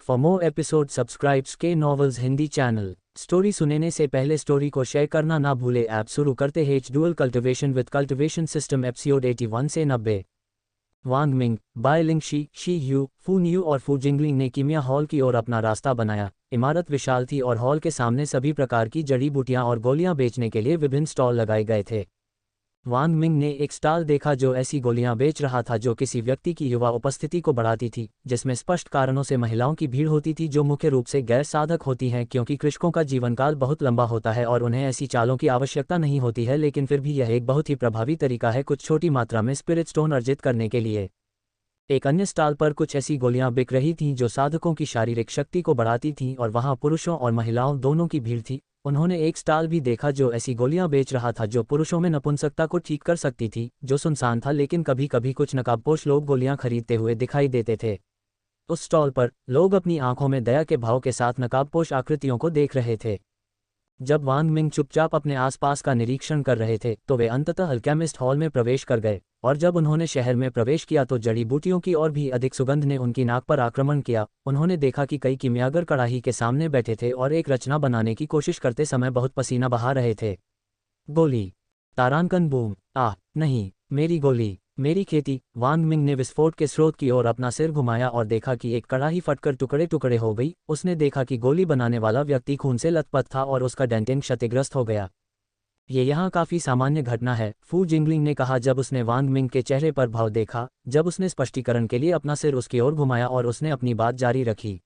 For more episode subscribes के novels Hindi channel. Story सुनने से पहले स्टोरी को शेयर करना ना भूले। ऐप शुरू करते हैं dual cultivation with cultivation system episode 81 से 90। वांग मिंग, बाय लिंगशी, शी यू, फू न्यू और फू जिंगलिंग ने कीमिया हॉल की ओर अपना रास्ता बनाया। इमारत विशाल थी और हॉल के सामने सभी प्रकार की जड़ी बूटियां और गोलियां बेचने के लिए विभिन्न स्टॉल लगाए गए थे। वांग मिंग ने एक स्टॉल देखा जो ऐसी गोलियां बेच रहा था जो किसी व्यक्ति की युवा उपस्थिति को बढ़ाती थी, जिसमें स्पष्ट कारणों से महिलाओं की भीड़ होती थी जो मुख्य रूप से गैर साधक होती हैं क्योंकि कृषकों का जीवनकाल बहुत लंबा होता है और उन्हें ऐसी चालों की आवश्यकता नहीं होती है, लेकिन फिर भी यह एक बहुत ही प्रभावी तरीका है कुछ छोटी मात्रा में स्पिरिट स्टोन अर्जित करने के लिए। एक अन्य स्टॉल पर कुछ ऐसी गोलियां बिक रही थीं जो साधकों की शारीरिक शक्ति को बढ़ाती थीं और वहां पुरुषों और महिलाओं दोनों की भीड़ थी। उन्होंने एक स्टॉल भी देखा जो ऐसी गोलियां बेच रहा था जो पुरुषों में नपुंसकता को ठीक कर सकती थी, जो सुनसान था, लेकिन कभी कभी कुछ नकाबपोश लोग गोलियां खरीदते हुए दिखाई देते थे। उस स्टॉल पर लोग अपनी आंखों में दया के भाव के साथ नकाबपोश आकृतियों को देख रहे थे। जब वांग मिंग चुपचाप अपने आसपास का निरीक्षण कर रहे थे तो वे अंततः अल्केमिस्ट हॉल में प्रवेश कर गए, और जब उन्होंने शहर में प्रवेश किया तो जड़ी बूटियों की और भी अधिक सुगंध ने उनकी नाक पर आक्रमण किया। उन्होंने देखा कि कई कीमियागर कड़ाही के सामने बैठे थे और एक रचना बनाने की कोशिश करते समय बहुत पसीना बहा रहे थे। गोली, तारांकन बूम, आह नहीं, मेरी गोली, मेरी खेती। वांग मिंग ने विस्फोट के स्रोत की ओर अपना सिर घुमाया और देखा कि एक कड़ाही फटकर टुकड़े टुकड़े हो गई। उसने देखा कि गोली बनाने वाला व्यक्ति खून से लथपथ था और उसका डेंटिन क्षतिग्रस्त हो गया। ये यहाँ काफ़ी सामान्य घटना है, फू जिंगलिंग ने कहा जब उसने वांग मिंग के चेहरे पर भाव देखा। जब उसने स्पष्टीकरण के लिए अपना सिर उसकी ओर घुमाया और उसने अपनी बात जारी रखी।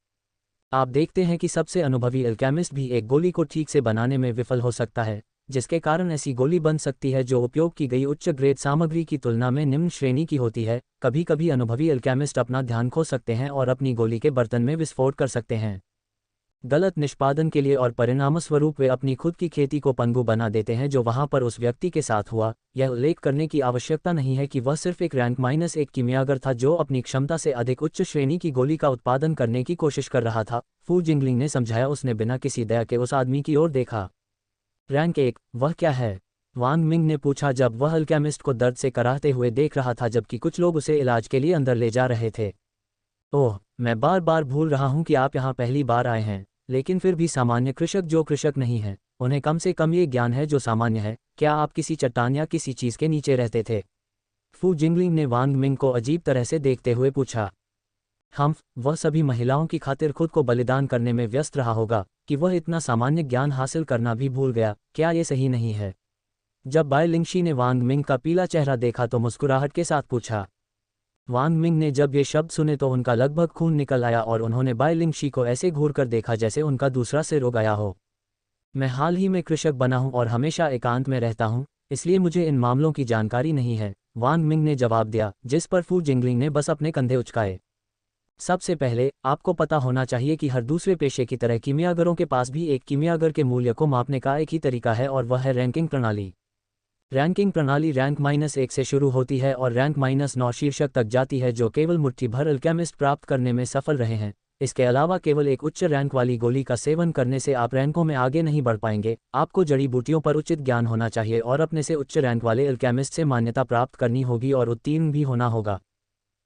आप देखते हैं कि सबसे अनुभवी अल्केमिस्ट भी एक गोली को ठीक से बनाने में विफल हो सकता है, जिसके कारण ऐसी गोली बन सकती है जो उपयोग की गई उच्च ग्रेड सामग्री की तुलना में निम्न श्रेणी की होती है। कभी कभी अनुभवी अल्केमिस्ट अपना ध्यान खो सकते हैं और अपनी गोली के बर्तन में विस्फोट कर सकते हैं गलत निष्पादन के लिए, और परिणामस्वरूप वे अपनी खुद की खेती को पंगु बना देते हैं जो वहां पर उस व्यक्ति के साथ हुआ। यह उल्लेख करने की आवश्यकता नहीं है कि वह सिर्फ एक रैंक -1 कीमियागर था जो अपनी क्षमता से अधिक उच्च श्रेणी की गोली का उत्पादन करने की कोशिश कर रहा था, फू जिंगलिंग ने समझाया। उसने बिना किसी दया के उस आदमी की ओर देखा। रैंक 1, वह क्या है? वांग मिंग ने पूछा जब वह अल्केमिस्ट को दर्द से कराहते हुए देख रहा था जबकि कुछ लोग उसे इलाज के लिए अंदर ले जा रहे थे। ओह, मैं बार बार भूल रहा हूं कि आप यहाँ पहली बार आए हैं, लेकिन फिर भी सामान्य कृषक जो कृषक नहीं हैं, उन्हें कम से कम ये ज्ञान है जो सामान्य है। क्या आप किसी चट्टान या किसी चीज़ के नीचे रहते थे? फू जिंगलिंग ने वांग मिंग को अजीब तरह से देखते हुए पूछा। वह सभी महिलाओं की खातिर खुद को बलिदान करने में व्यस्त रहा होगा कि वह इतना सामान्य ज्ञान हासिल करना भी भूल गया। क्या ये सही नहीं है? जब बाय लिंगशी ने वांग मिंग का पीला चेहरा देखा तो मुस्कुराहट के साथ पूछा। वांग मिंग ने जब ये शब्द सुने तो उनका लगभग खून निकल आया और उन्होंने बाय लिंगशी को ऐसे घूर कर देखा जैसे उनका दूसरा सिर हो गया हो। मैं हाल ही में कृषक बना हूं और हमेशा एकांत में रहता हूं, इसलिए मुझे इन मामलों की जानकारी नहीं है, वांग मिंग ने जवाब दिया, जिस पर फू जिंगलिंग ने बस अपने कंधे उचकाए। सबसे पहले आपको पता होना चाहिए कि हर दूसरे पेशे की तरह कीमियागरों के पास भी एक कीमियागर के मूल्य को मापने का एक ही तरीका है और वह है रैंकिंग प्रणाली। रैंकिंग प्रणाली रैंक -1 से शुरू होती है और रैंक -9 शीर्षक तक जाती है जो केवल मुट्ठी भर अल्केमिस्ट प्राप्त करने में सफल रहे हैं। इसके अलावा केवल एक उच्च रैंक वाली गोली का सेवन करने से आप रैंकों में आगे नहीं बढ़ पाएंगे। आपको जड़ी बूटियों पर उचित ज्ञान होना चाहिए और अपने से उच्च रैंक वाले अल्केमिस्ट से मान्यता प्राप्त करनी होगी और उत्तीर्ण भी होना होगा।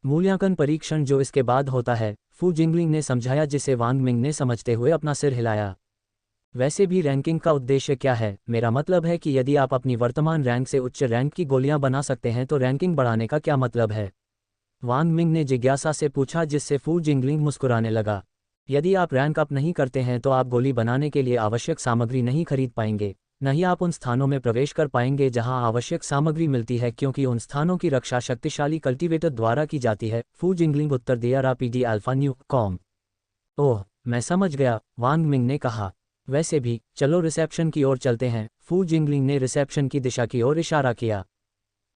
मूल्यांकन परीक्षण जो इसके बाद होता है, फू जिंगलिंग ने समझाया, जिसे वांग मिंग ने समझते हुए अपना सिर हिलाया। वैसे भी रैंकिंग का उद्देश्य क्या है? मेरा मतलब है कि यदि आप अपनी वर्तमान रैंक से उच्च रैंक की गोलियां बना सकते हैं तो रैंकिंग बढ़ाने का क्या मतलब है? वांग मिंग ने जिज्ञासा से पूछा, जिससे फू जिंगलिंग मुस्कुराने लगा। यदि आप रैंक अप नहीं करते हैं तो आप गोली बनाने के लिए आवश्यक सामग्री नहीं खरीद पाएंगे, न ही आप उन स्थानों में प्रवेश कर पाएंगे जहां आवश्यक सामग्री मिलती है, क्योंकि उन स्थानों की रक्षा शक्तिशाली कल्टीवेटर द्वारा की जाती है, फू जिंगलिंग उत्तर दिया। रापीडी अल्फा न्यू कॉम। ओह, मैं समझ गया, वांग मिंग ने कहा। वैसे भी चलो रिसेप्शन की ओर चलते हैं, फू जिंगलिंग ने रिसेप्शन की दिशा की ओर इशारा किया।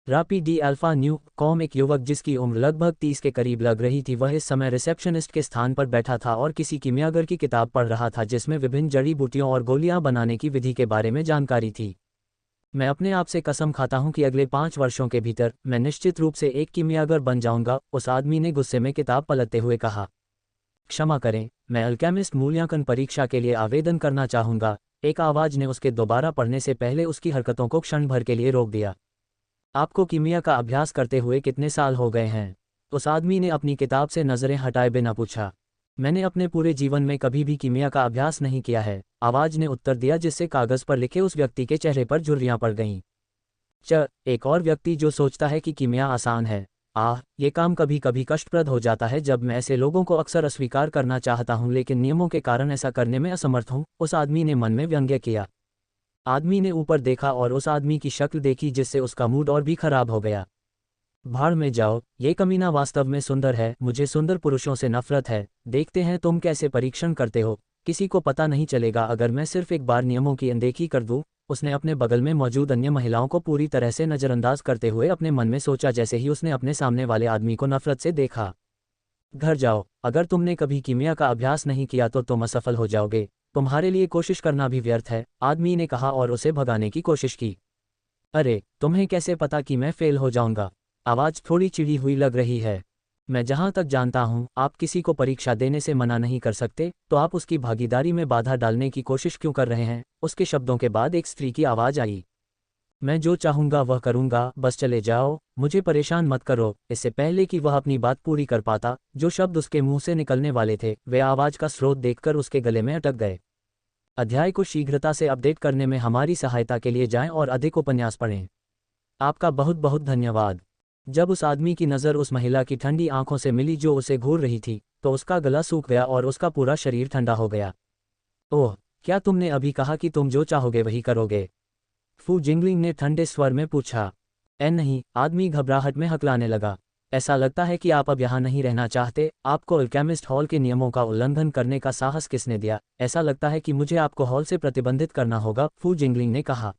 रापीडी अल्फा न्यू कॉम एक युवक जिसकी उम्र लगभग 30 के करीब लग रही थी, वह इस समय रिसेप्शनिस्ट के स्थान पर बैठा था और किसी कीमियागर की किताब पढ़ रहा था जिसमें विभिन्न जड़ी बूटियों और गोलियां बनाने की विधि के बारे में जानकारी थी। मैं अपने आप से कसम खाता हूं कि अगले 5 वर्षों के भीतर मैं निश्चित रूप से एक कीमियागर बन जाऊंगा, उस आदमी ने गुस्से में किताब पलटते हुए कहा। क्षमा करें, मैं अल्केमिस्ट मूल्यांकन परीक्षा के लिए आवेदन करना चाहूंगा, एक आवाज ने उसके दोबारा पढ़ने से पहले उसकी हरकतों को क्षण भर के लिए रोक दिया। आपको कीमिया का अभ्यास करते हुए कितने साल हो गए हैं? उस आदमी ने अपनी किताब से नजरें हटाए बिना पूछा। मैंने अपने पूरे जीवन में कभी भी कीमिया का अभ्यास नहीं किया है, आवाज ने उत्तर दिया, जिससे कागज पर लिखे उस व्यक्ति के चेहरे पर झुर्रियां पड़ गईं। एक और व्यक्ति जो सोचता है कि कीमिया आसान है। ये काम कभी कभी कष्टप्रद हो जाता है जब मैं ऐसे लोगों को अक्सर अस्वीकार करना चाहता हूं, लेकिन नियमों के कारण ऐसा करने में असमर्थ हूं, उस आदमी ने मन में व्यंग्य किया। आदमी ने ऊपर देखा और उस आदमी की शक्ल देखी, जिससे उसका मूड और भी खराब हो गया। भाड़ में जाओ, ये कमीना वास्तव में सुंदर है, मुझे सुंदर पुरुषों से नफरत है। देखते हैं तुम कैसे परीक्षण करते हो। किसी को पता नहीं चलेगा अगर मैं सिर्फ एक बार नियमों की अनदेखी कर दूं। उसने अपने बगल में मौजूद अन्य महिलाओं को पूरी तरह से नज़रअंदाज करते हुए अपने मन में सोचा, जैसे ही उसने अपने सामने वाले आदमी को नफरत से देखा। घर जाओ, अगर तुमने कभी कीमिया का अभ्यास नहीं किया तो तुम असफल हो जाओगे, तुम्हारे लिए कोशिश करना भी व्यर्थ है, आदमी ने कहा और उसे भगाने की कोशिश की। अरे, तुम्हें कैसे पता कि मैं फेल हो जाऊंगा? आवाज थोड़ी चिढ़ी हुई लग रही है। मैं जहां तक जानता हूं, आप किसी को परीक्षा देने से मना नहीं कर सकते, तो आप उसकी भागीदारी में बाधा डालने की कोशिश क्यों कर रहे हैं? उसके शब्दों के बाद एक स्त्री की आवाज आई। मैं जो चाहूंगा वह करूंगा, बस चले जाओ, मुझे परेशान मत करो। इससे पहले कि वह अपनी बात पूरी कर पाता, जो शब्द उसके मुंह से निकलने वाले थे वे आवाज का स्रोत देखकर उसके गले में अटक गए। अध्याय को शीघ्रता से अपडेट करने में हमारी सहायता के लिए जाएं और अधिक उपन्यास पढ़ें। आपका बहुत बहुत धन्यवाद। जब उस आदमी की नज़र उस महिला की ठंडी आंखों से मिली जो उसे घूर रही थी, तो उसका गला सूख गया और उसका पूरा शरीर ठंडा हो गया। ओह, क्या तुमने अभी कहा कि तुम जो चाहोगे वही करोगे? फू जिंगलिंग ने ठंडे स्वर में पूछा। नहीं, आदमी घबराहट में हकलाने लगा। ऐसा लगता है कि आप अब यहाँ नहीं रहना चाहते। आपको अल्केमिस्ट हॉल के नियमों का उल्लंघन करने का साहस किसने दिया? ऐसा लगता है कि मुझे आपको हॉल से प्रतिबंधित करना होगा, फू जिंगलिंग ने कहा।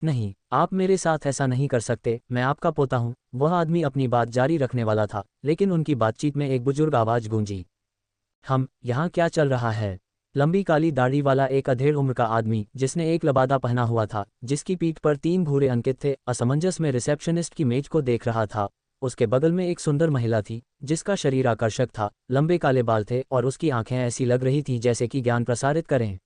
नहीं, आप मेरे साथ ऐसा नहीं कर सकते, मैं आपका पोता हूँ। वह आदमी अपनी बात जारी रखने वाला था, लेकिन उनकी बातचीत में एक बुजुर्ग आवाज गूंजी। यहाँ क्या चल रहा है? लंबी काली दाढ़ी वाला एक अधेड़ उम्र का आदमी, जिसने एक लबादा पहना हुआ था, जिसकी पीठ पर 3 भूरे अंकित थे, असमंजस में रिसेप्शनिस्ट की मेज को देख रहा था। उसके बगल में एक सुंदर महिला थी, जिसका शरीर आकर्षक था, लंबे काले बाल थे और उसकी आंखें ऐसी लग रही थी जैसे कि ज्ञान प्रसारित करें।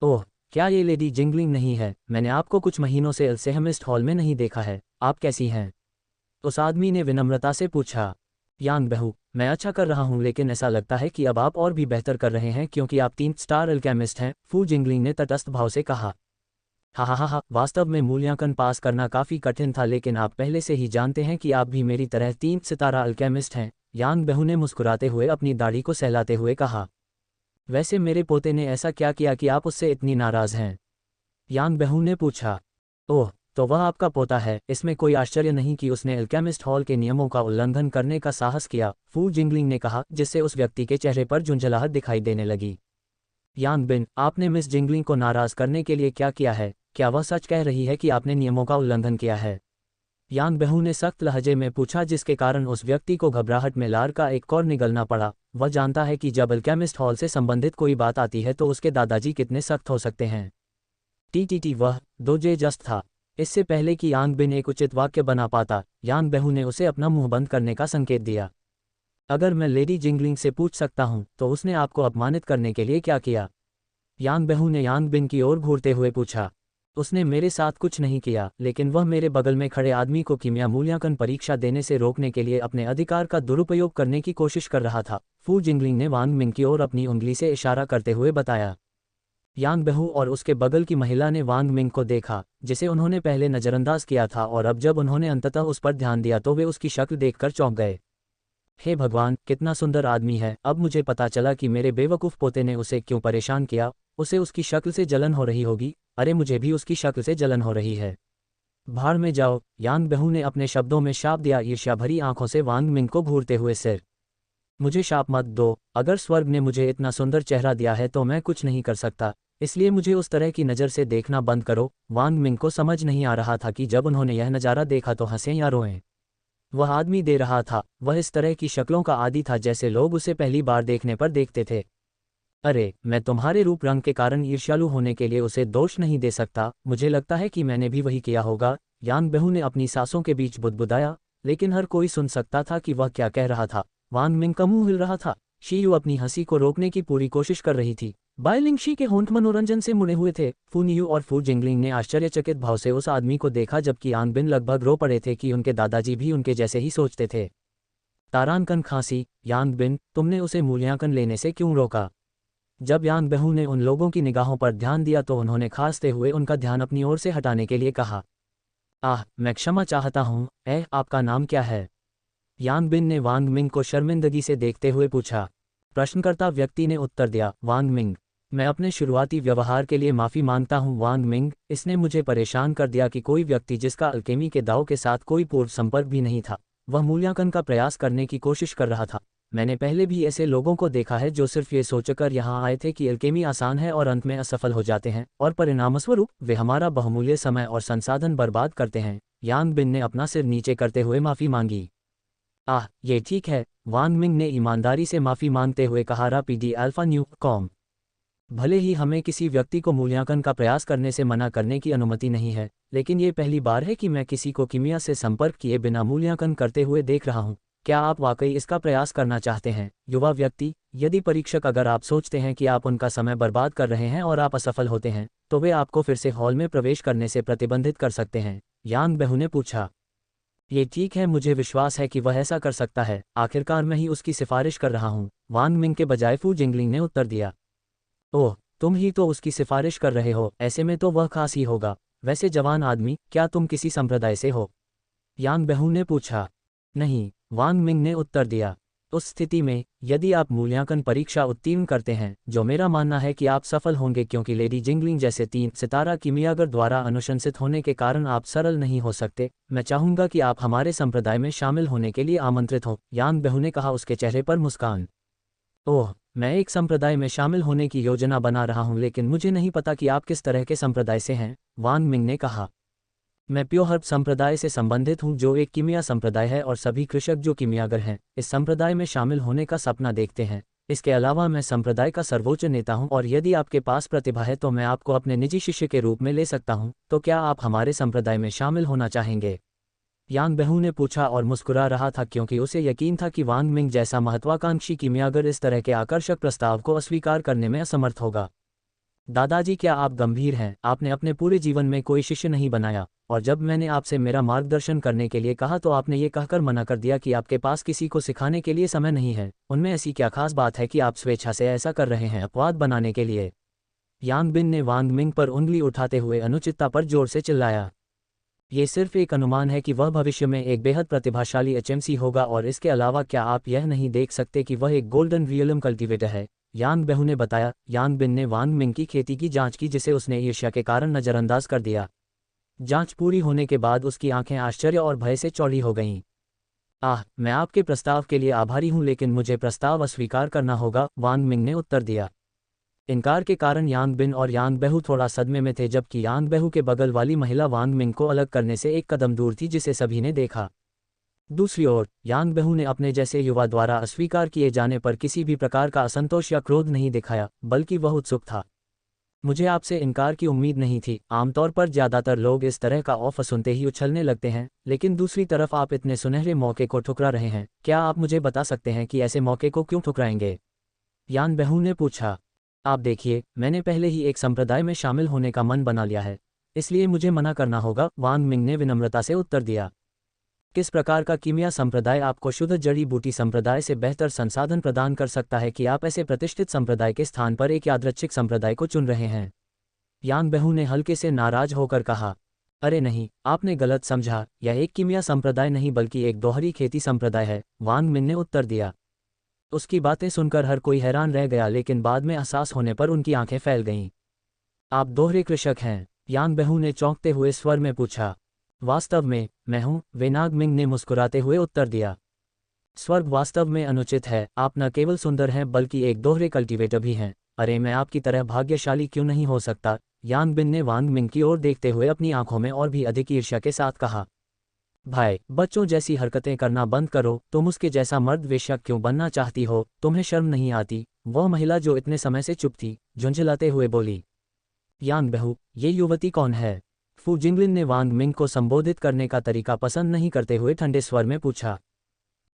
ओह, क्या ये लेडी जिंगलिंग नहीं है? मैंने आपको कुछ महीनों से अल्केमिस्ट हॉल में नहीं देखा है। आप कैसी हैं? उस आदमी ने विनम्रता से पूछा। यांग बहू, मैं अच्छा कर रहा हूं, लेकिन ऐसा लगता है कि अब आप और भी बेहतर कर रहे हैं क्योंकि आप 3 स्टार अल्केमिस्ट हैं, फू जिंगलिंग ने तटस्थ भाव से कहा। हा, वास्तव में मूल्यांकन पास करना काफ़ी कठिन था, लेकिन आप पहले से ही जानते हैं कि आप भी मेरी तरह 3 सितारा अल्केमिस्ट हैं, यांग बहू ने मुस्कुराते हुए अपनी दाढ़ी को सहलाते हुए कहा। वैसे मेरे पोते ने ऐसा क्या किया कि आप उससे इतनी नाराज़ हैं? यांग बहू ने पूछा। ओह, तो वह आपका पोता है, इसमें कोई आश्चर्य नहीं कि उसने अल्केमिस्ट हॉल के नियमों का उल्लंघन करने का साहस किया, फू जिंगलिंग ने कहा, जिससे उस व्यक्ति के चेहरे पर झुंझलाहट दिखाई देने लगी। यांग बिन, आपने मिस जिंगलिंग को नाराज़ करने के लिए क्या किया है? क्या वह सच कह रही है कि आपने नियमों का उल्लंघन किया है? यांग बहू ने सख्त लहजे में पूछा, जिसके कारण उस व्यक्ति को घबराहट में लार का एक कौर निगलना पड़ा। वह जानता है कि जब अल्केमिस्ट हॉल से संबंधित कोई बात आती है तो उसके दादाजी कितने सख्त हो सकते हैं। वह 2J जस्ट था। इससे पहले कि यांग बिन एक उचित वाक्य बना पाता, यांग बहू ने उसे अपना मुंह बंद करने का संकेत दिया। अगर मैं लेडी जिंगलिंग से पूछ सकता हूं, तो उसने आपको अपमानित करने के लिए क्या किया? यांग बहू ने यांग बिन की ओर घूरते हुए पूछा। उसने मेरे साथ कुछ नहीं किया, लेकिन वह मेरे बगल में खड़े आदमी को कीमिया मूल्यांकन परीक्षा देने से रोकने के लिए अपने अधिकार का दुरुपयोग करने की कोशिश कर रहा था, फू जिंगलिंग ने वांग मिंग की ओर अपनी उंगली से इशारा करते हुए बताया। यांग बहू और उसके बगल की महिला ने वांग मिंग को देखा, जिसे उन्होंने पहले नज़रअंदाज किया था, और अब जब उन्होंने अंततः उस पर ध्यान दिया तो वे उसकी शक्ल देखकर चौंक गए। हे भगवान, कितना सुंदर आदमी है! अब मुझे पता चला कि मेरे बेवकूफ़ पोते ने उसे क्यों परेशान किया। उसे उसकी शक्ल से जलन हो रही होगी। अरे, मुझे भी उसकी शक्ल से जलन हो रही है। भाड़ में जाओ, यांग बहू ने अपने शब्दों में शाप दिया, ईर्ष्या भरी आंखों से वांग मिंग को घूरते हुए सिर। मुझे शाप मत दो। अगर स्वर्ग ने मुझे इतना सुंदर चेहरा दिया है तो मैं कुछ नहीं कर सकता, इसलिए मुझे उस तरह की नज़र से देखना बंद करो। वांग मिंग को समझ नहीं आ रहा था कि जब उन्होंने यह नज़ारा देखा तो हंसें या रोएं। वह आदमी दे रहा था, वह इस तरह की शक्लों का आदी था जैसे लोग उसे पहली बार देखने पर देखते थे। अरे, मैं तुम्हारे रूप रंग के कारण ईर्ष्यालु होने के लिए उसे दोष नहीं दे सकता। मुझे लगता है कि मैंने भी वही किया होगा, यांग बहू ने अपनी सांसों के बीच बुदबुदाया, लेकिन हर कोई सुन सकता था कि वह क्या कह रहा था। वांग मिंग का मुंह हिल रहा था। शीयू अपनी हंसी को रोकने की पूरी कोशिश कर रही थी। बायलिंगशी के होंठ मनोरंजन से मुड़े हुए थे। फूनियू और फू जिंगलिंग ने आश्चर्यचकित भाव से उस आदमी को देखा, जबकि यांग बिन लगभग रो पड़े थे कि उनके दादाजी भी उनके जैसे ही सोचते थे। तारानकन खांसी, यांग बिन, तुमने उसे मूल्यांकन लेने से क्यों रोका? जब यांग बहू ने उन लोगों की निगाहों पर ध्यान दिया तो उन्होंने खांसते हुए उनका ध्यान अपनी ओर से हटाने के लिए कहा, आह, मैं क्षमा चाहता हूँ, आपका नाम क्या है? यांग बिन ने वांग मिंग को शर्मिंदगी से देखते हुए पूछा। प्रश्नकर्ता व्यक्ति ने उत्तर दिया, वांग मिंग। मैं अपने शुरुआती व्यवहार के लिए माफ़ी मांगता हूँ वांग मिंग, इसने मुझे परेशान कर दिया कि कोई व्यक्ति जिसका अल्केमी के दाव के साथ कोई पूर्व संपर्क भी नहीं था, वह मूल्यांकन का प्रयास करने की कोशिश कर रहा था। मैंने पहले भी ऐसे लोगों को देखा है जो सिर्फ ये सोचकर यहाँ आए थे कि अल्केमी आसान है और अंत में असफल हो जाते हैं, और परिणामस्वरूप वे हमारा बहुमूल्य समय और संसाधन बर्बाद करते हैं। यांग बिन ने अपना सिर नीचे करते हुए माफ़ी मांगी। आह, ये ठीक है, वांग मिंग ने ईमानदारी से माफ़ी मांगते हुए कहा। रापीडी अल्फा न्यू कॉम। भले ही हमें किसी व्यक्ति को मूल्यांकन का प्रयास करने से मना करने की अनुमति नहीं है, लेकिन ये पहली बार है कि मैं किसी को कीमिया से संपर्क किए बिना मूल्यांकन करते हुए देख रहा हूँ। क्या आप वाकई इसका प्रयास करना चाहते हैं? युवा व्यक्ति, यदि परीक्षक अगर आप सोचते हैं कि आप उनका समय बर्बाद कर रहे हैं और आप असफल होते हैं, तो वे आपको फिर से हॉल में प्रवेश करने से प्रतिबंधित कर सकते हैं। यांग बहू ने पूछा। ये ठीक है, मुझे विश्वास है कि वह ऐसा कर सकता है, आखिरकार मैं ही उसकी सिफारिश कर रहा हूँ, वांग मिंग के बजाय फू जिंगलिंग ने उत्तर दिया। ओह, तुम ही तो उसकी सिफारिश कर रहे हो, ऐसे में तो वह खास ही होगा। वैसे जवान आदमी, क्या तुम किसी संप्रदाय से हो? यांग बहू ने पूछा। नहीं, वांग मिंग ने उत्तर दिया। उस स्थिति में, यदि आप मूल्यांकन परीक्षा उत्तीर्ण करते हैं, जो मेरा मानना है कि आप सफल होंगे क्योंकि लेडी जिंगलिंग जैसे 3 सितारा कीमियागर द्वारा अनुशंसित होने के कारण आप सरल नहीं हो सकते, मैं चाहूंगा कि आप हमारे संप्रदाय में शामिल होने के लिए आमंत्रित हों, यांग बहू ने कहा, उसके चेहरे पर मुस्कान। ओह, मैं एक संप्रदाय में शामिल होने की योजना बना रहा हूं, लेकिन मुझे नहीं पता कि आप किस तरह के संप्रदाय से हैं, वांग मिंग ने कहा। मैं प्योहर्ब संप्रदाय से संबंधित हूं, जो एक कीमिया संप्रदाय है, और सभी कृषक जो कीमियागर हैं, इस संप्रदाय में शामिल होने का सपना देखते हैं। इसके अलावा मैं संप्रदाय का सर्वोच्च नेता हूं, और यदि आपके पास प्रतिभा है तो मैं आपको अपने निजी शिष्य के रूप में ले सकता हूं। तो क्या आप हमारे संप्रदाय में शामिल होना चाहेंगे? यांग बहू ने पूछा और मुस्कुरा रहा था क्योंकि उसे यकीन था कि वांग मिंग जैसा महत्वाकांक्षी कीमियागर इस तरह के आकर्षक प्रस्ताव को अस्वीकार करने में असमर्थ होगा। दादाजी, क्या आप गंभीर हैं? आपने अपने पूरे जीवन में कोई शिष्य नहीं बनाया, और जब मैंने आपसे मेरा मार्गदर्शन करने के लिए कहा तो आपने ये कहकर मना कर दिया कि आपके पास किसी को सिखाने के लिए समय नहीं है। उनमें ऐसी क्या खास बात है कि आप स्वेच्छा से ऐसा कर रहे हैं, अपवाद बनाने के लिए? यांग बिन ने वांग मिंग पर उंगली उठाते हुए अनुचितता पर जोर से चिल्लाया। ये सिर्फ एक अनुमान है कि वह भविष्य में एक बेहद प्रतिभाशाली एचएमसी होगा, और इसके अलावा क्या आप यह नहीं देख सकते कि वह एक गोल्डन रियलम कल्टीवेटर है? यांग बहू ने बताया। यांग बिन ने वांग मिंग की खेती की जांच की, जिसे उसने ईर्ष्या के कारण नज़रअंदाज कर दिया। जांच पूरी होने के बाद उसकी आंखें आश्चर्य और भय से चौड़ी हो गईं। आह, मैं आपके प्रस्ताव के लिए आभारी हूं, लेकिन मुझे प्रस्ताव अस्वीकार करना होगा, वांग मिंग ने उत्तर दिया। इनकार के कारण यांग बिन और यांग बहू थोड़ा सदमे में थे, जबकि यांग बहू के बगल वाली महिला वांग मिंग को अलग करने से एक कदम दूर थी, जिसे सभी ने देखा। दूसरी ओर, यांग बहू ने अपने जैसे युवा द्वारा अस्वीकार किए जाने पर किसी भी प्रकार का असंतोष या क्रोध नहीं दिखाया, बल्कि वह उत्सुक था। मुझे आपसे इनकार की उम्मीद नहीं थी। आमतौर पर ज्यादातर लोग इस तरह का ऑफर सुनते ही उछलने लगते हैं, लेकिन दूसरी तरफ आप इतने सुनहरे मौके को ठुकरा रहे हैं। क्या आप मुझे बता सकते हैं कि ऐसे मौके को क्यों ठुकराएंगे? यांग बहू ने पूछा। आप देखिए, मैंने पहले ही एक संप्रदाय में शामिल होने का मन बना लिया है, इसलिए मुझे मना करना होगा, वांग मिंग ने विनम्रता से उत्तर दिया। किस प्रकार का कीमिया संप्रदाय आपको शुद्ध जड़ी बूटी संप्रदाय से बेहतर संसाधन प्रदान कर सकता है कि आप ऐसे प्रतिष्ठित संप्रदाय के स्थान पर एक यादृच्छिक संप्रदाय को चुन रहे हैं? यांग बहू ने हल्के से नाराज होकर कहा। अरे नहीं, आपने गलत समझा, यह एक कीमिया संप्रदाय नहीं बल्कि एक दोहरी खेती संप्रदाय है, वांग मिंग ने उत्तर दिया। उसकी बातें सुनकर हर कोई हैरान रह गया, लेकिन बाद में एहसास होने पर उनकी आंखें फैल गईं। आप दोहरे कृषक हैं? यांग बहू ने चौंकते हुए स्वर में पूछा। वास्तव में, मैं हूं, वेनाग मिंग ने मुस्कुराते हुए उत्तर दिया। स्वर्ग वास्तव में अनुचित है, आप न केवल सुंदर हैं बल्कि एक दोहरे कल्टीवेटर भी हैं। अरे, मैं आपकी तरह भाग्यशाली क्यों नहीं हो सकता? यांग बिन ने वांग मिंग की ओर देखते हुए अपनी आंखों में और भी अधिक ईर्ष्या के साथ कहा। भाई, बच्चों जैसी हरकतें करना बंद करो, तुम उसके जैसा मर्द वेश्या क्यों बनना चाहती हो? तुम्हें शर्म नहीं आती? वह महिला जो इतने समय से चुप थी, झुंझलाते हुए बोली। यांग बहू, ये युवती कौन है? फू जिंगलिन ने वांग मिंग को संबोधित करने का तरीका पसंद नहीं करते हुए ठंडे स्वर में पूछा।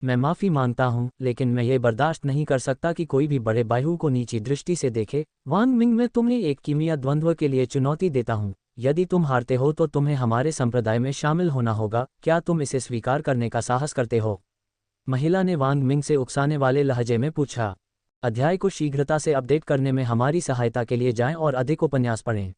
मैं माफ़ी मांगता हूं, लेकिन मैं ये बर्दाश्त नहीं कर सकता कि कोई भी बड़े बायहू को नीची दृष्टि से देखे। वांग मिंग, मैं तुम्हें एक कीमिया द्वंद्व के लिए चुनौती देता हूं। यदि तुम हारते हो तो तुम्हें हमारे संप्रदाय में शामिल होना होगा। क्या तुम इसे स्वीकार करने का साहस करते हो? महिला ने वांग मिंग से उकसाने वाले लहजे में पूछा। अध्याय को शीघ्रता से अपडेट करने में हमारी सहायता के लिए जाएं और अधिक उपन्यास पढ़ें।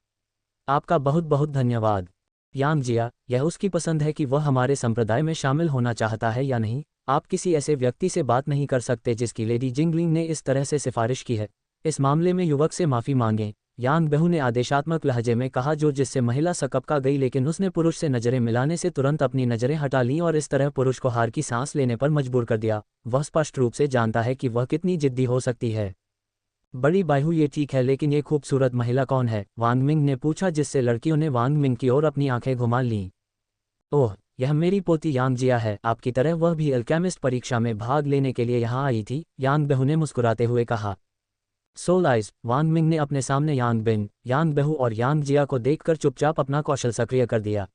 आपका बहुत बहुत धन्यवाद। यांग जिया, यह उसकी पसंद है कि वह हमारे संप्रदाय में शामिल होना चाहता है या नहीं। आप किसी ऐसे व्यक्ति से बात नहीं कर सकते जिसकी लेडी जिंगलिंग ने इस तरह से सिफारिश की है। इस मामले में युवक से माफ़ी मांगें, यांग बहू ने आदेशात्मक लहजे में कहा, जो जिससे महिला सकपका गई, लेकिन उसने पुरुष से नज़रें मिलाने से तुरंत अपनी नज़रें हटा लीं और इस तरह पुरुष को हार की सांस लेने पर मजबूर कर दिया। वह स्पष्ट रूप से जानता है कि वह कितनी जिद्दी हो सकती है। बड़ी बाहू ये ठीक है, लेकिन ये खूबसूरत महिला कौन है? वांग मिंग ने पूछा, जिससे लड़कियों ने वांग मिंग की ओर अपनी आंखें घुमा लीं। ओह, यह मेरी पोती यांग जिया है। आपकी तरह वह भी अल्केमिस्ट परीक्षा में भाग लेने के लिए यहाँ आई थी, यांग बहू ने मुस्कुराते हुए कहा। सोल आइज, वांग मिंग ने अपने सामने यांग बिन, यांग बहू और यांग जिया को देखकर चुपचाप अपना कौशल सक्रिय कर दिया।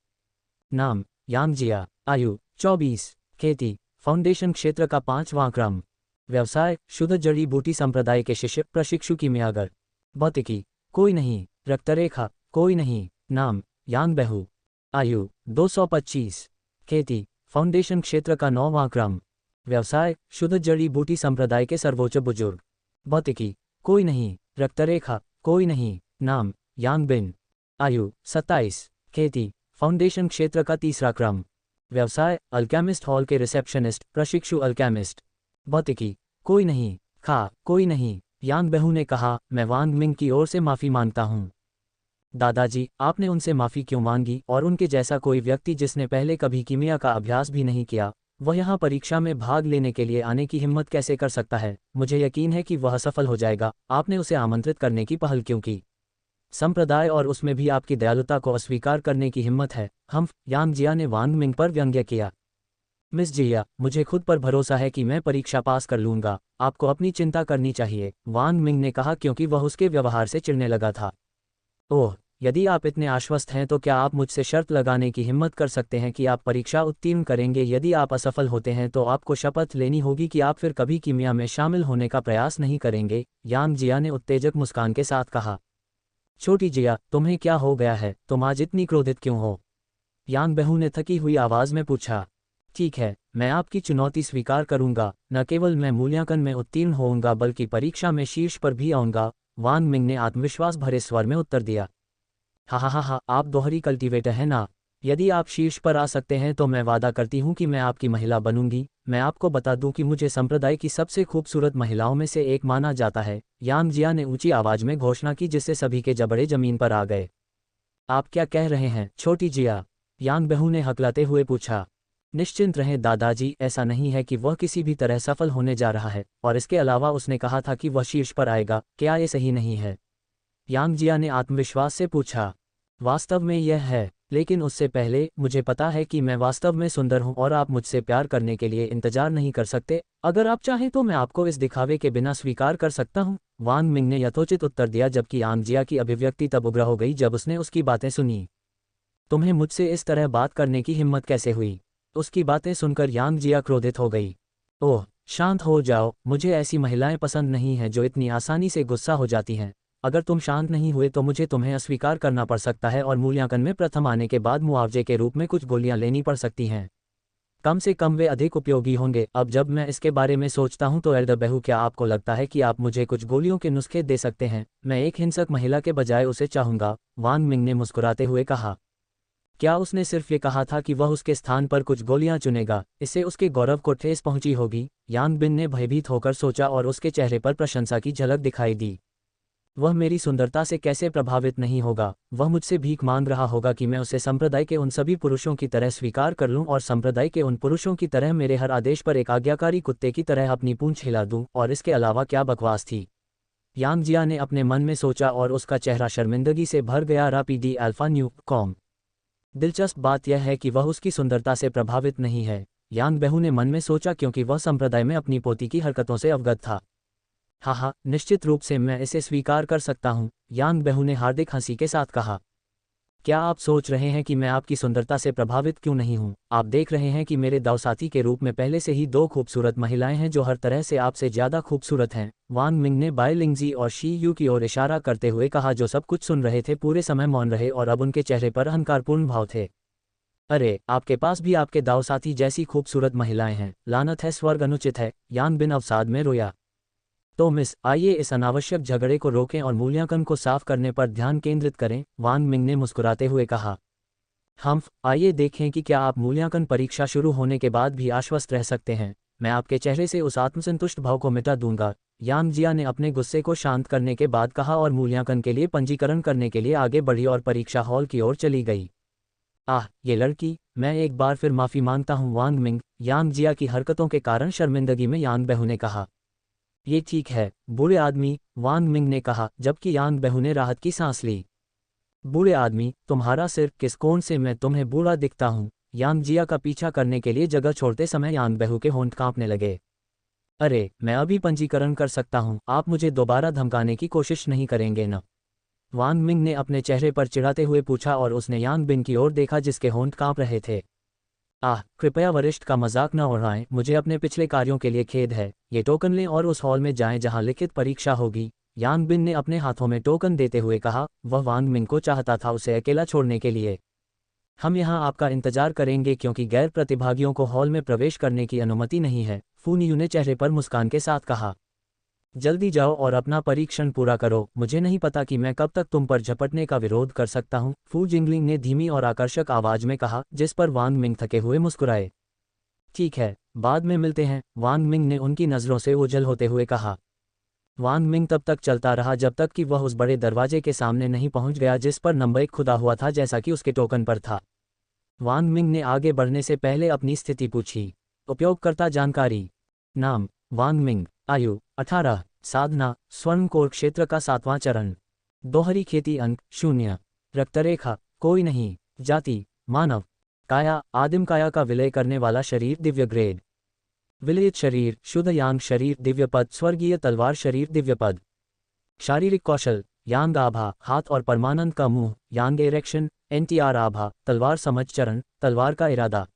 नाम, यांग जिया। आयु, 24। खेती, फाउंडेशन क्षेत्र का 5वां क्रम। व्यवसाय, शुद्ध जड़ी बूटी संप्रदाय के शिष्य, प्रशिक्षु कीमियागर। भौतिकी, कोई नहीं। रक्तरेखा, कोई नहीं। नाम, यांग बहू। आयु, 225। खेती, फाउंडेशन क्षेत्र का 9वां क्रम। व्यवसाय, शुद्ध जड़ी बूटी संप्रदाय के सर्वोच्च बुजुर्ग। भौतिकी, कोई नहीं। रक्तरेखा, कोई नहीं। नाम, यांग बिन। आयु, 27। खेती, फाउंडेशन क्षेत्र का 3रा क्रम। व्यवसाय, अल्केमिस्ट हॉल के रिसेप्शनिस्ट, प्रशिक्षु अल्केमिस्ट। भौतिकी, कोई नहीं। कोई नहीं। यांग बहू ने कहा, मैं वांग मिंग की ओर से माफ़ी मांगता हूँ। दादाजी, आपने उनसे माफ़ी क्यों मांगी? और उनके जैसा कोई व्यक्ति जिसने पहले कभी कीमिया का अभ्यास भी नहीं किया, वह यहाँ परीक्षा में भाग लेने के लिए आने की हिम्मत कैसे कर सकता है? मुझे यकीन है कि वह सफल हो जाएगा। आपने उसे आमंत्रित करने की पहल क्यों की? संप्रदाय और उसमें भी आपकी दयालुता को अस्वीकार करने की हिम्मत है। यांग जिया ने वांग मिंग पर व्यंग्य किया। मिस जिया, मुझे खुद पर भरोसा है कि मैं परीक्षा पास कर लूंगा। आपको अपनी चिंता करनी चाहिए, वांग मिंग ने कहा, क्योंकि वह उसके व्यवहार से चिढ़ने लगा था। ओह, यदि आप इतने आश्वस्त हैं तो क्या आप मुझसे शर्त लगाने की हिम्मत कर सकते हैं कि आप परीक्षा उत्तीर्ण करेंगे? यदि आप असफल होते हैं तो आपको शपथ लेनी होगी कि आप फिर कभी कीमिया में शामिल होने का प्रयास नहीं करेंगे, यांग जिया ने उत्तेजक मुस्कान के साथ कहा। छोटी जिया, तुम्हें क्या हो गया है? तुम आज इतनी क्रोधित क्यों हो? यांग बहू ने थकी हुई आवाज़ में पूछा। ठीक है, मैं आपकी चुनौती स्वीकार करूंगा। न केवल मैं मूल्यांकन में उत्तीर्ण होऊंगा बल्कि परीक्षा में शीर्ष पर भी आऊंगा, वांग मिंग ने आत्मविश्वास भरे स्वर में उत्तर दिया। हा, आप दोहरी कल्टीवेटर हैं ना? यदि आप शीर्ष पर आ सकते हैं तो मैं वादा करती हूँ कि मैं आपकी महिला बनूंगी। मैं आपको बता दूं कि मुझे संप्रदाय की सबसे खूबसूरत महिलाओं में से एक माना जाता है, यांग जिया ने ऊंची आवाज में घोषणा की, जिससे सभी के जबड़े जमीन पर आ गए। आप क्या कह रहे हैं, छोटी जिया? यांग बहू ने हकलाते हुए पूछा। निश्चिंत रहें दादाजी, ऐसा नहीं है कि वह किसी भी तरह सफल होने जा रहा है, और इसके अलावा उसने कहा था कि वह शीर्ष पर आएगा। क्या ये सही नहीं है? यांग जिया ने आत्मविश्वास से पूछा। वास्तव में यह है, लेकिन उससे पहले मुझे पता है कि मैं वास्तव में सुंदर हूं और आप मुझसे प्यार करने के लिए इंतजार नहीं कर सकते। अगर आप चाहें तो मैं आपको इस दिखावे के बिना स्वीकार कर सकता हूं, वांग मिंग ने यथोचित उत्तर दिया, जबकि यांग जिया की अभिव्यक्ति तब उग्र हो गई जब उसने उसकी बातें सुनी। तुम्हें मुझसे इस तरह बात करने की हिम्मत कैसे हुई? उसकी बातें सुनकर यांग जिया क्रोधित हो गई। ओह, शांत हो जाओ, मुझे ऐसी महिलाएं पसंद नहीं हैं जो इतनी आसानी से गुस्सा हो जाती हैं। अगर तुम शांत नहीं हुए तो मुझे तुम्हें अस्वीकार करना पड़ सकता है और मूल्यांकन में प्रथम आने के बाद मुआवजे के रूप में कुछ गोलियां लेनी पड़ सकती हैं। कम से कम वे अधिक उपयोगी होंगे। अब जब मैं इसके बारे में सोचता हूं तो एल्डर बहू, क्या आपको लगता है कि आप मुझे कुछ गोलियों के नुस्खे दे सकते हैं? मैं एक हिंसक महिला के बजाय उसे चाहूंगा, वांग मिंग ने मुस्कुराते हुए कहा। क्या उसने सिर्फ ये कहा था कि वह उसके स्थान पर कुछ गोलियां चुनेगा? इससे उसके गौरव को ठेस पहुंची होगी, यांग बिन ने भयभीत होकर सोचा और उसके चेहरे पर प्रशंसा की झलक दिखाई दी। वह मेरी सुंदरता से कैसे प्रभावित नहीं होगा? वह मुझसे भीख मांग रहा होगा कि मैं उसे संप्रदाय के उन सभी पुरुषों की तरह स्वीकार कर लूं और संप्रदाय के उन पुरुषों की तरह मेरे हर आदेश पर एक आज्ञाकारी कुत्ते की तरह अपनी पूंछ हिला दूं। और इसके अलावा क्या बकवास थी? यांग जिया ने अपने मन में सोचा और उसका चेहरा शर्मिंदगी से भर गया। रापीडी अल्फा न्यू कॉम। दिलचस्प बात यह है कि वह उसकी सुंदरता से प्रभावित नहीं है, यांग बहू ने मन में सोचा, क्योंकि वह संप्रदाय में अपनी पोती की हरकतों से अवगत था। हाँ, निश्चित रूप से मैं इसे स्वीकार कर सकता हूँ, यांग बहू ने हार्दिक हंसी के साथ कहा। क्या आप सोच रहे हैं कि मैं आपकी सुंदरता से प्रभावित क्यों नहीं हूँ? आप देख रहे हैं कि मेरे दावसाथी के रूप में पहले से ही 2 खूबसूरत महिलाएं हैं जो हर तरह से आपसे ज़्यादा खूबसूरत हैं। वांग मिंग ने बाय लिंगजी और शी यू की ओर इशारा करते हुए कहा, जो सब कुछ सुन रहे थे पूरे समय मौन रहे और अब उनके चेहरे पर अहंकारपूर्ण भाव थे। अरे आपके पास भी आपके दाव साथी जैसी खूबसूरत महिलाएं हैं, लानत है, स्वर्ग अनुचित है, यान बिन अवसाद में रोया। तो मिस, आइए इस अनावश्यक झगड़े को रोकें और मूल्यांकन को साफ करने पर ध्यान केंद्रित करें, वांग मिंग ने मुस्कुराते हुए कहा। आइए देखें कि क्या आप मूल्यांकन परीक्षा शुरू होने के बाद भी आश्वस्त रह सकते हैं। मैं आपके चेहरे से उस आत्मसंतुष्ट भाव को मिटा दूंगा, यांग जिया ने अपने गुस्से को शांत करने के बाद कहा और मूल्यांकन के लिए पंजीकरण करने के लिए आगे बढ़ी और परीक्षा हॉल की ओर चली गई। ये लड़की, मैं एक बार फिर माफ़ी मांगता हूँ वांग मिंग, यांग जिया की हरकतों के कारण शर्मिंदगी में यांग बहू ने कहा। ये ठीक है, बुरे आदमी, वांग मिंग ने कहा जबकि यांग बहू ने राहत की सांस ली। बुरे आदमी, तुम्हारा सिर किस कोण से मैं तुम्हें बुरा दिखता हूँ। यांग जिया का पीछा करने के लिए जगह छोड़ते समय यांग बहू के होंठ कांपने लगे। अरे मैं अभी पंजीकरण कर सकता हूँ, आप मुझे दोबारा धमकाने की कोशिश नहीं करेंगे न? वांग मिंग ने अपने चेहरे पर चिढ़ाते हुए पूछा और उसने यांग बिन की ओर देखा जिसके होंठ कांप रहे थे। कृपया वरिष्ठ का मजाक न उड़ाएं, मुझे अपने पिछले कार्यों के लिए खेद है। ये टोकन लें और उस हॉल में जाएं जहां लिखित परीक्षा होगी, यांग बिन ने अपने हाथों में टोकन देते हुए कहा। वह वांग मिंग को चाहता था उसे अकेला छोड़ने के लिए। हम यहाँ आपका इंतजार करेंगे क्योंकि गैर प्रतिभागियों को हॉल में प्रवेश करने की अनुमति नहीं है, फू नियू ने चेहरे पर मुस्कान के साथ कहा। जल्दी जाओ और अपना परीक्षण पूरा करो, मुझे नहीं पता कि मैं कब तक तुम पर झपटने का विरोध कर सकता हूँ, फू जिंगलिंग ने धीमी और आकर्षक आवाज में कहा, जिस पर वांग मिंग थके हुए मुस्कुराए। ठीक है, बाद में मिलते हैं, वांग मिंग ने उनकी नज़रों से ओझल होते हुए कहा। वांग मिंग तब तक चलता रहा जब तक कि वह उस बड़े दरवाजे के सामने नहीं पहुंच गया जिस पर नंबर 1 खुदा हुआ था जैसा कि उसके टोकन पर था। वांग मिंग ने आगे बढ़ने से पहले अपनी स्थिति पूछी। उपयोगकर्ता जानकारी। नाम वांग मिंग, आयु 18, साधना स्वर्ण कोर क्षेत्र का 7वां चरण, दोहरी खेती अंक 0, रक्तरेखा कोई नहीं, जाति मानव, काया आदिम काया का विलय करने वाला शरीर दिव्य ग्रेड, विलयित शरीर शुद्ध यांग शरीर दिव्य पद स्वर्गीय तलवार शरीर दिव्य पद, शारीरिक कौशल यांग आभा हाथ और परमानंद का मुंह, यांग इरेक्शन एनटीआर आभा तलवार समझ चरण तलवार का इरादा,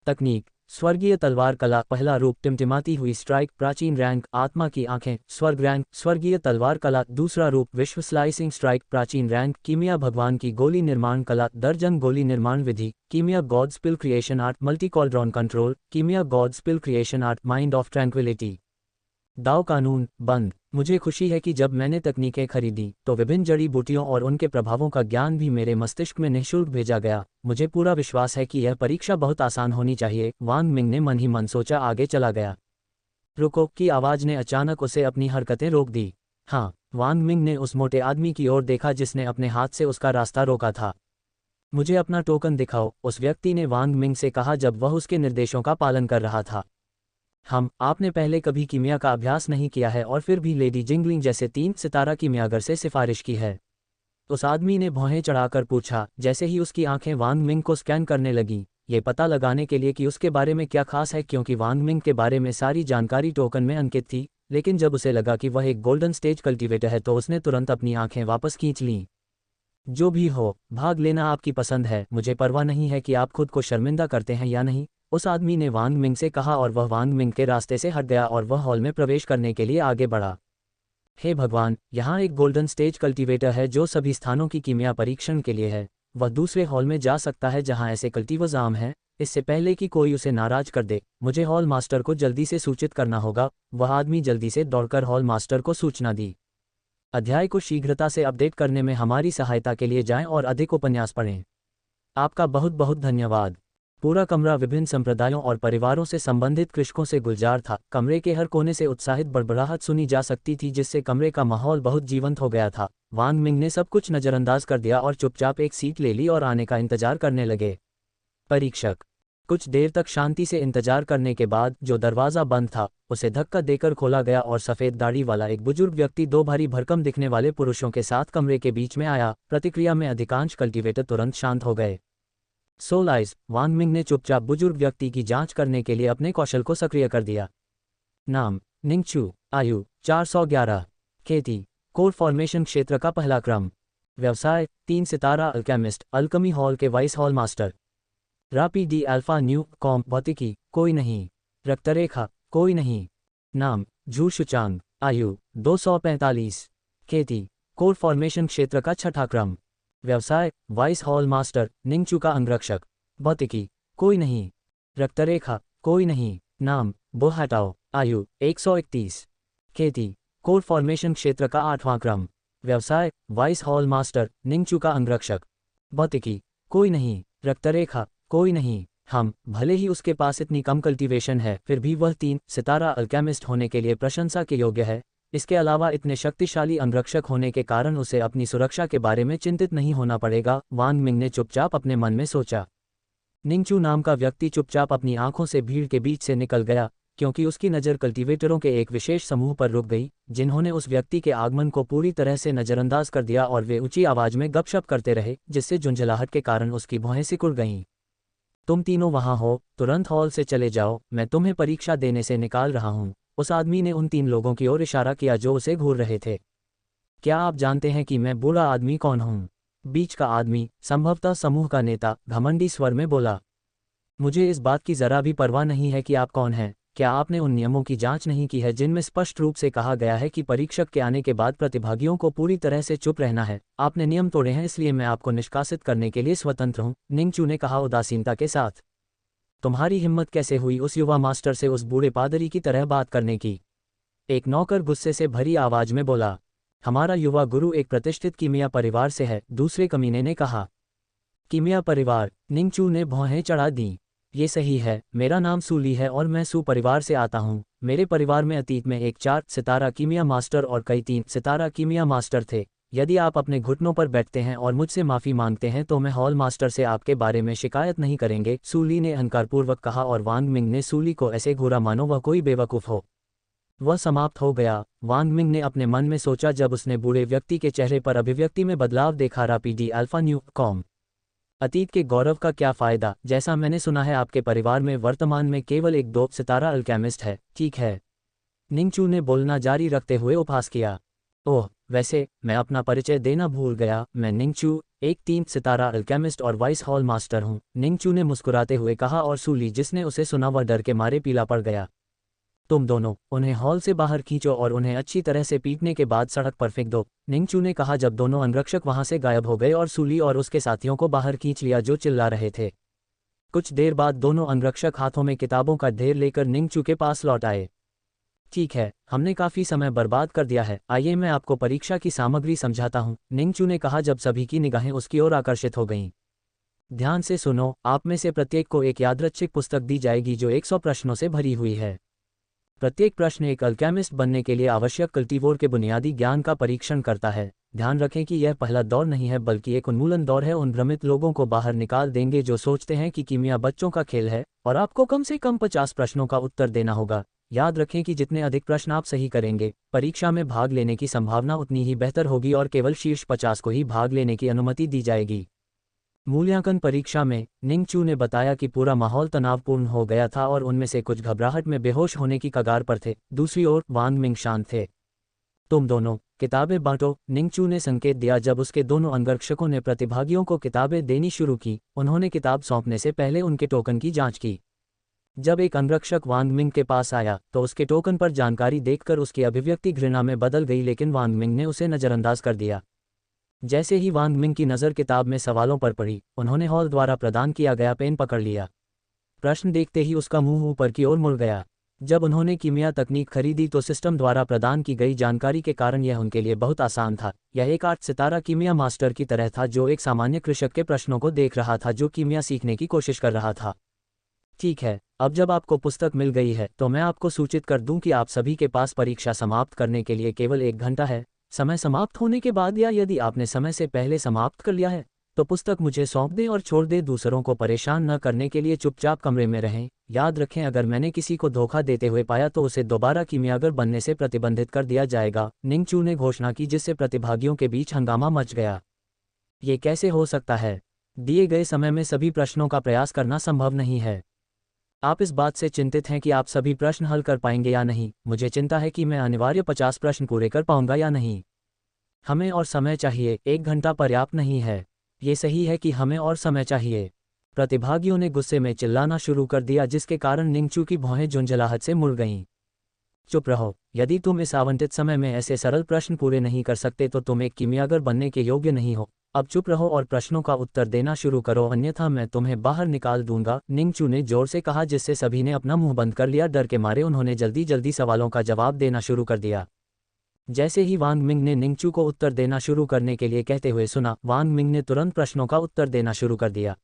तकनीक स्वर्गीय तलवार कला पहला रूप टिमटिमाती हुई स्ट्राइक प्राचीन रैंक आत्मा की आंखें स्वर्ग रैंक स्वर्गीय तलवार कला दूसरा रूप विश्व स्लाइसिंग स्ट्राइक प्राचीन रैंक कीमिया भगवान की गोली निर्माण कला दर्जन गोली निर्माण विधि कीमिया god spill creation art multi cauldron control कीमिया god spill creation art mind of tranquillity, दाव कानून बंद। मुझे खुशी है कि जब मैंने तकनीकें खरीदी तो विभिन्न जड़ी बूटियों और उनके प्रभावों का ज्ञान भी मेरे मस्तिष्क में निःशुल्क भेजा गया। मुझे पूरा विश्वास है कि यह परीक्षा बहुत आसान होनी चाहिए, वांग मिंग ने मन ही मन सोचा आगे चला गया। रुको की आवाज़ ने अचानक उसे अपनी हरकतें रोक दी। वांग मिंग ने उस मोटे आदमी की ओर देखा जिसने अपने हाथ से उसका रास्ता रोका था। मुझे अपना टोकन दिखाओ, उस व्यक्ति ने वांग मिंग से कहा जब वह उसके निर्देशों का पालन कर रहा था। आपने पहले कभी कीमिया का अभ्यास नहीं किया है और फिर भी लेडी जिंगलिंग जैसे 3 सितारा कीमियागर से सिफारिश की है? उस आदमी ने भौहें चढ़ाकर पूछा, जैसे ही उसकी आंखें वांग मिंग को स्कैन करने लगीं, ये पता लगाने के लिए कि उसके बारे में क्या खास है क्योंकि वांग मिंग के बारे में सारी जानकारी टोकन में अंकित थी, लेकिन जब उसे लगा कि वह एक गोल्डन स्टेज कल्टीवेटर है तो उसने तुरंत अपनी आंखें वापस खींच लीं। जो भी हो, भाग लेना आपकी पसंद है, मुझे परवाह नहीं है कि आप खुद को शर्मिंदा करते हैं या नहीं, उस आदमी ने वांग मिंग से कहा और वह वांग मिंग के रास्ते से हट गया और वह हॉल में प्रवेश करने के लिए आगे बढ़ा। हे भगवान, यहाँ एक गोल्डन स्टेज कल्टीवेटर है जो सभी स्थानों की कीमिया परीक्षण के लिए है। वह दूसरे हॉल में जा सकता है जहाँ ऐसे कल्टीवर्स आम हैं, इससे पहले कि कोई उसे नाराज कर दे, मुझे हॉल मास्टर को जल्दी से सूचित करना होगा। वह आदमी जल्दी से दौड़कर हॉल मास्टर को सूचना दी। अध्याय को शीघ्रता से अपडेट करने में हमारी सहायता के लिए जाएं और अधिक उपन्यास पढ़ें। आपका बहुत बहुत धन्यवाद। पूरा कमरा विभिन्न संप्रदायों और परिवारों से संबंधित कृषकों से गुलजार था। कमरे के हर कोने से उत्साहित बड़बड़ाहट सुनी जा सकती थी जिससे कमरे का माहौल बहुत जीवंत हो गया था। वांग मिंग ने सब कुछ नज़रअंदाज कर दिया और चुपचाप एक सीट ले ली और आने का इंतजार करने लगे। परीक्षक कुछ देर तक शांति से इंतजार करने के बाद जो दरवाज़ा बंद था उसे धक्का देकर खोला गया और सफ़ेद दाढ़ी वाला एक बुजुर्ग व्यक्ति 2 भारी भरकम दिखने वाले पुरुषों के साथ कमरे के बीच में आया। प्रतिक्रिया में अधिकांश कल्टीवेटर तुरंत शांत हो गए। सोल आइज, वांग मिंग ने चुपचाप बुजुर्ग व्यक्ति की जांच करने के लिए अपने कौशल को सक्रिय कर दिया। नाम निंगचू, आयु 411, खेती कोर फॉर्मेशन क्षेत्र का पहला क्रम, व्यवसाय 3 सितारा अल्केमिस्ट अल्कमी हॉल के vice hall master, Rapti D alpha new com भौतिकी कोई नहीं, रक्तरेखा कोई नहीं, नाम झू शुचांग, आयु 245, खेती कोर फॉर्मेशन क्षेत्र का 6ठा क्रम, व्यवसाय वाइस हॉल मास्टर निंगचू का अंगरक्षक, भौतिकी कोई नहीं। रक्तरेखा कोई नहीं। नाम वो हटाओ। आयु 131। खेती कोर फॉर्मेशन क्षेत्र का 8वां क्रम। व्यवसाय वाइस हॉल मास्टर निंगचू का अंगरक्षक। भौतिकी कोई नहीं। रक्तरेखा कोई नहीं। हम भले ही उसके पास इतनी कम कल्टीवेशन है फिर भी वह 3 सितारा अल्केमिस्ट होने के लिए प्रशंसा के योग्य है। इसके अलावा इतने शक्तिशाली अंगरक्षक होने के कारण उसे अपनी सुरक्षा के बारे में चिंतित नहीं होना पड़ेगा, वांग मिंग ने चुपचाप अपने मन में सोचा। निंगचू नाम का व्यक्ति चुपचाप अपनी आंखों से भीड़ के बीच से निकल गया, क्योंकि उसकी नज़र कल्टीवेटरों के एक विशेष समूह पर रुक गई, जिन्होंने उस व्यक्ति के आगमन को पूरी तरह से नज़रअंदाज कर दिया और वे ऊंची आवाज़ में गपशप करते रहे, जिससे झुंझलाहट के कारण उसकी भौहें सिकुड़ गईं। तुम तीनों वहां हो, तुरंत हॉल से चले जाओ, मैं तुम्हें परीक्षा देने से निकाल रहा हूं। उस आदमी ने उन 3 लोगों की ओर इशारा किया जो उसे घूर रहे थे। क्या आप जानते हैं कि मैं बुरा आदमी कौन हूं? बीच का आदमी, संभवतः समूह का नेता, घमंडी स्वर में बोला। मुझे इस बात की जरा भी परवाह नहीं है कि आप कौन हैं। क्या आपने उन नियमों की जांच नहीं की है जिनमें स्पष्ट रूप से कहा गया है कि परीक्षक के आने के बाद प्रतिभागियों को पूरी तरह से चुप रहना है? आपने नियम तोड़े हैं, इसलिए मैं आपको निष्कासित करने के लिए स्वतंत्र हूं, निंगचू ने कहा उदासीनता के साथ। तुम्हारी हिम्मत कैसे हुई उस युवा मास्टर से उस बूढ़े पादरी की तरह बात करने की? एक नौकर गुस्से से भरी आवाज में बोला। हमारा युवा गुरु एक प्रतिष्ठित कीमिया परिवार से है, दूसरे कमीने ने कहा। कीमिया परिवार? निंगचू ने भौहें चढ़ा दी। ये सही है, मेरा नाम सूली है और मैं सू परिवार से आता हूँ। मेरे परिवार में अतीत में एक 4 सितारा कीमिया मास्टर और कई 3 सितारा कीमिया मास्टर थे। यदि आप अपने घुटनों पर बैठते हैं और मुझसे माफ़ी मांगते हैं तो मैं हॉल मास्टर से आपके बारे में शिकायत नहीं करेंगे, सूली ने अहंकारपूर्वक कहा, और वांग मिंग ने सूली को ऐसे घूरा मानो वह कोई बेवकूफ़ हो। वह समाप्त हो गया, वांग मिंग ने अपने मन में सोचा जब उसने बूढ़े व्यक्ति के चेहरे पर अभिव्यक्ति में बदलाव देखा। रापीडी अल्फा न्यू कॉम। अतीत के गौरव का क्या फ़ायदा? जैसा मैंने सुना है आपके परिवार में वर्तमान में केवल एक 2 सितारा अल्केमिस्ट है, ठीक है? निंगचू ने बोलना जारी रखते हुए उपहास किया। ओह, वैसे मैं अपना परिचय देना भूल गया, मैं निंगचू, एक 3 सितारा अल्केमिस्ट और वाइस हॉल मास्टर हूँ, निंगचू ने मुस्कुराते हुए कहा, और सूली जिसने उसे सुना वह डर के मारे पीला पड़ गया। तुम दोनों उन्हें हॉल से बाहर खींचो और उन्हें अच्छी तरह से पीटने के बाद सड़क पर फेंक दो, निंगचू ने कहा जब दोनों अंगरक्षक वहां से गायब हो गए और सूली और उसके साथियों को बाहर खींच लिया जो चिल्ला रहे थे। कुछ देर बाद दोनों अंगरक्षक हाथों में किताबों का ढेर लेकर निंगचू के पास लौट आए। ठीक है, हमने काफ़ी समय बर्बाद कर दिया है, आइए मैं आपको परीक्षा की सामग्री समझाता हूँ, निंगचू ने कहा जब सभी की निगाहें उसकी ओर आकर्षित हो गईं। ध्यान से सुनो, आप में से प्रत्येक को एक यादृच्छिक पुस्तक दी जाएगी जो 100 प्रश्नों से भरी हुई है। प्रत्येक प्रश्न एक अल्केमिस्ट बनने के लिए आवश्यक कल्टीवोर के बुनियादी ज्ञान का परीक्षण करता है। ध्यान रखें कि यह पहला दौर नहीं है बल्कि एक उन्मूलन दौर है। उन भ्रमित लोगों को बाहर निकाल देंगे जो सोचते हैं कि कीमिया बच्चों का खेल है, और आपको कम से कम 50 प्रश्नों का उत्तर देना होगा। याद रखें कि जितने अधिक प्रश्न आप सही करेंगे, परीक्षा में भाग लेने की संभावना उतनी ही बेहतर होगी और केवल शीर्ष 50 को ही भाग लेने की अनुमति दी जाएगी। मूल्यांकन परीक्षा में निंगचू ने बताया कि पूरा माहौल तनावपूर्ण हो गया था और उनमें से कुछ घबराहट में बेहोश होने की कगार पर थे। दूसरी ओर वांग मिंग शांत थे। तुम दोनों किताबें बांटो, निंगचू ने संकेत दिया जब उसके दोनों अंगरक्षकों ने प्रतिभागियों को किताबें देनी शुरू की। उन्होंने किताब सौंपने से पहले उनके टोकन की जांच की। जब एक अंगरक्षक वांग मिंग के पास आया तो उसके टोकन पर जानकारी देखकर उसकी अभिव्यक्ति घृणा में बदल गई, लेकिन वांग मिंग ने उसे नज़रअंदाज कर दिया। जैसे ही वांग मिंग की नज़र किताब में सवालों पर पड़ी, उन्होंने हॉल द्वारा प्रदान किया गया पेन पकड़ लिया। प्रश्न देखते ही उसका मुंह ऊपर की ओर मुड़ गया। जब उन्होंने कीमिया तकनीक खरीदी तो सिस्टम द्वारा प्रदान की गई जानकारी के कारण यह उनके लिए बहुत आसान था। यह एक 8 सितारा कीमिया मास्टर की तरह था जो एक सामान्य कृषक के प्रश्नों को देख रहा था जो कीमिया सीखने की कोशिश कर रहा था। ठीक है, अब जब आपको पुस्तक मिल गई है तो मैं आपको सूचित कर दूं कि आप सभी के पास परीक्षा समाप्त करने के लिए केवल 1 घंटा है। समय समाप्त होने के बाद या यदि आपने समय से पहले समाप्त कर लिया है तो पुस्तक मुझे सौंप दें और छोड़ दें। दूसरों को परेशान न करने के लिए चुपचाप कमरे में रहें। याद रखें, अगर मैंने किसी को धोखा देते हुए पाया तो उसे दोबारा कीमियागर बनने से प्रतिबंधित कर दिया जाएगा, निंगचू ने घोषणा की, जिससे प्रतिभागियों के बीच हंगामा मच गया। ये कैसे हो सकता है? दिए गए समय में सभी प्रश्नों का प्रयास करना संभव नहीं है। आप इस बात से चिंतित हैं कि आप सभी प्रश्न हल कर पाएंगे या नहीं? मुझे चिंता है कि मैं अनिवार्य 50 प्रश्न पूरे कर पाऊंगा या नहीं। हमें और समय चाहिए, 1 घंटा पर्याप्त नहीं है। ये सही है कि हमें और समय चाहिए। प्रतिभागियों ने गुस्से में चिल्लाना शुरू कर दिया, जिसके कारण निंगचू की भौहें झुंझलाहट से मुड़ गईं। चुप रहो, यदि तुम इस आवंटित समय में ऐसे सरल प्रश्न पूरे नहीं कर सकते तो तुम एक कीमियागर बनने के योग्य नहीं हो। अब चुप रहो और प्रश्नों का उत्तर देना शुरू करो, अन्यथा मैं तुम्हें बाहर निकाल दूंगा, निंगचू ने जोर से कहा, जिससे सभी ने अपना मुंह बंद कर लिया। डर के मारे उन्होंने जल्दी जल्दी सवालों का जवाब देना शुरू कर दिया। जैसे ही वांग मिंग ने निंगचू को उत्तर देना शुरू करने के लिए कहते हुए सुना, वांग मिंग ने तुरंत प्रश्नों का उत्तर देना शुरू कर दिया।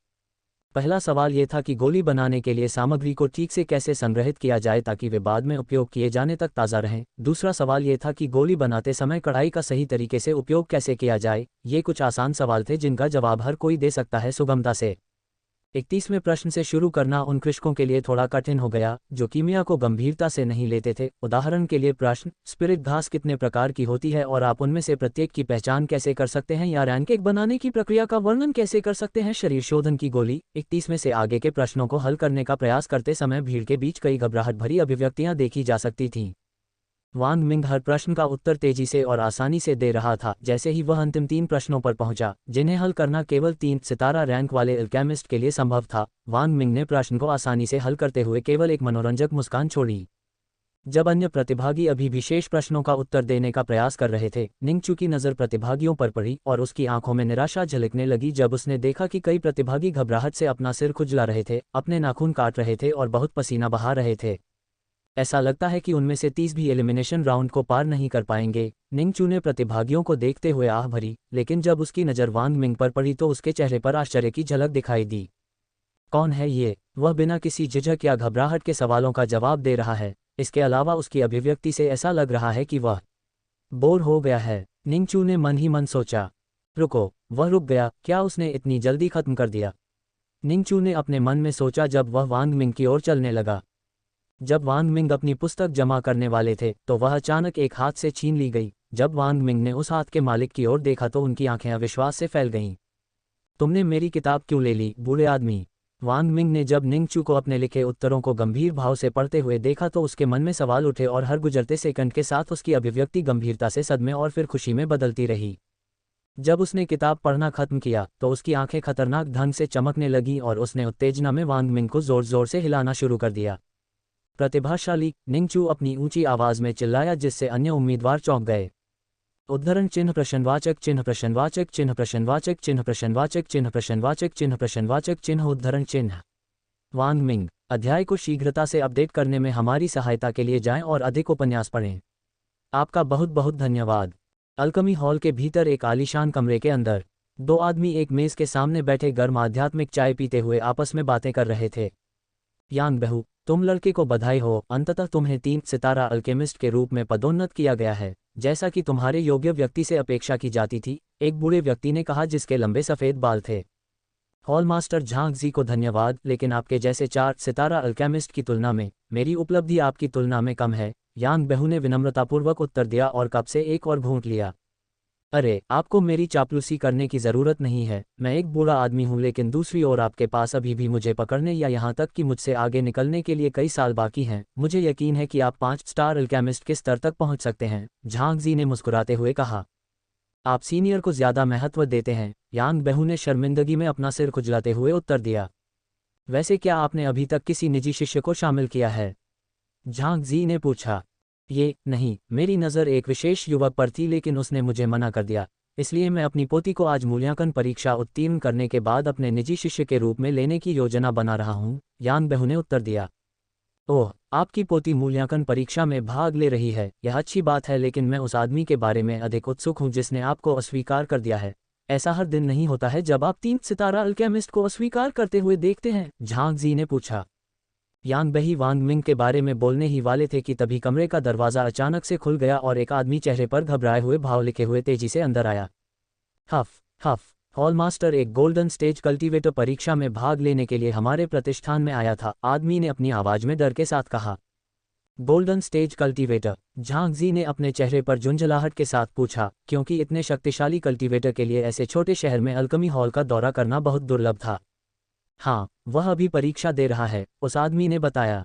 पहला सवाल ये था कि गोली बनाने के लिए सामग्री को ठीक से कैसे संग्रहित किया जाए ताकि वे बाद में उपयोग किए जाने तक ताज़ा रहें। दूसरा सवाल ये था कि गोली बनाते समय कढ़ाई का सही तरीके से उपयोग कैसे किया जाए। ये कुछ आसान सवाल थे जिनका जवाब हर कोई दे सकता है सुगमता से। 31वें प्रश्न से शुरू करना उन कृषकों के लिए थोड़ा कठिन हो गया जो कीमिया को गंभीरता से नहीं लेते थे। उदाहरण के लिए प्रश्न, स्पिरिट घास कितने प्रकार की होती है और आप उनमें से प्रत्येक की पहचान कैसे कर सकते हैं, या रैनकेक बनाने की प्रक्रिया का वर्णन कैसे कर सकते हैं। शरीर शोधन की गोली। 31 में से आगे के प्रश्नों को हल करने का प्रयास करते समय भीड़ के बीच कई घबराहट भरी अभिव्यक्तियां देखी जा सकती थीं। वांग मिंग हर प्रश्न का उत्तर तेजी से और आसानी से दे रहा था। जैसे ही वह अंतिम 3 प्रश्नों पर पहुंचा, जिन्हें हल करना केवल 3 सितारा रैंक वाले अल्केमिस्ट के लिए संभव था, वांग मिंग ने प्रश्न को आसानी से हल करते हुए केवल एक मनोरंजक मुस्कान छोड़ी। जब अन्य प्रतिभागी अभी विशेष प्रश्नों का उत्तर देने का प्रयास कर रहे थे, निंगचू की नज़र प्रतिभागियों पर पड़ी और उसकी आंखों में निराशा झलकने लगी जब उसने देखा कि कई प्रतिभागी घबराहट से अपना सिर खुजला रहे थे, अपने नाखून काट रहे थे और बहुत पसीना बहा रहे थे। ऐसा लगता है कि उनमें से 30 भी एलिमिनेशन राउंड को पार नहीं कर पाएंगे। निंगचू ने प्रतिभागियों को देखते हुए आह भरी, लेकिन जब उसकी नज़र वांग मिंग पर पड़ी तो उसके चेहरे पर आश्चर्य की झलक दिखाई दी। कौन है ये? वह बिना किसी झिझक या घबराहट के सवालों का जवाब दे रहा है। इसके अलावा उसकी अभिव्यक्ति से ऐसा लग रहा है कि वह बोर हो गया है। निंगचू ने मन ही मन सोचा। रुको, वह रुक गया। क्या उसने इतनी जल्दी खत्म कर दिया? निंगचू ने अपने मन में सोचा जब वह वांग मिंग की ओर चलने लगा। जब वांग मिंग अपनी पुस्तक जमा करने वाले थे तो वह अचानक एक हाथ से छीन ली गई। जब वांग मिंग ने उस हाथ के मालिक की ओर देखा तो उनकी आंखें अविश्वास से फैल गईं। तुमने मेरी किताब क्यों ले ली, बूढ़े आदमी? वांग मिंग ने जब निंगचू को अपने लिखे उत्तरों को गंभीर भाव से पढ़ते हुए देखा तो उसके मन में सवाल उठे और हर गुजरते सेकंड के साथ उसकी अभिव्यक्ति गंभीरता से सदमे और फिर खुशी में बदलती रही। जब उसने किताब पढ़ना खत्म किया तो उसकी आंखें खतरनाक ढंग से चमकने लगीं और उसने उत्तेजना में वांग मिंग को जोर जोर से हिलाना शुरू कर दिया। प्रतिभाशाली, निंगचू अपनी ऊंची आवाज में चिल्लाया जिससे अन्य उम्मीदवार चौंक गए। उद्धरण चिन्ह प्रश्नवाचक चिन्ह प्रश्नवाचक चिन्ह प्रश्नवाचक चिन्ह प्रश्नवाचक चिन्ह प्रश्नवाचक चिन्ह प्रश्नवाचक चिन्ह उद्धरण चिन्ह। वांग मिंग, अध्याय को शीघ्रता से अपडेट करने में हमारी सहायता के लिए जाएं और अधिक उपन्यास पढ़ें। आपका बहुत बहुत धन्यवाद। अल्कमी हॉल के भीतर एक आलीशान कमरे के अंदर 2 आदमी एक मेज के सामने बैठे गर्म आध्यात्मिक चाय पीते हुए आपस में बातें कर रहे थे। यांग बहू, तुम लड़के को बधाई हो, अंततः तुम्हें 3 सितारा अल्केमिस्ट के रूप में पदोन्नत किया गया है, जैसा कि तुम्हारे योग्य व्यक्ति से अपेक्षा की जाती थी, एक बूढ़े व्यक्ति ने कहा जिसके लंबे सफ़ेद बाल थे। हॉल मास्टर झांग जी को धन्यवाद, लेकिन आपके जैसे 4 सितारा अल्केमिस्ट की तुलना में मेरी उपलब्धि आपकी तुलना में कम है, यांग बहू ने विनम्रतापूर्वक उत्तर दिया और कप से एक और घूंट लिया। अरे, आपको मेरी चापलूसी करने की ज़रूरत नहीं है। मैं एक बूढ़ा आदमी हूँ, लेकिन दूसरी ओर आपके पास अभी भी मुझे पकड़ने या यहाँ तक कि मुझसे आगे निकलने के लिए कई साल बाकी हैं। मुझे यकीन है कि आप 5 स्टार अल्केमिस्ट के स्तर तक पहुँच सकते हैं, झांग जी ने मुस्कुराते हुए कहा। आप सीनियर को ज़्यादा महत्व देते हैं, यांग बहू ने शर्मिंदगी में अपना सिर खुजलाते हुए उत्तर दिया। वैसे क्या आपने अभी तक किसी निजी शिष्य को शामिल किया है? झांग जी ने पूछा। ये नहीं, मेरी नज़र एक विशेष युवक पर थी, लेकिन उसने मुझे मना कर दिया, इसलिए मैं अपनी पोती को आज मूल्यांकन परीक्षा उत्तीर्ण करने के बाद अपने निजी शिष्य के रूप में लेने की योजना बना रहा हूँ, यांग बहू ने उत्तर दिया। ओह, आपकी पोती मूल्यांकन परीक्षा में भाग ले रही है, यह अच्छी बात है, लेकिन मैं उस आदमी के बारे में अधिक उत्सुक हूँ जिसने आपको अस्वीकार कर दिया है। ऐसा हर दिन नहीं होता है जब आप 3 सितारा अल्केमिस्ट को अस्वीकार करते हुए देखते हैं, झांग जी ने पूछा। यांग बही वांग मिंग के बारे में बोलने ही वाले थे कि तभी कमरे का दरवाज़ा अचानक से खुल गया और एक आदमी चेहरे पर घबराए हुए भाव लिखे हुए तेजी से अंदर आया। हफ हफ, हॉल मास्टर एक गोल्डन स्टेज कल्टीवेटर परीक्षा में भाग लेने के लिए हमारे प्रतिष्ठान में आया था, आदमी ने अपनी आवाज़ में डर के साथ कहा। Golden stage cultivator? Zhang Ji ने अपने चेहरे पर झुंझलाहट के साथ पूछा, क्योंकि इतने शक्तिशाली कल्टीवेटर के लिए ऐसे छोटे शहर में अल्कमी हॉल का दौरा करना बहुत दुर्लभ था। हाँ, वह अभी परीक्षा दे रहा है, उस आदमी ने बताया।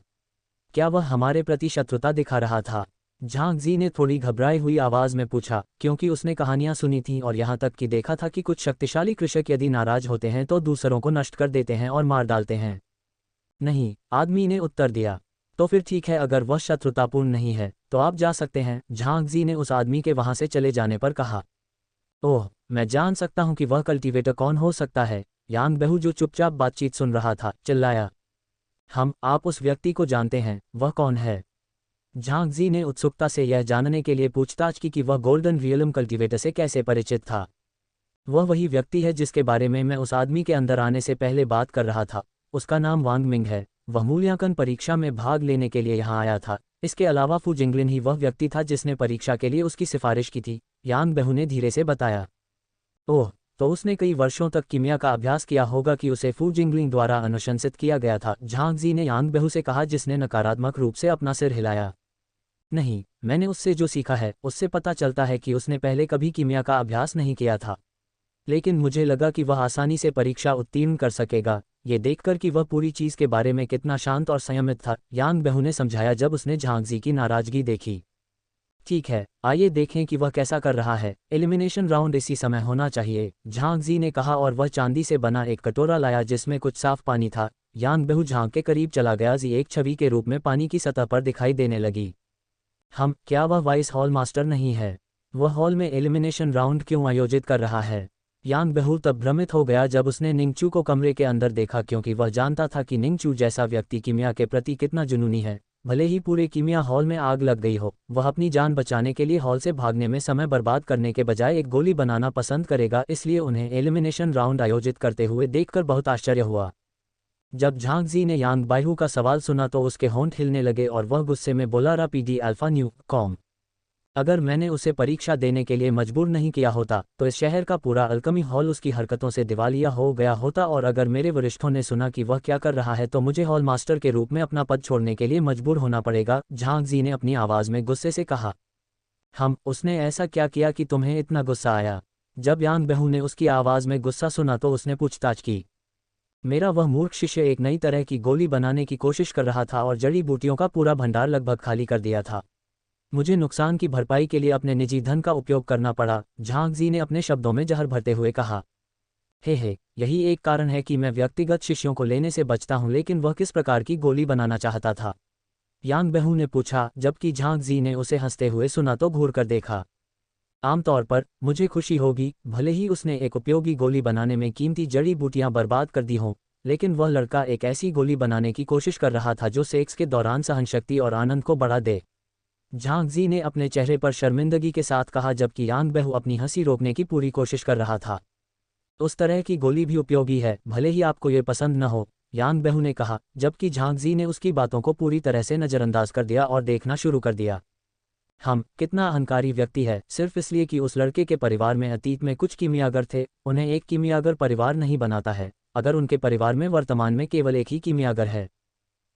क्या वह हमारे प्रति शत्रुता दिखा रहा था? झांग जी ने थोड़ी घबराई हुई आवाज़ में पूछा, क्योंकि उसने कहानियां सुनी थीं और यहाँ तक कि देखा था कि कुछ शक्तिशाली कृषक यदि नाराज होते हैं तो दूसरों को नष्ट कर देते हैं और मार डालते हैं। नहीं, आदमी ने उत्तर दिया। तो फिर ठीक है, अगर वह शत्रुतापूर्ण नहीं है तो आप जा सकते हैं, झांग जी ने उस आदमी के वहाँ से चले जाने पर कहा। ओह, मैं जान सकता हूं कि वह कल्टीवेटर कौन हो सकता है। यांग बेहू जो चुपचाप बातचीत सुन रहा था चिल्लाया। आप उस व्यक्ति को जानते हैं, वह कौन है? झांग जी ने उत्सुकता से यह जानने के लिए पूछताछ की कि वह गोल्डन रियलम कल्टीवेटर से कैसे परिचित था। वह वही व्यक्ति है जिसके बारे में मैं उस आदमी के अंदर आने से पहले बात कर रहा था। उसका नाम वांग मिंग है। वह मूल्यांकन परीक्षा में भाग लेने के लिए यहाँ आया था। इसके अलावा फू जिंगलिन ही वह व्यक्ति था जिसने परीक्षा के लिए उसकी सिफारिश की थी, यांग बेहू ने धीरे से बताया। ओह, तो उसने कई वर्षों तक कीमिया का अभ्यास किया होगा कि उसे फू जिंगलिंग द्वारा अनुशंसित किया गया था, झांग जी ने यांग बेहू से कहा, जिसने नकारात्मक रूप से अपना सिर हिलाया। नहीं, मैंने उससे जो सीखा है उससे पता चलता है कि उसने पहले कभी कीमिया का अभ्यास नहीं किया था, लेकिन मुझे लगा कि वह आसानी से परीक्षा उत्तीर्ण कर सकेगा। ये देखकर कि वह पूरी चीज़ के बारे में कितना शांत और संयमित था, यांग बेहू ने समझाया जब उसने झांग जी की नाराजगी देखी। ठीक है, आइए देखें कि वह कैसा कर रहा है। एलिमिनेशन राउंड इसी समय होना चाहिए, झांग जी ने कहा और वह चांदी से बना एक कटोरा लाया जिसमें कुछ साफ पानी था। यांग बेहू झांग के करीब चला गया। जी एक छवि के रूप में पानी की सतह पर दिखाई देने लगी। क्या वह वाइस हॉल मास्टर नहीं है? वह हॉल में एलिमिनेशन राउंड क्यों आयोजित कर रहा है? यांग बेहू तब भ्रमित हो गया जब उसने निंगचू को कमरे के अंदर देखा, क्योंकि वह जानता था कि निंगचू जैसा व्यक्ति कीमिया के प्रति कितना जुनूनी है। भले ही पूरे कीमिया हॉल में आग लग गई हो, वह अपनी जान बचाने के लिए हॉल से भागने में समय बर्बाद करने के बजाय एक गोली बनाना पसंद करेगा। इसलिए उन्हें एलिमिनेशन राउंड आयोजित करते हुए देखकर बहुत आश्चर्य हुआ। जब झांग जी ने यांग बेहू का सवाल सुना तो उसके होंठ हिलने लगे और वह गुस्से में बोला, रापीडी अल्फा न्यू कॉम, अगर मैंने उसे परीक्षा देने के लिए मजबूर नहीं किया होता तो इस शहर का पूरा अल्कमी हॉल उसकी हरकतों से दिवालिया हो गया होता, और अगर मेरे वरिष्ठों ने सुना कि वह क्या कर रहा है तो मुझे हॉल मास्टर के रूप में अपना पद छोड़ने के लिए मजबूर होना पड़ेगा, झांग जी ने अपनी आवाज़ में गुस्से से कहा। उसने ऐसा क्या किया कि तुम्हें इतना गुस्सा आया? जब यांग बेहू ने उसकी आवाज़ में गुस्सा सुना तो उसने पूछताछ की। मेरा वह मूर्ख शिष्य एक नई तरह की गोली बनाने की कोशिश कर रहा था और जड़ी बूटियों का पूरा भंडार लगभग खाली कर दिया था। मुझे नुकसान की भरपाई के लिए अपने निजी धन का उपयोग करना पड़ा, झांग जी ने अपने शब्दों में जहर भरते हुए कहा। यही एक कारण है कि मैं व्यक्तिगत शिष्यों को लेने से बचता हूं, लेकिन वह किस प्रकार की गोली बनाना चाहता था? यांग बेहू ने पूछा, जबकि झांग जी ने उसे हंसते हुए सुना तो घूर कर देखा। आमतौर पर मुझे खुशी होगी, भले ही उसने एक उपयोगी गोली बनाने में कीमती जड़ी बूटियां बर्बाद कर दी हों, लेकिन वह लड़का एक ऐसी गोली बनाने की कोशिश कर रहा था जो सेक्स के दौरान सहनशक्ति और आनंद को बढ़ा दे, झांग जी ने अपने चेहरे पर शर्मिंदगी के साथ कहा, जबकि यांग बेहू अपनी हंसी रोकने की पूरी कोशिश कर रहा था। उस तरह की गोली भी उपयोगी है, भले ही आपको ये पसंद न हो, यांग बेहू ने कहा, जबकि झांग जी ने उसकी बातों को पूरी तरह से नज़रअंदाज कर दिया और देखना शुरू कर दिया। कितना अहंकारी व्यक्ति है, सिर्फ इसलिए कि उस लड़के के परिवार में अतीत में कुछ कीमियागर थे, उन्हें एक कीमियागर परिवार नहीं बनाता है। अगर उनके परिवार में वर्तमान में केवल एक ही कीमियागर है,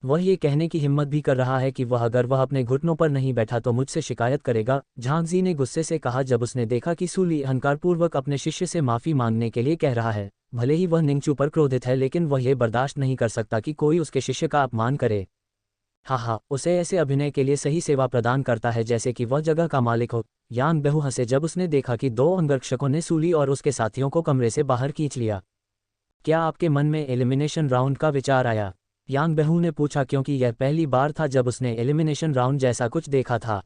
वह ये कहने की हिम्मत भी कर रहा है कि अगर वह अपने घुटनों पर नहीं बैठा तो मुझसे शिकायत करेगा, झांग जी ने गुस्से से कहा जब उसने देखा कि सूली अहंकारपूर्वक अपने शिष्य से माफ़ी मांगने के लिए कह रहा है। भले ही वह निंगचू पर क्रोधित है, लेकिन वह ये बर्दाश्त नहीं कर सकता कि कोई उसके शिष्य का अपमान करे। उसे ऐसे अभिनय के लिए सही सेवा प्रदान करता है जैसे कि वह जगह का मालिक हो। यांग बेहू हंसे जब उसने देखा कि 2 अंगरक्षकों ने सूली और उसके साथियों को कमरे से बाहर खींच लिया। क्या आपके मन में एलिमिनेशन राउंड का विचार आया? यांग बेहू ने पूछा, क्योंकि यह पहली बार था जब उसने एलिमिनेशन राउंड जैसा कुछ देखा था।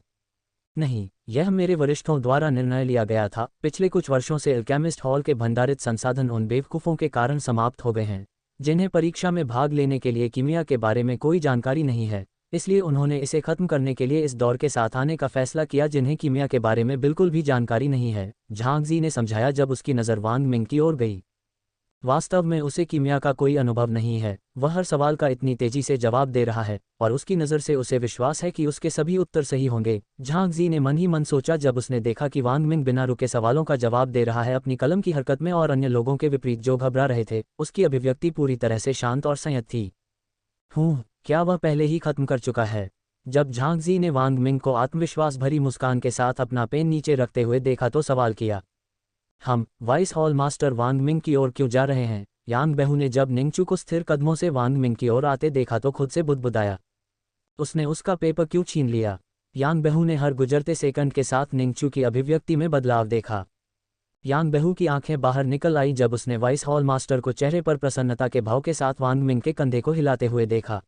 नहीं, यह मेरे वरिष्ठों द्वारा निर्णय लिया गया था। पिछले कुछ वर्षों से अल्केमिस्ट हॉल के भंडारित संसाधन उन बेवकूफ़ों के कारण समाप्त हो गए हैं जिन्हें परीक्षा में भाग लेने के लिए कीमिया के बारे में कोई जानकारी नहीं है, इसलिए उन्होंने इसे खत्म करने के लिए इस दौर के साथ आने का फैसला किया जिन्हें कीमिया के बारे में बिल्कुल भी जानकारी नहीं है, झांग जी ने समझाया जब उसकी नज़र वांग मिंग की ओर गई। वास्तव में उसे कीमिया का कोई अनुभव नहीं है, वह हर सवाल का इतनी तेजी से जवाब दे रहा है और उसकी नज़र से उसे विश्वास है कि उसके सभी उत्तर सही होंगे, झांग जी ने मन ही मन सोचा जब उसने देखा कि वांग मिंग बिना रुके सवालों का जवाब दे रहा है अपनी कलम की हरकत में, और अन्य लोगों के विपरीत जो घबरा रहे थे उसकी अभिव्यक्ति पूरी तरह से शांत और संयत थी। क्या वह पहले ही खत्म कर चुका है? जब झांग जी ने वांग मिंग को आत्मविश्वास भरी मुस्कान के साथ अपना पेन नीचे रखते हुए देखा तो सवाल किया, वाइस हॉल मास्टर वांग मिंग की ओर क्यों जा रहे हैं? यांग बेहू ने जब निंगचू को स्थिर कदमों से वांग मिंग की ओर आते देखा तो खुद से बुदबुदाया, उसने उसका पेपर क्यों छीन लिया? यांग बेहू ने हर गुजरते सेकंड के साथ निंगचू की अभिव्यक्ति में बदलाव देखा। यांग बेहू की आंखें बाहर निकल आई जब उसने वाइस हॉल मास्टर को चेहरे पर प्रसन्नता के भाव के साथ वांग मिंग के कंधे को हिलाते हुए देखा।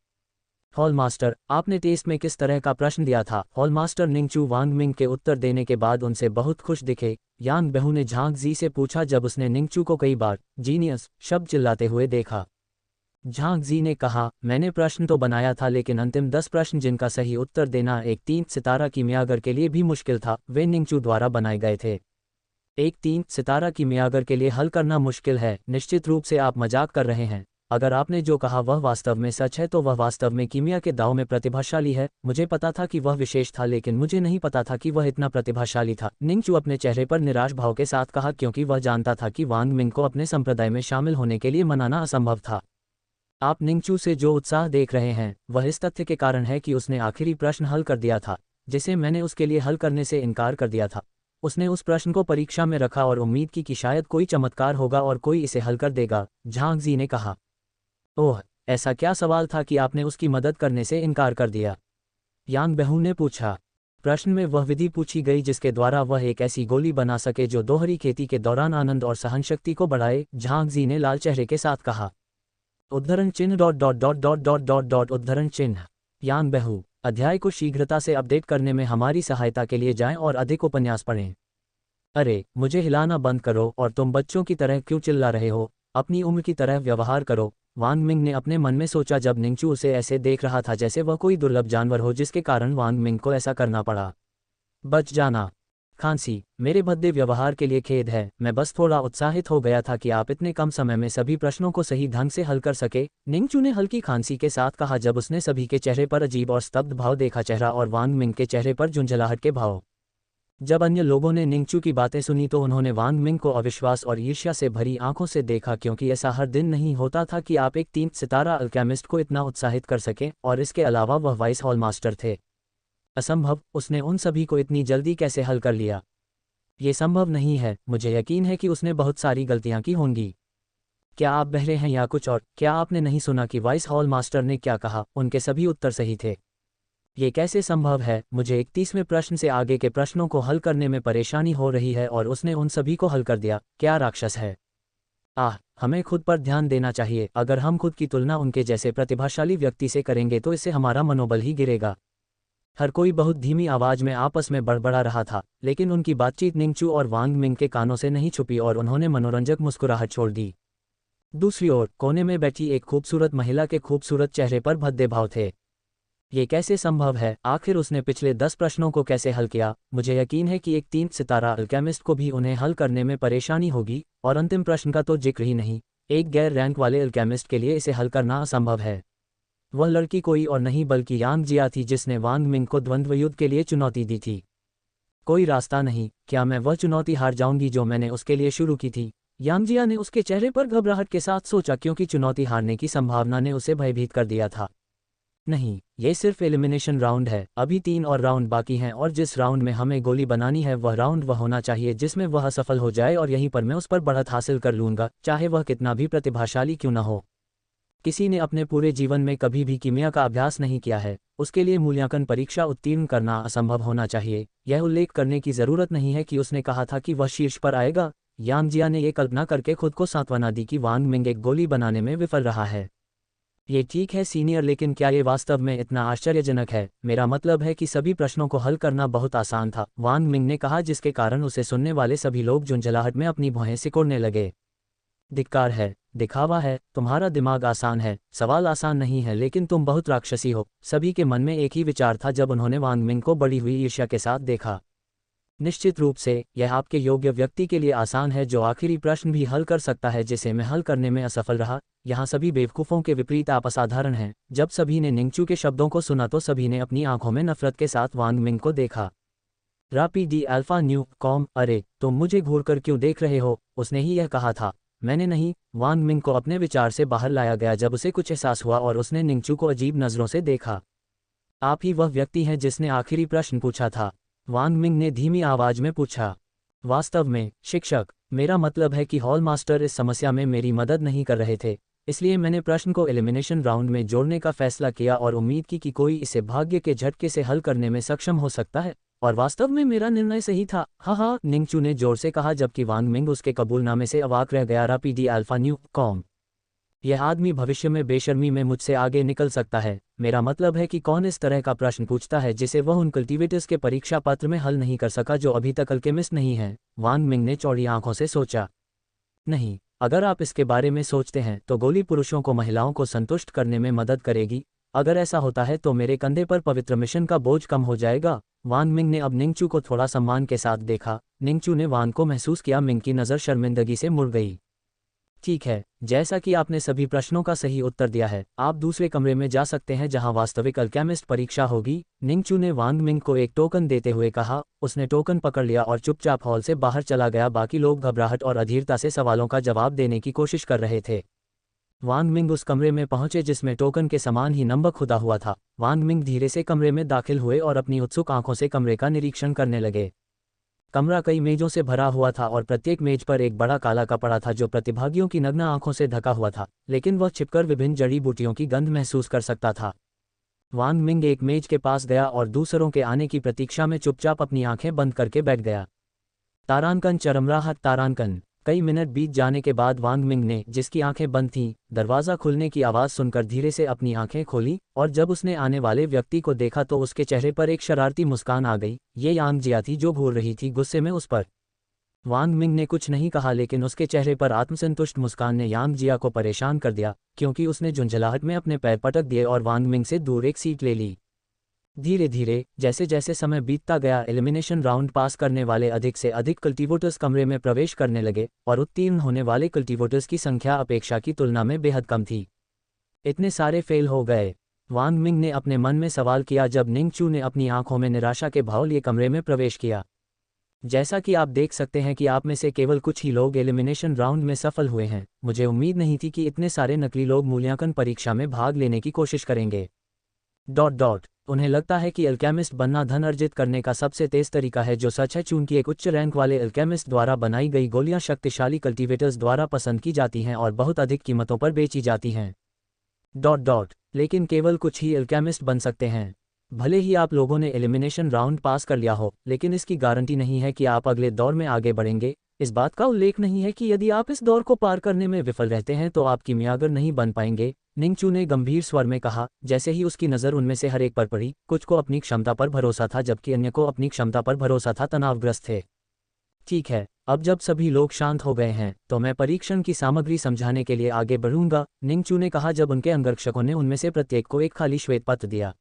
हॉल मास्टर, आपने टेस्ट में किस तरह का प्रश्न दिया था? हॉल मास्टर निंगचू वांग मिंग के उत्तर देने के बाद उनसे बहुत खुश दिखे। यांग बेहू ने झांग जी से पूछा जब उसने निंगचू को कई बार जीनियस शब्द चिल्लाते हुए देखा। झांग जी ने कहा, मैंने प्रश्न तो बनाया था लेकिन अंतिम 10 प्रश्न जिनका सही उत्तर देना एक 3 सितारा कीमियागर के लिए भी मुश्किल था, वे निंगचू द्वारा बनाए गए थे। एक 3 सितारा कीमियागर के लिए हल करना मुश्किल है। निश्चित रूप से आप मजाक कर रहे हैं। अगर आपने जो कहा वह वास्तव में सच है तो वह वास्तव में कीमिया के दांव में प्रतिभाशाली है। मुझे पता था कि वह विशेष था लेकिन मुझे नहीं पता था कि वह इतना प्रतिभाशाली था। निंगचू अपने चेहरे पर निराश भाव के साथ कहा क्योंकि वह जानता था कि वांग मिंग को अपने संप्रदाय में शामिल होने के लिए मनाना असंभव था। आप निंगचू से जो उत्साह देख रहे हैं वह इस तथ्य के कारण है कि उसने आखिरी प्रश्न हल कर दिया था जिसे मैंने उसके लिए हल करने से इनकार कर दिया था। उसने उस प्रश्न को परीक्षा में रखा और उम्मीद की कि शायद कोई चमत्कार होगा और कोई इसे हल कर देगा, झांग जी ने कहा। ओह, ऐसा क्या सवाल था कि आपने उसकी मदद करने से इनकार कर दिया? यांग बेहू ने पूछा। प्रश्न में वह विधि पूछी गई जिसके द्वारा वह एक ऐसी गोली बना सके जो दोहरी खेती के दौरान आनंद और सहनशक्ति को बढ़ाए, झांग जी ने लाल चेहरे के साथ कहा। उद्धरण चिन्ह उद्धरण चिन्ह। यांग बेहू, अध्याय को शीघ्रता से अपडेट करने में हमारी सहायता के लिए जाएं और अधिक उपन्यास पढ़ें। अरे, मुझे हिलाना बंद करो और तुम बच्चों की तरह क्यों चिल्ला रहे हो? अपनी उम्र की तरह व्यवहार करो, वांग मिंग ने अपने मन में सोचा जब निंगचू उसे ऐसे देख रहा था जैसे वह कोई दुर्लभ जानवर हो जिसके कारण वांग मिंग को ऐसा करना पड़ा। बच जाना। खांसी, मेरे भद्दे व्यवहार के लिए खेद है। मैं बस थोड़ा उत्साहित हो गया था कि आप इतने कम समय में सभी प्रश्नों को सही ढंग से हल कर सके, निंगचू ने हल्की खांसी के साथ कहा जब उसने सभी के चेहरे पर अजीब और स्तब्ध भाव देखा, चेहरा और वांग मिंग के चेहरे पर झुंझलाहट के भाव। जब अन्य लोगों ने निंगचू की बातें सुनी तो उन्होंने वांग मिंग को अविश्वास और ईर्ष्या से भरी आंखों से देखा क्योंकि ऐसा हर दिन नहीं होता था कि आप एक 3 सितारा अल्केमिस्ट को इतना उत्साहित कर सकें, और इसके अलावा वह वाइस हॉल मास्टर थे। असंभव, उसने उन सभी को इतनी जल्दी कैसे हल कर लिया? ये संभव नहीं है। मुझे यकीन है कि उसने बहुत सारी गलतियां की होंगी। क्या आप बहरे हैं या कुछ और? क्या आपने नहीं सुना कि वाइस हॉल मास्टर ने क्या कहा? उनके सभी उत्तर सही थे। ये कैसे संभव है? मुझे 31वें प्रश्न से आगे के प्रश्नों को हल करने में परेशानी हो रही है और उसने उन सभी को हल कर दिया। क्या राक्षस है? हमें खुद पर ध्यान देना चाहिए। अगर हम खुद की तुलना उनके जैसे प्रतिभाशाली व्यक्ति से करेंगे तो इससे हमारा मनोबल ही गिरेगा। हर कोई बहुत धीमी आवाज में आपस में बड़बड़ा रहा था, लेकिन उनकी बातचीत निंगचू और वांग मिंग के कानों से नहीं छुपी और उन्होंने मनोरंजक मुस्कुराहट छोड़ दी। दूसरी ओर कोने में बैठी एक खूबसूरत महिला के खूबसूरत चेहरे पर भद्दे भाव थे। ये कैसे संभव है? आखिर उसने पिछले 10 प्रश्नों को कैसे हल किया? मुझे यकीन है कि एक 3 सितारा अल्केमिस्ट को भी उन्हें हल करने में परेशानी होगी, और अंतिम प्रश्न का तो जिक्र ही नहीं। एक गैर रैंक वाले अल्केमिस्ट के लिए इसे हल करना असंभव है। वह लड़की कोई और नहीं बल्कि यांग जिया थी जिसने वांग मिंग को द्वंद्व युद्ध के लिए चुनौती दी थी। कोई रास्ता नहीं। क्या मैं वह चुनौती हार जाऊंगी जो मैंने उसके लिए शुरू की थी? यांग जिया ने उसके चेहरे पर घबराहट के साथ सोचा क्योंकि चुनौती हारने की संभावना ने उसे भयभीत कर दिया था। नहीं, ये सिर्फ एलिमिनेशन राउंड है। अभी 3 और राउंड बाकी हैं और जिस राउंड में हमें गोली बनानी है वह राउंड वह होना चाहिए जिसमें वह असफल हो जाए और यहीं पर मैं उस पर बढ़त हासिल कर लूंगा, चाहे वह कितना भी प्रतिभाशाली क्यों न हो। किसी ने अपने पूरे जीवन में कभी भी कीमिया का अभ्यास नहीं किया है, उसके लिए मूल्यांकन परीक्षा उत्तीर्ण करना असंभव होना चाहिए। यह उल्लेख करने की जरूरत नहीं है कि उसने कहा था कि वह शीर्ष पर आएगा। यांग जिया ने यह कल्पना करके खुद को सांत्वना दी कि वांग मिंग एक गोली बनाने में विफल रहा है। ये ठीक है सीनियर, लेकिन क्या ये वास्तव में इतना आश्चर्यजनक है? मेरा मतलब है कि सभी प्रश्नों को हल करना बहुत आसान था, वांग मिंग ने कहा, जिसके कारण उसे सुनने वाले सभी लोग झुंझलाहट में अपनी भौहें सिकोड़ने लगे। धिक्कार है, दिखावा है, तुम्हारा दिमाग आसान है, सवाल आसान नहीं है, लेकिन तुम बहुत राक्षसी हो। सभी के मन में एक ही विचार था जब उन्होंने वांग मिंग को बढ़ी हुई ईर्ष्या के साथ देखा। निश्चित रूप से यह आपके योग्य व्यक्ति के लिए आसान है जो आखिरी प्रश्न भी हल कर सकता है जिसे मैं हल करने में असफल रहा। यहाँ सभी बेवकूफ़ों के विपरीत आप असाधारण हैं। जब सभी ने निंगचू के शब्दों को सुना तो सभी ने अपनी आंखों में नफरत के साथ वांग मिंग को देखा। Rapti D alpha new com, अरे तुम मुझे घूरकर क्यों देख रहे हो? उसने ही यह कहा था। मैंने नहीं। वांग मिंग को अपने विचार से बाहर लाया गया जब उसे कुछ एहसास हुआ और उसने निंगचू को अजीब नज़रों से देखा। आप ही वह व्यक्ति हैं जिसने आखिरी प्रश्न पूछा था? वांग मिंग ने धीमी आवाज में पूछा। वास्तव में शिक्षक, मेरा मतलब है कि हॉल मास्टर इस समस्या में मेरी मदद नहीं कर रहे थे, इसलिए मैंने प्रश्न को एलिमिनेशन राउंड में जोड़ने का फैसला किया और उम्मीद की कि कोई इसे भाग्य के झटके से हल करने में सक्षम हो सकता है, और वास्तव में मेरा निर्णय सही था। हाँ, निंगचू ने जोर से कहा जबकि वांग मिंग उसके कबूलनामे से अवाक रह गया। Rapti D alpha new com, यह आदमी भविष्य में बेशर्मी में मुझसे आगे निकल सकता है। मेरा मतलब है कि कौन इस तरह का प्रश्न पूछता है जिसे वह उन कल्टीवेटर्स के परीक्षा पत्र में हल नहीं कर सका जो अभी तक अल्केमिस्ट नहीं हैं। वांग मिंग ने चौड़ी आंखों से सोचा। नहीं, अगर आप इसके बारे में सोचते हैं तो गोली पुरुषों को महिलाओं को संतुष्ट करने में मदद करेगी। अगर ऐसा होता है तो मेरे कंधे पर पवित्र मिशन का बोझ कम हो जाएगा। वांग मिंग ने अब निंगचू को थोड़ा सम्मान के साथ देखा। निंगचू ने वांग को महसूस किया। मिंग की नज़र शर्मिंदगी से मुड़ गई। ठीक है, जैसा कि आपने सभी प्रश्नों का सही उत्तर दिया है, आप दूसरे कमरे में जा सकते हैं जहां वास्तविक अल्केमिस्ट परीक्षा होगी। निंगचू ने वांग मिंग को एक टोकन देते हुए कहा। उसने टोकन पकड़ लिया और चुपचाप हॉल से बाहर चला गया। बाकी लोग घबराहट और अधीरता से सवालों का जवाब देने की कोशिश कर रहे थे। वांग मिंग उस कमरे में पहुंचे जिसमें टोकन के समान ही नंबर खुदा हुआ था। वांग मिंग धीरे से कमरे में दाखिल हुए और अपनी उत्सुक आंखों से कमरे का निरीक्षण करने लगे। कमरा कई मेजों से भरा हुआ था और प्रत्येक मेज पर एक बड़ा काला कपड़ा था जो प्रतिभागियों की नग्न आंखों से ढका हुआ था, लेकिन वह छिपकर विभिन्न जड़ी बूटियों की गंध महसूस कर सकता था। वांग मिंग एक मेज के पास गया और दूसरों के आने की प्रतीक्षा में चुपचाप अपनी आंखें बंद करके बैठ गया। तारांकन, चरमराहट, तारांकन। कई मिनट बीत जाने के बाद वांग मिंग ने, जिसकी आंखें बंद थीं, दरवाज़ा खुलने की आवाज़ सुनकर धीरे से अपनी आंखें खोली और जब उसने आने वाले व्यक्ति को देखा तो उसके चेहरे पर एक शरारती मुस्कान आ गई। ये यांग जिया थी जो घूर रही थी गुस्से में उस पर। वांग मिंग ने कुछ नहीं कहा, लेकिन उसके चेहरे पर आत्मसंतुष्ट मुस्कान ने यांग जिया को परेशान कर दिया, क्योंकि उसने झुंझलाहट में अपने पैर पटक दिए और वांग मिंग से दूर एक सीट ले ली। धीरे धीरे जैसे जैसे समय बीतता गया, एलिमिनेशन राउंड पास करने वाले अधिक से अधिक कल्टीवेटर्स कमरे में प्रवेश करने लगे और उत्तीर्ण होने वाले कल्टीवेटर्स की संख्या अपेक्षा की तुलना में बेहद कम थी। इतने सारे फेल हो गए, वांग मिंग ने अपने मन में सवाल किया जब निंगचू ने अपनी आंखों में निराशा के भाव लिए कमरे में प्रवेश किया। जैसा कि आप देख सकते हैं कि आप में से केवल कुछ ही लोग एलिमिनेशन राउंड में सफल हुए हैं। मुझे उम्मीद नहीं थी कि इतने सारे नकली लोग मूल्यांकन परीक्षा में भाग लेने की कोशिश करेंगे। उन्हें लगता है कि अल्केमिस्ट बनना धन अर्जित करने का सबसे तेज तरीका है, जो सच है। चूंकि एक उच्च रैंक वाले अल्केमिस्ट द्वारा बनाई गई गोलियां शक्तिशाली कल्टीवेटर्स द्वारा पसंद की जाती हैं और बहुत अधिक कीमतों पर बेची जाती हैं। लेकिन केवल कुछ ही अल्केमिस्ट बन सकते हैं। भले ही आप लोगों ने एलिमिनेशन राउंड पास कर लिया हो, लेकिन इसकी गारंटी नहीं है कि आप अगले दौर में आगे बढ़ेंगे। इस बात का उल्लेख नहीं है कि यदि आप इस दौर को पार करने में विफल रहते हैं तो आप किमियागर नहीं बन पाएंगे, निंगचू ने गंभीर स्वर में कहा। जैसे ही उसकी नज़र उनमें से हर एक पर पड़ी, कुछ को अपनी क्षमता पर भरोसा था जबकि अन्य को अपनी क्षमता पर भरोसा था, तनावग्रस्त थे। ठीक है, अब जब सभी लोग शांत हो गए हैं तो मैं परीक्षण की सामग्री समझाने के लिए आगे बढ़ूंगा, निंगचू ने कहा जब उनके अंगरक्षकों ने उनमें से प्रत्येक को एक खाली श्वेत पत्र दिया।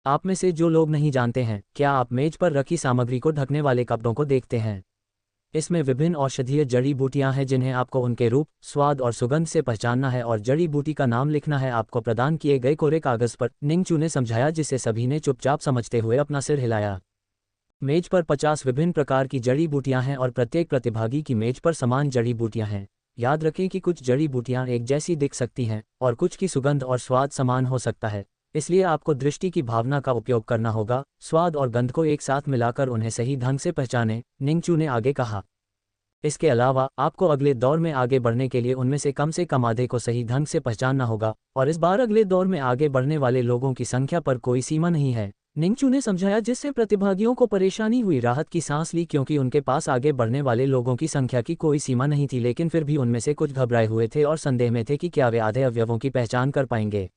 आप में से जो लोग नहीं जानते हैं, क्या आप मेज पर रखी सामग्री को ढकने वाले कपड़ों को देखते हैं? इसमें विभिन्न औषधीय जड़ी बूटियां हैं जिन्हें आपको उनके रूप, स्वाद और सुगंध से पहचानना है और जड़ी बूटी का नाम लिखना है आपको प्रदान किए गए कोरे कागज पर, निंगचू ने समझाया, जिसे सभी ने चुपचाप समझते हुए अपना सिर हिलाया। मेज पर 50 विभिन्न प्रकार की जड़ी बूटियां हैं और प्रत्येक प्रतिभागी की मेज पर समान जड़ी बूटियां हैं। याद रखें कि कुछ जड़ी बूटियां एक जैसी दिख सकती हैं और कुछ की सुगंध और स्वाद समान हो सकता है, इसलिए आपको दृष्टि की भावना का उपयोग करना होगा, स्वाद और गंध को एक साथ मिलाकर उन्हें सही ढंग से पहचानें, निंगचू ने आगे कहा। इसके अलावा आपको अगले दौर में आगे बढ़ने के लिए उनमें से कम आधे को सही ढंग से पहचानना होगा, और इस बार अगले दौर में आगे बढ़ने वाले लोगों की संख्या पर कोई सीमा नहीं है, निंगचू ने समझाया, जिससे प्रतिभागियों को परेशानी हुई। राहत की सांस ली क्योंकि उनके पास आगे बढ़ने वाले लोगों की संख्या की कोई सीमा नहीं थी, लेकिन फिर भी उनमें से कुछ घबराए हुए थे और संदेह में थे कि क्या वे आधे अवयवों की पहचान कर पाएंगे।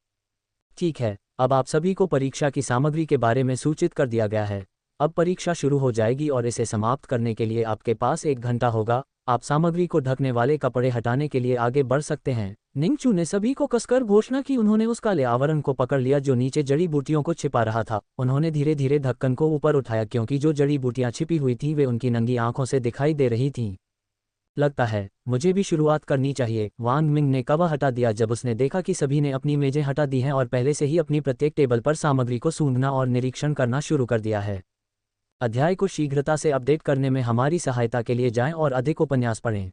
ठीक है, अब आप सभी को परीक्षा की सामग्री के बारे में सूचित कर दिया गया है। अब परीक्षा शुरू हो जाएगी और इसे समाप्त करने के लिए आपके पास 1 घंटा होगा। आप सामग्री को ढकने वाले कपड़े हटाने के लिए आगे बढ़ सकते हैं। निंगचू ने सभी को कसकर घोषणा की। उन्होंने उस काले आवरण को पकड़ लिया जो नीचे जड़ी बूटियों को छिपा रहा था। उन्होंने धीरे धीरे ढक्कन को ऊपर उठाया क्योंकि जो जड़ी बूटियां छिपी हुई थीं वे उनकी नंगी आंखों से दिखाई दे रही थीं। लगता है मुझे भी शुरुआत करनी चाहिए, वांग मिंग ने कवा हटा दिया जब उसने देखा कि सभी ने अपनी मेजें हटा दी हैं और पहले से ही अपनी प्रत्येक टेबल पर सामग्री को सूंघना और निरीक्षण करना शुरू कर दिया है। अध्याय को शीघ्रता से अपडेट करने में हमारी सहायता के लिए जाएं और अधिक उपन्यास पढ़ें।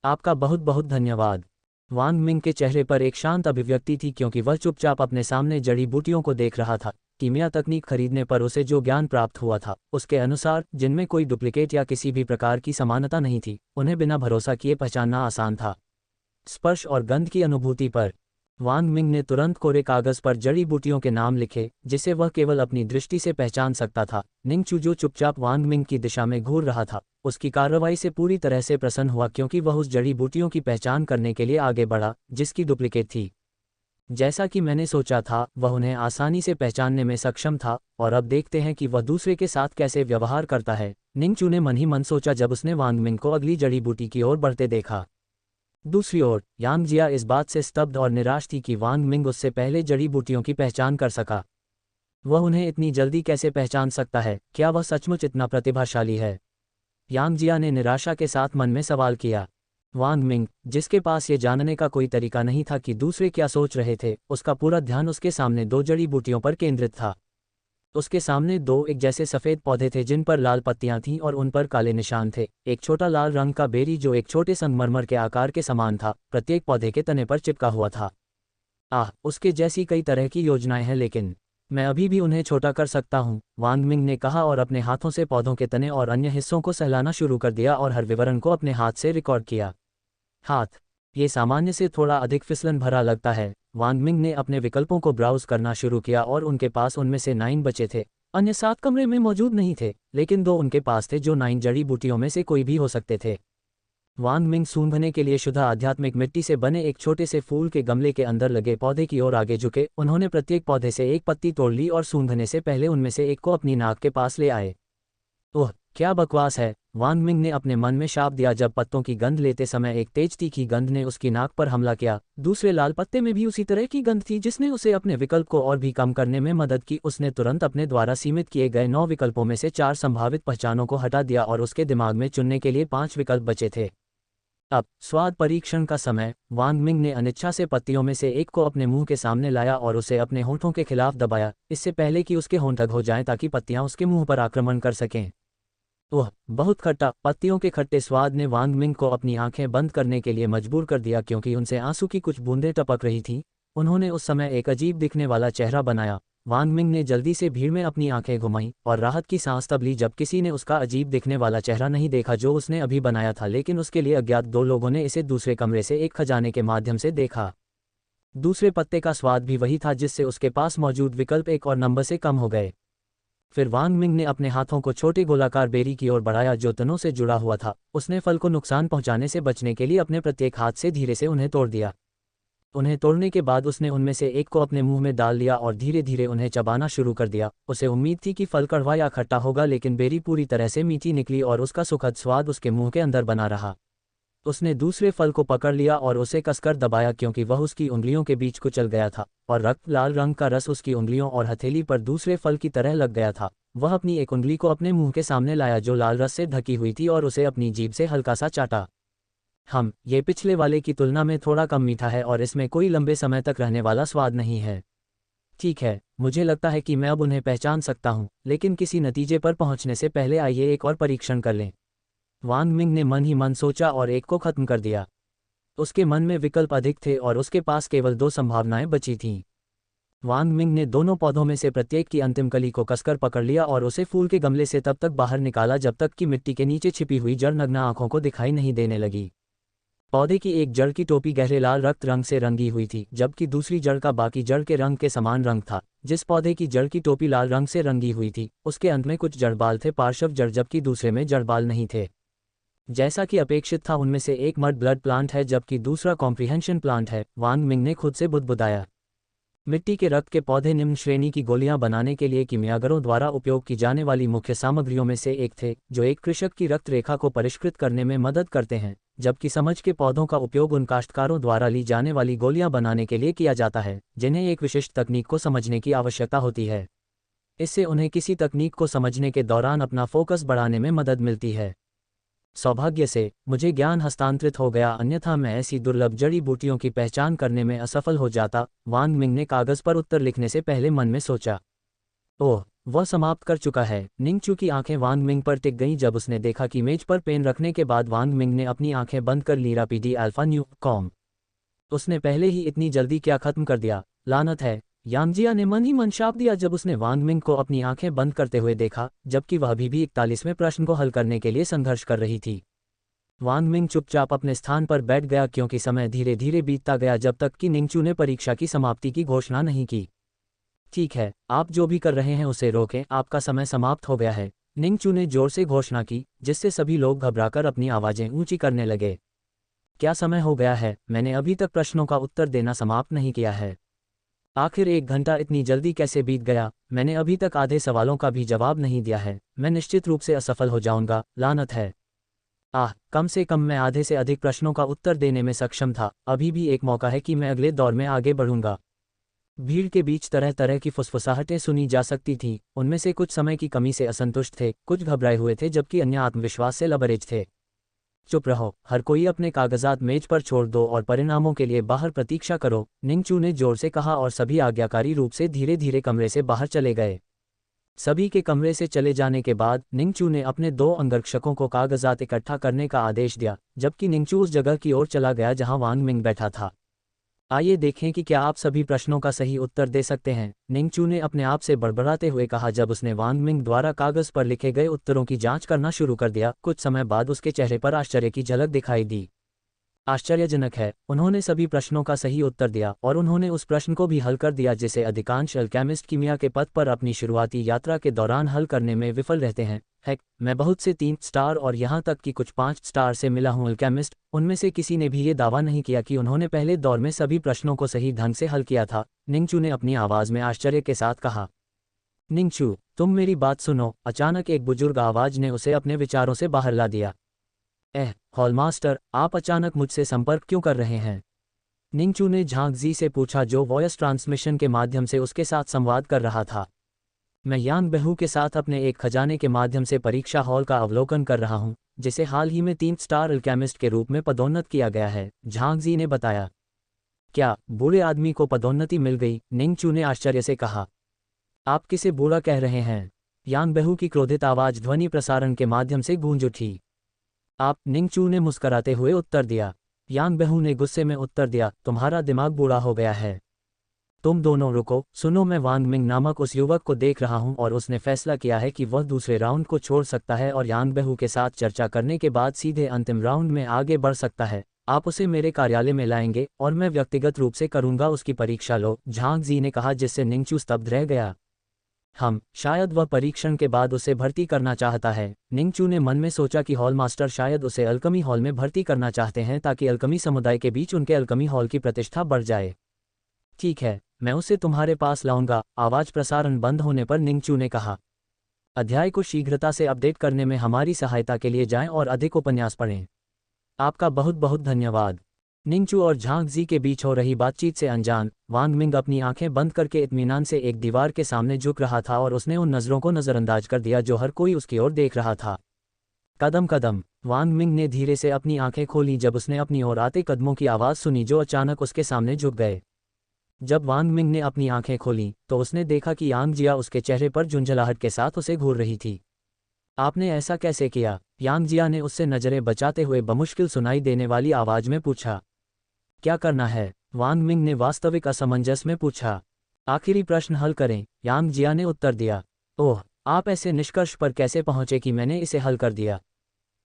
आपका बहुत बहुत धन्यवाद। वांग मिंग के चेहरे पर एक शांत अभिव्यक्ति थी क्योंकि वह चुपचाप अपने सामने जड़ी बूटियों को देख रहा था। कीमिया तकनीक खरीदने पर उसे जो ज्ञान प्राप्त हुआ था उसके अनुसार, जिनमें कोई डुप्लीकेट या किसी भी प्रकार की समानता नहीं थी, उन्हें बिना भरोसा किए पहचानना आसान था। स्पर्श और गंध की अनुभूति पर वांग मिंग ने तुरंत कोरे कागज पर जड़ी बूटियों के नाम लिखे जिसे वह केवल अपनी दृष्टि से पहचान सकता था। निंगचू जो चुपचाप वांग मिंग की दिशा में घूर रहा था, उसकी कार्रवाई से पूरी तरह से प्रसन्न हुआ क्योंकि वह उस जड़ी बूटियों की पहचान करने के लिए आगे बढ़ा जिसकी डुप्लीकेट थी। जैसा कि मैंने सोचा था, वह उन्हें आसानी से पहचानने में सक्षम था, और अब देखते हैं कि वह दूसरे के साथ कैसे व्यवहार करता है, निंगचू ने मन ही मन सोचा जब उसने वांग मिंग को अगली जड़ी बूटी की ओर बढ़ते देखा। दूसरी ओर यांग जिया इस बात से स्तब्ध और निराश थी कि वांग मिंग उससे पहले जड़ी बूटियों की पहचान कर सका। वह उन्हें इतनी जल्दी कैसे पहचान सकता है? क्या वह सचमुच इतना प्रतिभाशाली है? यांग जिया ने निराशा के साथ मन में सवाल किया। वांग मिंग, जिसके पास ये जानने का कोई तरीका नहीं था कि दूसरे क्या सोच रहे थे, उसका पूरा ध्यान उसके सामने दो जड़ी बूटियों पर केंद्रित था। उसके सामने दो एक जैसे सफ़ेद पौधे थे जिन पर लाल पत्तियां थीं और उन पर काले निशान थे। एक छोटा लाल रंग का बेरी जो एक छोटे संगमरमर के आकार के समान था, प्रत्येक पौधे के तने पर चिपका हुआ था। उसके जैसी कई तरह की योजनाएं हैं, लेकिन मैं अभी भी उन्हें छोटा कर सकता हूँ, वांग मिंग ने कहा और अपने हाथों से पौधों के तने और अन्य हिस्सों को सहलाना शुरू कर दिया और हर विवरण को अपने हाथ से रिकॉर्ड किया। हाथ, ये सामान्य से थोड़ा अधिक फिसलन भरा लगता है। वांग मिंग ने अपने विकल्पों को ब्राउज करना शुरू किया और उनके पास उनमें से 9 बचे थे। अन्य 7 कमरे में मौजूद नहीं थे, लेकिन 2 उनके पास थे जो 9 जड़ी बूटियों में से कोई भी हो सकते थे। वांग मिंग सूंघने के लिए शुद्ध आध्यात्मिक मिट्टी से बने एक छोटे से फूल के गमले के अंदर लगे पौधे की ओर आगे झुके। उन्होंने प्रत्येक पौधे से एक पत्ती तोड़ ली और सूंघने से पहले उनमें से एक को अपनी नाक के पास ले आए। ओह, क्या बकवास है, वांग मिंग ने अपने मन में शाप दिया जब पत्तों की गंध लेते समय एक तेज तीखी गंध ने उसकी नाक पर हमला किया। दूसरे लाल पत्ते में भी उसी तरह की गंध थी जिसने उसे अपने विकल्प को और भी कम करने में मदद की। उसने तुरंत अपने द्वारा सीमित किए गए 9 विकल्पों में से 4 संभावित पहचानों को हटा दिया और उसके दिमाग में चुनने के लिए 5 विकल्प बचे थे। अब स्वाद परीक्षण का समय। वांग मिंग ने अनिच्छा से पत्तियों में से एक को अपने मुंह के सामने लाया और उसे अपने होंठों के खिलाफ दबाया, इससे पहले कि उसके होंठ हो जाएं ताकि पत्तियां उसके मुंह पर आक्रमण कर सकें। ओह, बहुत खट्टा। पत्तियों के खट्टे स्वाद ने वांग मिंग को अपनी आंखें बंद करने के लिए मजबूर कर दिया क्योंकि उनसे आंसू की कुछ बूंदें टपक रही थीं। उन्होंने उस समय एक अजीब दिखने वाला चेहरा बनाया। वांग मिंग ने जल्दी से भीड़ में अपनी आंखें घुमाईं और राहत की सांस तब ली जब किसी ने उसका अजीब दिखने वाला चेहरा नहीं देखा जो उसने अभी बनाया था, लेकिन उसके लिए अज्ञात 2 लोगों ने इसे दूसरे कमरे से एक खजाने के माध्यम से देखा। दूसरे पत्ते का स्वाद भी वही था जिससे उसके पास मौजूद विकल्प 1 और नंबर से कम हो गए। फिर वांग मिंग ने अपने हाथों को छोटे गोलाकार बेरी की ओर बढ़ाया जो तनों से जुड़ा हुआ था। उसने फल को नुकसान पहुंचाने से बचने के लिए अपने प्रत्येक हाथ से धीरे से उन्हें तोड़ दिया। उन्हें तोड़ने के बाद उसने उनमें से एक को अपने मुंह में डाल लिया और धीरे धीरे उन्हें चबाना शुरू कर दिया। उसे उम्मीद थी कि फल कड़वा या खट्टा होगा, लेकिन बेरी पूरी तरह से मीठी निकली और उसका सुखद स्वाद उसके मुंह के अंदर बना रहा। उसने दूसरे फल को पकड़ लिया और उसे कसकर दबाया क्योंकि वह उसकी उंगलियों के बीच कुचल गया था और रक्त लाल रंग का रस उसकी उंगलियों और हथेली पर दूसरे फल की तरह लग गया था। वह अपनी एक उंगली को अपने मुंह के सामने लाया जो लाल रस से ढकी हुई थी और उसे अपनी जीभ से हल्का सा चाटा। ये पिछले वाले की तुलना में थोड़ा कम मीठा है और इसमें कोई लंबे समय तक रहने वाला स्वाद नहीं है। ठीक है, मुझे लगता है कि मैं अब उन्हें पहचान सकता हूँ, लेकिन किसी नतीजे पर पहुँचने से पहले आइए एक और परीक्षण कर लें। वांग मिंग ने मन ही मन सोचा और एक को खत्म कर दिया। उसके मन में विकल्प अधिक थे और उसके पास केवल 2 संभावनाएं बची थीं। वांग मिंग ने दोनों पौधों में से प्रत्येक की अंतिम कली को कसकर पकड़ लिया और उसे फूल के गमले से तब तक बाहर निकाला जब तक कि मिट्टी के नीचे छिपी हुई जड़ नग्न आंखों को दिखाई नहीं देने लगी। पौधे की एक जड़ की टोपी गहरे लाल रक्त रंग से रंगी हुई थी, जबकि दूसरी जड़ का बाकी जड़ के रंग के समान रंग था। जिस पौधे की जड़ की टोपी लाल रंग से रंगी हुई थी, उसके अंत में कुछ जड़बाल थे, पार्श्व जड़, जबकि दूसरे में जड़बाल नहीं थे। जैसा कि अपेक्षित था, उनमें से एक मड ब्लड प्लांट है जबकि दूसरा कॉम्प्रिहेंशन प्लांट है, वांग मिंग ने खुद से बुदबुदाया। मिट्टी के रक्त के पौधे निम्न श्रेणी की गोलियां बनाने के लिए किमियागरों द्वारा उपयोग की जाने वाली मुख्य सामग्रियों में से एक थे, जो एक कृषक की रक्त रेखा को परिष्कृत करने में मदद करते हैं, जबकि समझ के पौधों का उपयोग उन काश्तकारों द्वारा ली जाने वाली गोलियां बनाने के लिए किया जाता है जिन्हें एक विशिष्ट तकनीक को समझने की आवश्यकता होती है। इससे उन्हें किसी तकनीक को समझने के दौरान अपना फोकस बढ़ाने में मदद मिलती है। सौभाग्य से मुझे ज्ञान हस्तांतरित हो गया, अन्यथा मैं ऐसी दुर्लभ जड़ी बूटियों की पहचान करने में असफल हो जाता, वांग मिंग ने कागज पर उत्तर लिखने से पहले मन में सोचा। ओह, वह समाप्त कर चुका है। निंगचू की आंखें वांग मिंग पर टिक गईं जब उसने देखा कि मेज पर पेन रखने के बाद वांग मिंग ने अपनी आंखें बंद कर ली। रापीडी अल्फा न्यू कॉम। उसने पहले ही इतनी जल्दी क्या खत्म कर दिया, लानत है। यांगजिया ने मन ही मन शाप दिया जब उसने वांग मिंग को अपनी आंखें बंद करते हुए देखा, जबकि वह अभी भी 41वें प्रश्न को हल करने के लिए संघर्ष कर रही थी। वांग मिंग चुपचाप अपने स्थान पर बैठ गया क्योंकि समय धीरे धीरे बीतता गया जब तक कि निंगचू ने परीक्षा की समाप्ति की घोषणा नहीं की। ठीक है, आप जो भी कर रहे हैं उसे रोकें, आपका समय समाप्त हो गया है। निंगचू ने जोर से घोषणा की, जिससे सभी लोग घबराकर अपनी आवाजें ऊंची करने लगे। क्या समय हो गया है? मैंने अभी तक प्रश्नों का उत्तर देना समाप्त नहीं किया है। आखिर 1 घंटा इतनी जल्दी कैसे बीत गया? मैंने अभी तक आधे सवालों का भी जवाब नहीं दिया है। मैं निश्चित रूप से असफल हो जाऊंगा, लानत है। कम से कम मैं आधे से अधिक प्रश्नों का उत्तर देने में सक्षम था। अभी भी एक मौका है कि मैं अगले दौर में आगे बढ़ूंगा। भीड़ के बीच तरह तरह की फुसफुसाहटें सुनी जा सकती थीं। उनमें से कुछ समय की कमी से असंतुष्ट थे, कुछ घबराए हुए थे, जबकि अन्य आत्मविश्वास से लबरेज थे। चुप रहो, हर कोई अपने कागजात मेज पर छोड़ दो और परिणामों के लिए बाहर प्रतीक्षा करो, निंगचू ने जोर से कहा और सभी आज्ञाकारी रूप से धीरे धीरे कमरे से बाहर चले गए। सभी के कमरे से चले जाने के बाद निंगचू ने अपने 2 अंगरक्षकों को कागजात इकट्ठा करने का आदेश दिया, जबकि निंगचू उस जगह की ओर चला गया जहां वांग मिंग बैठा था। आइए देखें कि क्या आप सभी प्रश्नों का सही उत्तर दे सकते हैं, निंगचू ने अपने आप से बड़बड़ाते हुए कहा जब उसने वांग मिंग द्वारा कागज पर लिखे गए उत्तरों की जांच करना शुरू कर दिया। कुछ समय बाद उसके चेहरे पर आश्चर्य की झलक दिखाई दी। आश्चर्यजनक है, उन्होंने सभी प्रश्नों का सही उत्तर दिया और उन्होंने उस प्रश्न को भी हल कर दिया जिसे अधिकांश अल्केमिस्ट कीमिया के पथ पर अपनी शुरुआती यात्रा के दौरान हल करने में विफल रहते हैं। हेक, मैं बहुत से 3 स्टार और यहाँ तक कि कुछ 5 स्टार से मिला हूँ अल्केमिस्ट, उनमें से किसी ने भी ये दावा नहीं किया कि उन्होंने पहले दौर में सभी प्रश्नों को सही ढंग से हल किया था, निंगचू ने अपनी आवाज़ में आश्चर्य के साथ कहा। निंगचू, तुम मेरी बात सुनो, अचानक एक बुजुर्ग आवाज़ ने उसे अपने विचारों से बाहर ला दिया। हॉलमास्टर, आप अचानक मुझसे संपर्क क्यों कर रहे हैं? निंगचू ने झांग जी से पूछा जो वॉयस ट्रांसमिशन के माध्यम से उसके साथ संवाद कर रहा था। मैं यांग बेहू के साथ अपने एक खजाने के माध्यम से परीक्षा हॉल का अवलोकन कर रहा हूं, जिसे हाल ही में 3 स्टार अल्केमिस्ट के रूप में पदोन्नत किया गया है, झांग जी ने बताया। क्या बूढ़े आदमी को पदोन्नति मिल गई? निंगचू ने आश्चर्य से कहा। आप किसे बूढ़ा कह रहे हैं? यांग बेहू की क्रोधित आवाज ध्वनि प्रसारण के माध्यम से गूंज उठी। आप, निंगचू ने मुस्कराते हुए उत्तर दिया। यांग बेहू ने गुस्से में उत्तर दिया, तुम्हारा दिमाग बूढ़ा हो गया है। तुम दोनों रुको, सुनो, मैं वांग मिंग नामक उस युवक को देख रहा हूं और उसने फैसला किया है कि वह दूसरे राउंड को छोड़ सकता है और यांग बेहू के साथ चर्चा करने के बाद सीधे अंतिम राउंड में आगे बढ़ सकता है। आप उसे मेरे कार्यालय में लाएंगे और मैं व्यक्तिगत रूप से करूंगा उसकी परीक्षा लो, झांग जी ने कहा, जिससे निंगचू स्तब्ध रह गया। शायद वह परीक्षण के बाद उसे भर्ती करना चाहता है, निंगचू ने मन में सोचा कि हॉल मास्टर शायद उसे अल्कमी हॉल में भर्ती करना चाहते हैं ताकि अल्कमी समुदाय के बीच उनके अल्कमी हॉल की प्रतिष्ठा बढ़ जाए। ठीक है, मैं उसे तुम्हारे पास लाऊंगा, आवाज प्रसारण बंद होने पर निंगचू ने कहा। अध्याय को शीघ्रता से अपडेट करने में हमारी सहायता के लिए जाएं और अधिक उपन्यास पढ़ें। आपका बहुत बहुत धन्यवाद। निंगचू और झांग जी के बीच हो रही बातचीत से अनजान, वांग मिंग अपनी आंखें बंद करके इत्मीनान से एक दीवार के सामने झुक रहा था और उसने उन नज़रों को नज़रअंदाज कर दिया जो हर कोई उसकी ओर देख रहा था। कदम कदम, वांग मिंग ने धीरे से अपनी आंखें खोलीं जब उसने अपनी ओर आते कदमों की आवाज़ सुनी जो अचानक उसके सामने झुक गए। जब वांग मिंग ने अपनी आंखें खोलीं तो उसने देखा कि यांग जिया उसके चेहरे पर झुंझलाहट के साथ उसे घूर रही थी। आपने ऐसा कैसे किया? यांग जिया ने उससे नज़रें बचाते हुए बमुश्किल सुनाई देने वाली आवाज़ में पूछा। क्या करना है? वांग मिंग ने वास्तविक असमंजस में पूछा। आखिरी प्रश्न हल करें, यांग जिया ने उत्तर दिया। ओह, आप ऐसे निष्कर्ष पर कैसे पहुंचे कि मैंने इसे हल कर दिया?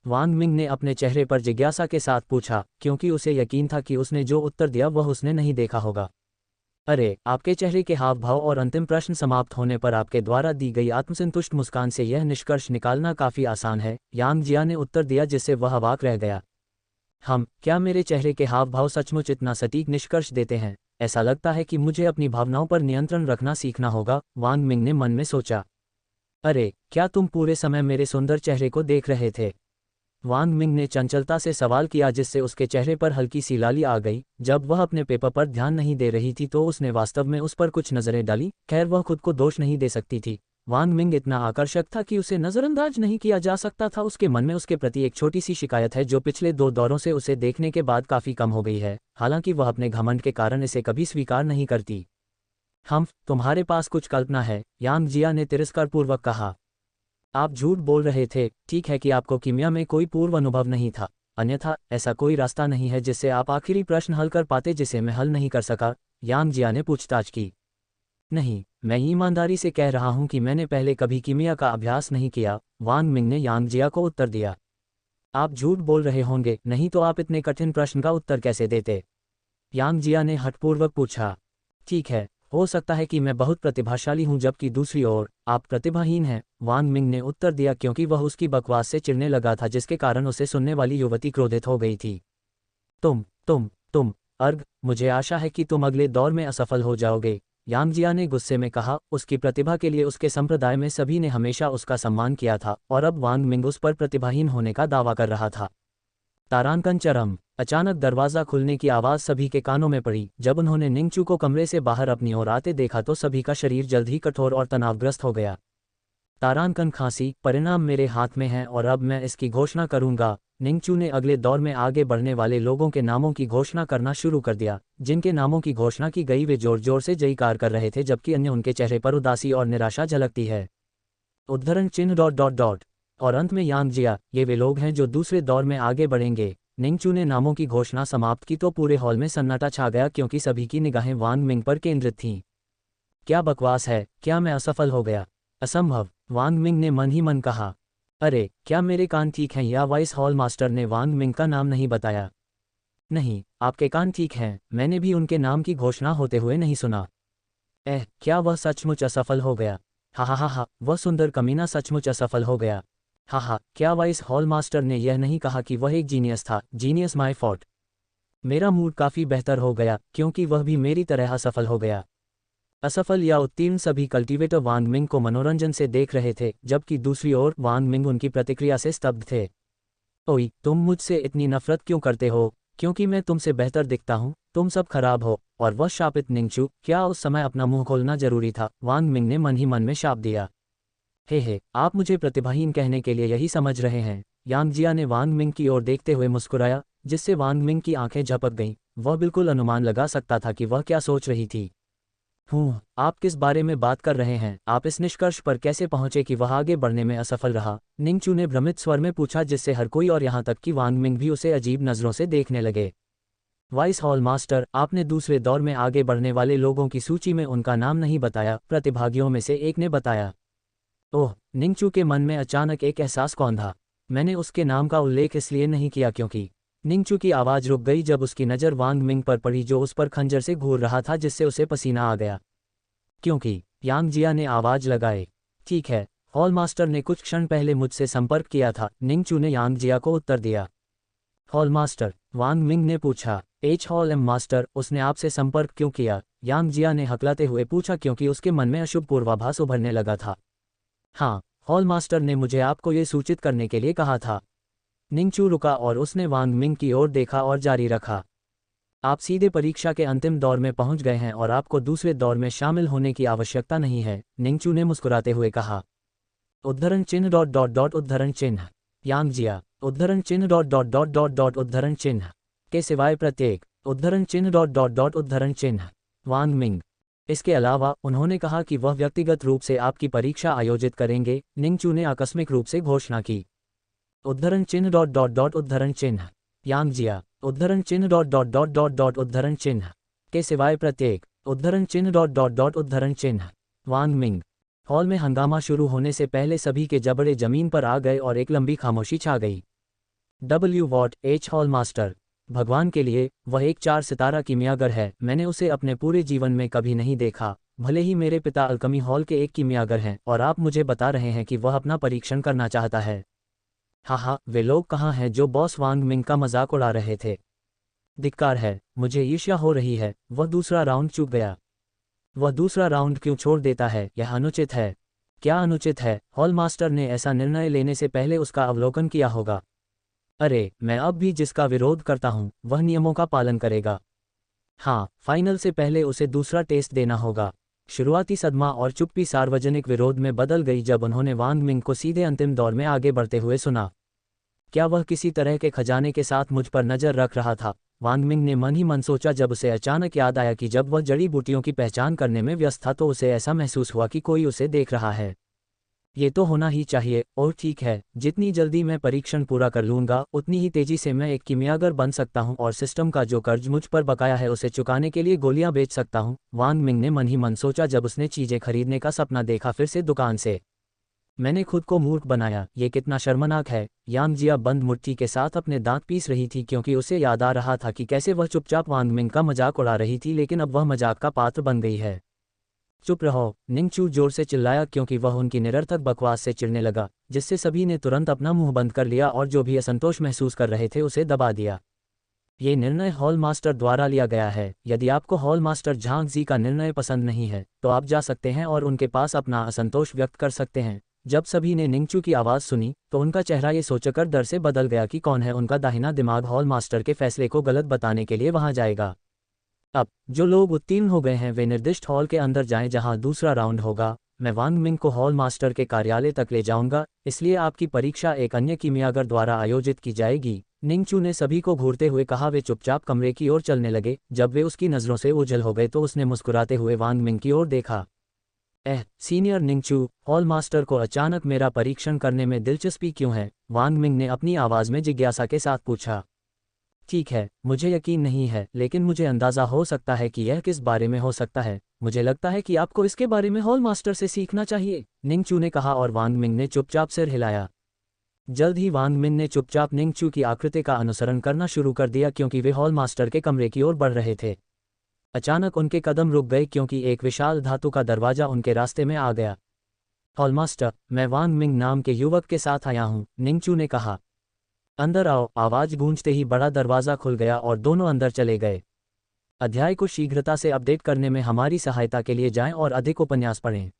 वांग मिंग ने अपने चेहरे पर जिज्ञासा के साथ पूछा, क्योंकि उसे यकीन था कि उसने जो उत्तर दिया वह उसने नहीं देखा होगा। अरे, आपके चेहरे के हाव भाव और अंतिम प्रश्न समाप्त होने पर आपके द्वारा दी गई आत्मसंतुष्ट मुस्कान से यह निष्कर्ष निकालना काफ़ी आसान है, यांग जिया ने उत्तर दिया, जिससे वह अवाक रह गया। क्या मेरे चेहरे के हाव भाव सचमुच इतना सटीक निष्कर्ष देते हैं? ऐसा लगता है कि मुझे अपनी भावनाओं पर नियंत्रण रखना सीखना होगा, वांग मिंग ने मन में सोचा। अरे, क्या तुम पूरे समय मेरे सुंदर चेहरे को देख रहे थे? वांग मिंग ने चंचलता से सवाल किया, जिससे उसके चेहरे पर हल्की सी लाली आ गई। जब वह अपने पेपर पर ध्यान नहीं दे रही थी तो उसने वास्तव में उस पर कुछ नज़रें डाली। खैर, वह खुद को दोष नहीं दे सकती थी। वांग मिंग इतना आकर्षक था कि उसे नज़रअंदाज नहीं किया जा सकता था। उसके मन में उसके प्रति एक छोटी सी शिकायत है जो पिछले 2 दौरों से उसे देखने के बाद काफ़ी कम हो गई है, हालांकि वह अपने घमंड के कारण इसे कभी स्वीकार नहीं करती। तुम्हारे पास कुछ कल्पना है? यांग जिया ने तिरस्कारपूर्वक कहा। आप झूठ बोल रहे थे। ठीक है कि आपको कीमिया में कोई पूर्व अनुभव नहीं था, अन्यथा ऐसा कोई रास्ता नहीं है जिससे आप आखिरी प्रश्न हल कर पाते जिसे मैं हल नहीं कर सका, यांग जिया ने पूछताछ की। नहीं, मैं ईमानदारी से कह रहा हूं कि मैंने पहले कभी कीमिया का अभ्यास नहीं किया, वांग मिंग ने यांग जिया को उत्तर दिया। आप झूठ बोल रहे होंगे, नहीं तो आप इतने कठिन प्रश्न का उत्तर कैसे देते? यांग जिया ने हठपूर्वक पूछा। ठीक है, हो सकता है कि मैं बहुत प्रतिभाशाली हूं जबकि दूसरी ओर आप प्रतिभाहीन हैं, वांग मिंग ने उत्तर दिया क्योंकि वह उसकी बकवास से चिढ़ने लगा था जिसके कारण उसे सुनने वाली युवती क्रोधित हो गई थी। तुम अर्ग, मुझे आशा है कि तुम अगले दौर में असफल हो जाओगे, यांग जिया ने गुस्से में कहा। उसकी प्रतिभा के लिए उसके संप्रदाय में सभी ने हमेशा उसका सम्मान किया था और अब वांग मिंग उस पर प्रतिभाहीन होने का दावा कर रहा था। तारांकन चरम। अचानक दरवाज़ा खुलने की आवाज़ सभी के कानों में पड़ी। जब उन्होंने निंगचू को कमरे से बाहर अपनी ओर आते देखा तो सभी का शरीर जल्द ही कठोर और तनावग्रस्त हो गया। तारांकन खांसी, परिणाम मेरे हाथ में है और अब मैं इसकी घोषणा करूंगा। निंगचू ने अगले दौर में आगे बढ़ने वाले लोगों के नामों की घोषणा करना शुरू कर दिया। जिनके नामों की घोषणा की गई वे जोर जोर से जयकार कर रहे थे जबकि अन्य उनके चेहरे पर उदासी और निराशा झलकती है। उद्धरण चिन्ह ... और अंत में यांग जिया, ये वे लोग हैं जो दूसरे दौर में आगे बढ़ेंगे। निंगचू ने नामों की घोषणा समाप्त की तो पूरे हॉल में सन्नाटा छा गया क्योंकि सभी की निगाहें वांग मिंग पर केंद्रित थीं। क्या बकवास है, क्या मैं असफल हो गया? असंभव, वांग मिंग ने मन ही मन कहा। अरे, क्या मेरे कान ठीक हैं या वाइस हॉल मास्टर ने वांग मिंग का नाम नहीं बताया? नहीं, आपके कान ठीक हैं, मैंने भी उनके नाम की घोषणा होते हुए नहीं सुना। क्या वह सचमुच असफल हो गया? हा, वह सुंदर कमीना सचमुच असफल हो गया। हा, क्या वाइस हॉल मास्टर ने यह नहीं कहा कि वह एक जीनियस था? Genius my fault. मेरा मूड काफ़ी बेहतर हो गया क्योंकि वह भी मेरी तरह असफल हो गया। असफल या उत्तीर्ण सभी कल्टीवेटर वांग मिंग को मनोरंजन से देख रहे थे जबकि दूसरी ओर वांग मिंग उनकी प्रतिक्रिया से स्तब्ध थे। ओई, तुम मुझसे इतनी नफरत क्यों करते हो? क्योंकि मैं तुमसे बेहतर दिखता हूँ, तुम सब खराब हो। और वह शापित निंगचू, क्या उस समय अपना मुंह खोलना जरूरी था? वांग मिंग ने मन ही मन में शाप दिया। हे, आप मुझे प्रतिभाहीन कहने के लिए यही समझ रहे हैं? यांग जिया ने वांग मिंग की ओर देखते हुए मुस्कुराया, जिससे वांग मिंग की आंखें झपक गईं। वह बिल्कुल अनुमान लगा सकता था कि वह क्या सोच रही थी। आप किस बारे में बात कर रहे हैं? आप इस निष्कर्ष पर कैसे पहुंचे कि वह आगे बढ़ने में असफल रहा? निंगचू ने भ्रमित स्वर में पूछा जिससे हर कोई और यहाँ तक कि वांग मिंग भी उसे अजीब नज़रों से देखने लगे। वाइस हॉल मास्टर, आपने दूसरे दौर में आगे बढ़ने वाले लोगों की सूची में उनका नाम नहीं बताया, प्रतिभागियों में से एक ने बताया। ओह, निंगचू के मन में अचानक एक एहसास कौंधा। मैंने उसके नाम का उल्लेख इसलिए नहीं किया क्योंकि निंगचू की आवाज़ रुक गई जब उसकी नज़र वांग मिंग पर पड़ी जो उस पर खंजर से घूर रहा था जिससे उसे पसीना आ गया। क्योंकि यांग जिया ने आवाज़ लगाई। ठीक है, हॉल मास्टर ने कुछ क्षण पहले मुझसे संपर्क किया था, निंगचू ने यांग जिया को उत्तर दिया। Hall master? वांग मिंग ने पूछा। हॉल एम मास्टर, उसने आपसे संपर्क क्यों किया? यांग जिया ने हकलाते हुए पूछा क्योंकि उसके मन में अशुभ पूर्वाभास उभरने लगा था। हाँ, हॉल मास्टर ने मुझे आपको ये सूचित करने के लिए कहा था। निंगचू रुका और उसने वांग मिंग की ओर देखा और जारी रखा। आप सीधे परीक्षा के अंतिम दौर में पहुंच गए हैं और आपको दूसरे दौर में शामिल होने की आवश्यकता नहीं है, निंगचू ने मुस्कुराते हुए कहा। उद्धरण चिन्ह ... उद्धरण चिन्ह। यांग जिया, उद्धरण चिन्ह ... उद्धरण चिन्ह के सिवाय प्रत्येक उद्धरण चिन्ह ... उद्धरण चिन्ह। वांग मिंग। इसके अलावा उन्होंने कहा कि वह व्यक्तिगत रूप से आपकी परीक्षा आयोजित करेंगे, निंगचू ने आकस्मिक रूप से घोषणा की। उद्धरण चिन्ह ... उद्धरण चिन्ह। यांग जिया, उद्धरण चिन्ह ... उद्धरण चिन्ह के सिवाय प्रत्येक उद्धरण चिन्ह ... उद्धरण चिन्ह। वांग मिंग। हॉल में हंगामा शुरू होने से पहले सभी के जबड़े जमीन पर आ गए और एक लंबी खामोशी छा गई। हॉल मास्टर, भगवान के लिए, वह एक 4 सितारा कीमियागर है। मैंने उसे अपने पूरे जीवन में कभी नहीं देखा। भले ही मेरे पिता अल्कमी हॉल के एक कीमियागर हैं और आप मुझे बता रहे हैं कि वह अपना परीक्षण करना चाहता है। हाँ, वे लोग कहाँ हैं जो बॉस वांग मिंग का मजाक उड़ा रहे थे? धिक्कार है, मुझे ईर्ष्या हो रही है। वह दूसरा राउंड चूक गया। वह दूसरा राउंड क्यों छोड़ देता है? यह अनुचित है। क्या अनुचित है? हॉल मास्टर ने ऐसा निर्णय लेने से पहले उसका अवलोकन किया होगा। अरे, मैं अब भी जिसका विरोध करता हूँ वह नियमों का पालन करेगा। हाँ, फाइनल से पहले उसे दूसरा टेस्ट देना होगा। शुरुआती सदमा और चुप्पी सार्वजनिक विरोध में बदल गई जब उन्होंने वांग मिंग को सीधे अंतिम दौर में आगे बढ़ते हुए सुना। क्या वह किसी तरह के खजाने के साथ मुझ पर नज़र रख रहा था? वांग मिंग ने मन ही मन सोचा जब उसे अचानक याद आया कि जब वह जड़ी बूटियों की पहचान करने में व्यस्त था तो उसे ऐसा महसूस हुआ कि कोई उसे देख रहा है। ये तो होना ही चाहिए। और ठीक है, जितनी जल्दी मैं परीक्षण पूरा कर लूँगा उतनी ही तेज़ी से मैं एक कीमियागर बन सकता हूँ और सिस्टम का जो कर्ज मुझ पर बकाया है उसे चुकाने के लिए गोलियाँ बेच सकता हूँ, वांग मिंग ने मन ही मन सोचा जब उसने चीज़ें खरीदने का सपना देखा फिर से दुकान से। मैंने खुद को मूर्ख बनाया, ये कितना शर्मनाक है। यांग जिया बंद मुट्ठी के साथ अपने दांत पीस रही थी क्योंकि उसे याद आ रहा था कि कैसे वह चुपचाप वांग मिंग का मजाक उड़ा रही थी लेकिन अब वह मजाक का पात्र बन गई है। चुप रहो, निंगचू जोर से चिल्लाया क्योंकि वह उनकी निरर्थक बकवास से चिढ़ने लगा, जिससे सभी ने तुरंत अपना मुंह बंद कर लिया और जो भी असंतोष महसूस कर रहे थे उसे दबा दिया। ये निर्णय हॉल मास्टर द्वारा लिया गया है। यदि आपको हॉल मास्टर झांग जी का निर्णय पसंद नहीं है तो आप जा सकते हैं और उनके पास अपना असंतोष व्यक्त कर सकते हैं। जब सभी ने निंगचू की आवाज़ सुनी तो उनका चेहरा ये सोचकर डर से बदल गया कि कौन है उनका दाहिना दिमाग हॉल मास्टर के फैसले को गलत बताने के लिए वहां जाएगा। अब जो लोग उत्तीर्ण हो गए हैं वे निर्दिष्ट हॉल के अंदर जाएं जहां दूसरा राउंड होगा। मैं वांग मिंग को हॉल मास्टर के कार्यालय तक ले जाऊंगा, इसलिए आपकी परीक्षा एक अन्य कीमियागर द्वारा आयोजित की जाएगी। निंगचू ने सभी को घूरते हुए कहा। वे चुपचाप कमरे की ओर चलने लगे। जब वे उसकी नज़रों से ओझल हो गए तो उसने मुस्कुराते हुए वांग मिंग की ओर देखा। सीनियर निंगचू, हॉल मास्टर को अचानक मेरा परीक्षण करने में दिलचस्पी क्यों है? वांग मिंग ने अपनी आवाज़ में जिज्ञासा के साथ पूछा। ठीक है, मुझे यकीन नहीं है, लेकिन मुझे अंदाज़ा हो सकता है कि यह किस बारे में हो सकता है। मुझे लगता है कि आपको इसके बारे में हॉल मास्टर से सीखना चाहिए, निंगचू ने कहा और वांग मिंग ने चुपचाप सिर हिलाया। जल्द ही वांग मिंग ने चुपचाप निंगचू की आकृति का अनुसरण करना शुरू कर दिया क्योंकि वे हॉल मास्टर के कमरे की ओर बढ़ रहे थे। अचानक उनके कदम रुक गए क्योंकि एक विशाल धातु का दरवाजा उनके रास्ते में आ गया। हॉल मास्टर, मैं वांग मिंग नाम के युवक के साथ आया हूँ, निंगचू ने कहा। अंदर आओ, आवाज़ गूंजते ही बड़ा दरवाज़ा खुल गया और दोनों अंदर चले गए। अध्याय को शीघ्रता से अपडेट करने में हमारी सहायता के लिए जाएं और अधिक उपन्यास पढ़ें।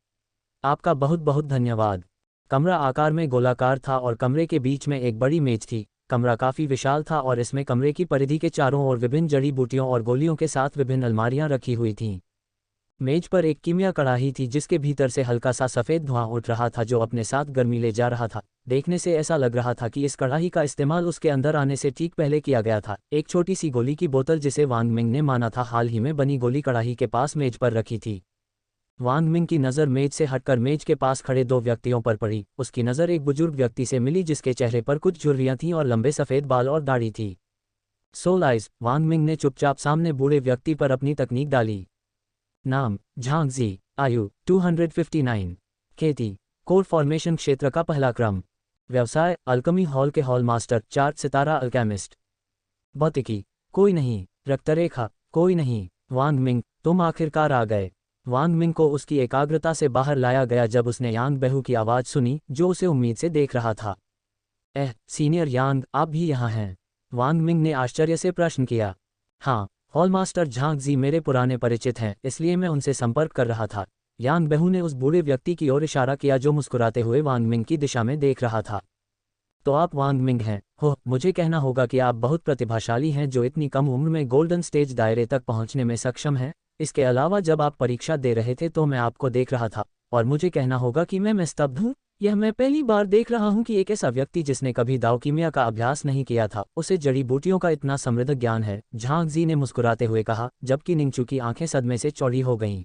आपका बहुत बहुत धन्यवाद। कमरा आकार में गोलाकार था और कमरे के बीच में एक बड़ी मेज थी। कमरा काफ़ी विशाल था और इसमें कमरे की परिधि के चारों ओर विभिन्न जड़ी बूटियों और गोलियों के साथ विभिन्न अलमारियां रखी हुई थीं। मेज पर एक कीमिया कड़ाही थी जिसके भीतर से हल्का सा सफ़ेद धुआं उठ रहा था जो अपने साथ गर्मी ले जा रहा था। देखने से ऐसा लग रहा था कि इस कड़ाही का इस्तेमाल उसके अंदर आने से ठीक पहले किया गया था। एक छोटी सी गोली की बोतल जिसे वांग मिंग ने माना था हाल ही में बनी गोली कड़ाही के पास मेज पर रखी थी। वांग मिंग की नज़र मेज से हटकर मेज के पास खड़े दो व्यक्तियों पर पड़ी। उसकी नज़र एक बुजुर्ग व्यक्ति से मिली जिसके चेहरे पर कुछ झुर्रियाँ थीं और लंबे सफ़ेद बाल और दाढ़ी थी। सोल आइज, वांग मिंग ने चुपचाप सामने बूढ़े व्यक्ति पर अपनी तकनीक डाली। नाम झांग जी, आयु 259, खेती कोर फॉर्मेशन क्षेत्र का पहला क्रम, व्यवसाय अल्कमी हॉल के हॉल मास्टर, 4 सितारा अल्केमिस्ट, भौतिकी कोई नहीं, रक्तरेखा कोई नहीं। वांग मिंग, तुम आखिरकार आ गए। वांग मिंग को उसकी एकाग्रता से बाहर लाया गया जब उसने यांग बेहू की आवाज़ सुनी जो उसे उम्मीद से देख रहा था। सीनियर यांग, आप भी यहाँ हैं? वांग मिंग ने आश्चर्य से प्रश्न किया। हाँ, हॉल मास्टर झांग जी मेरे पुराने परिचित हैं, इसलिए मैं उनसे संपर्क कर रहा था। यांग बेहू ने उस बूढ़े व्यक्ति की ओर इशारा किया जो मुस्कुराते हुए वांग मिंग की दिशा में देख रहा था। तो आप वांग मिंग हैं? हो, मुझे कहना होगा कि आप बहुत प्रतिभाशाली हैं जो इतनी कम उम्र में गोल्डन स्टेज दायरे तक पहुंचने में सक्षम हैं। इसके अलावा जब आप परीक्षा दे रहे थे तो मैं आपको देख रहा था और मुझे कहना होगा कि मैं स्तब्ध हूँ। यह मैं पहली बार देख रहा हूँ कि एक ऐसा व्यक्ति जिसने कभी दाव कीमिया का अभ्यास नहीं किया था उसे जड़ी बूटियों का इतना समृद्ध ज्ञान है, झांग जी ने मुस्कुराते हुए कहा, जबकि निंगचू की आंखें सदमे से चौड़ी हो गईं।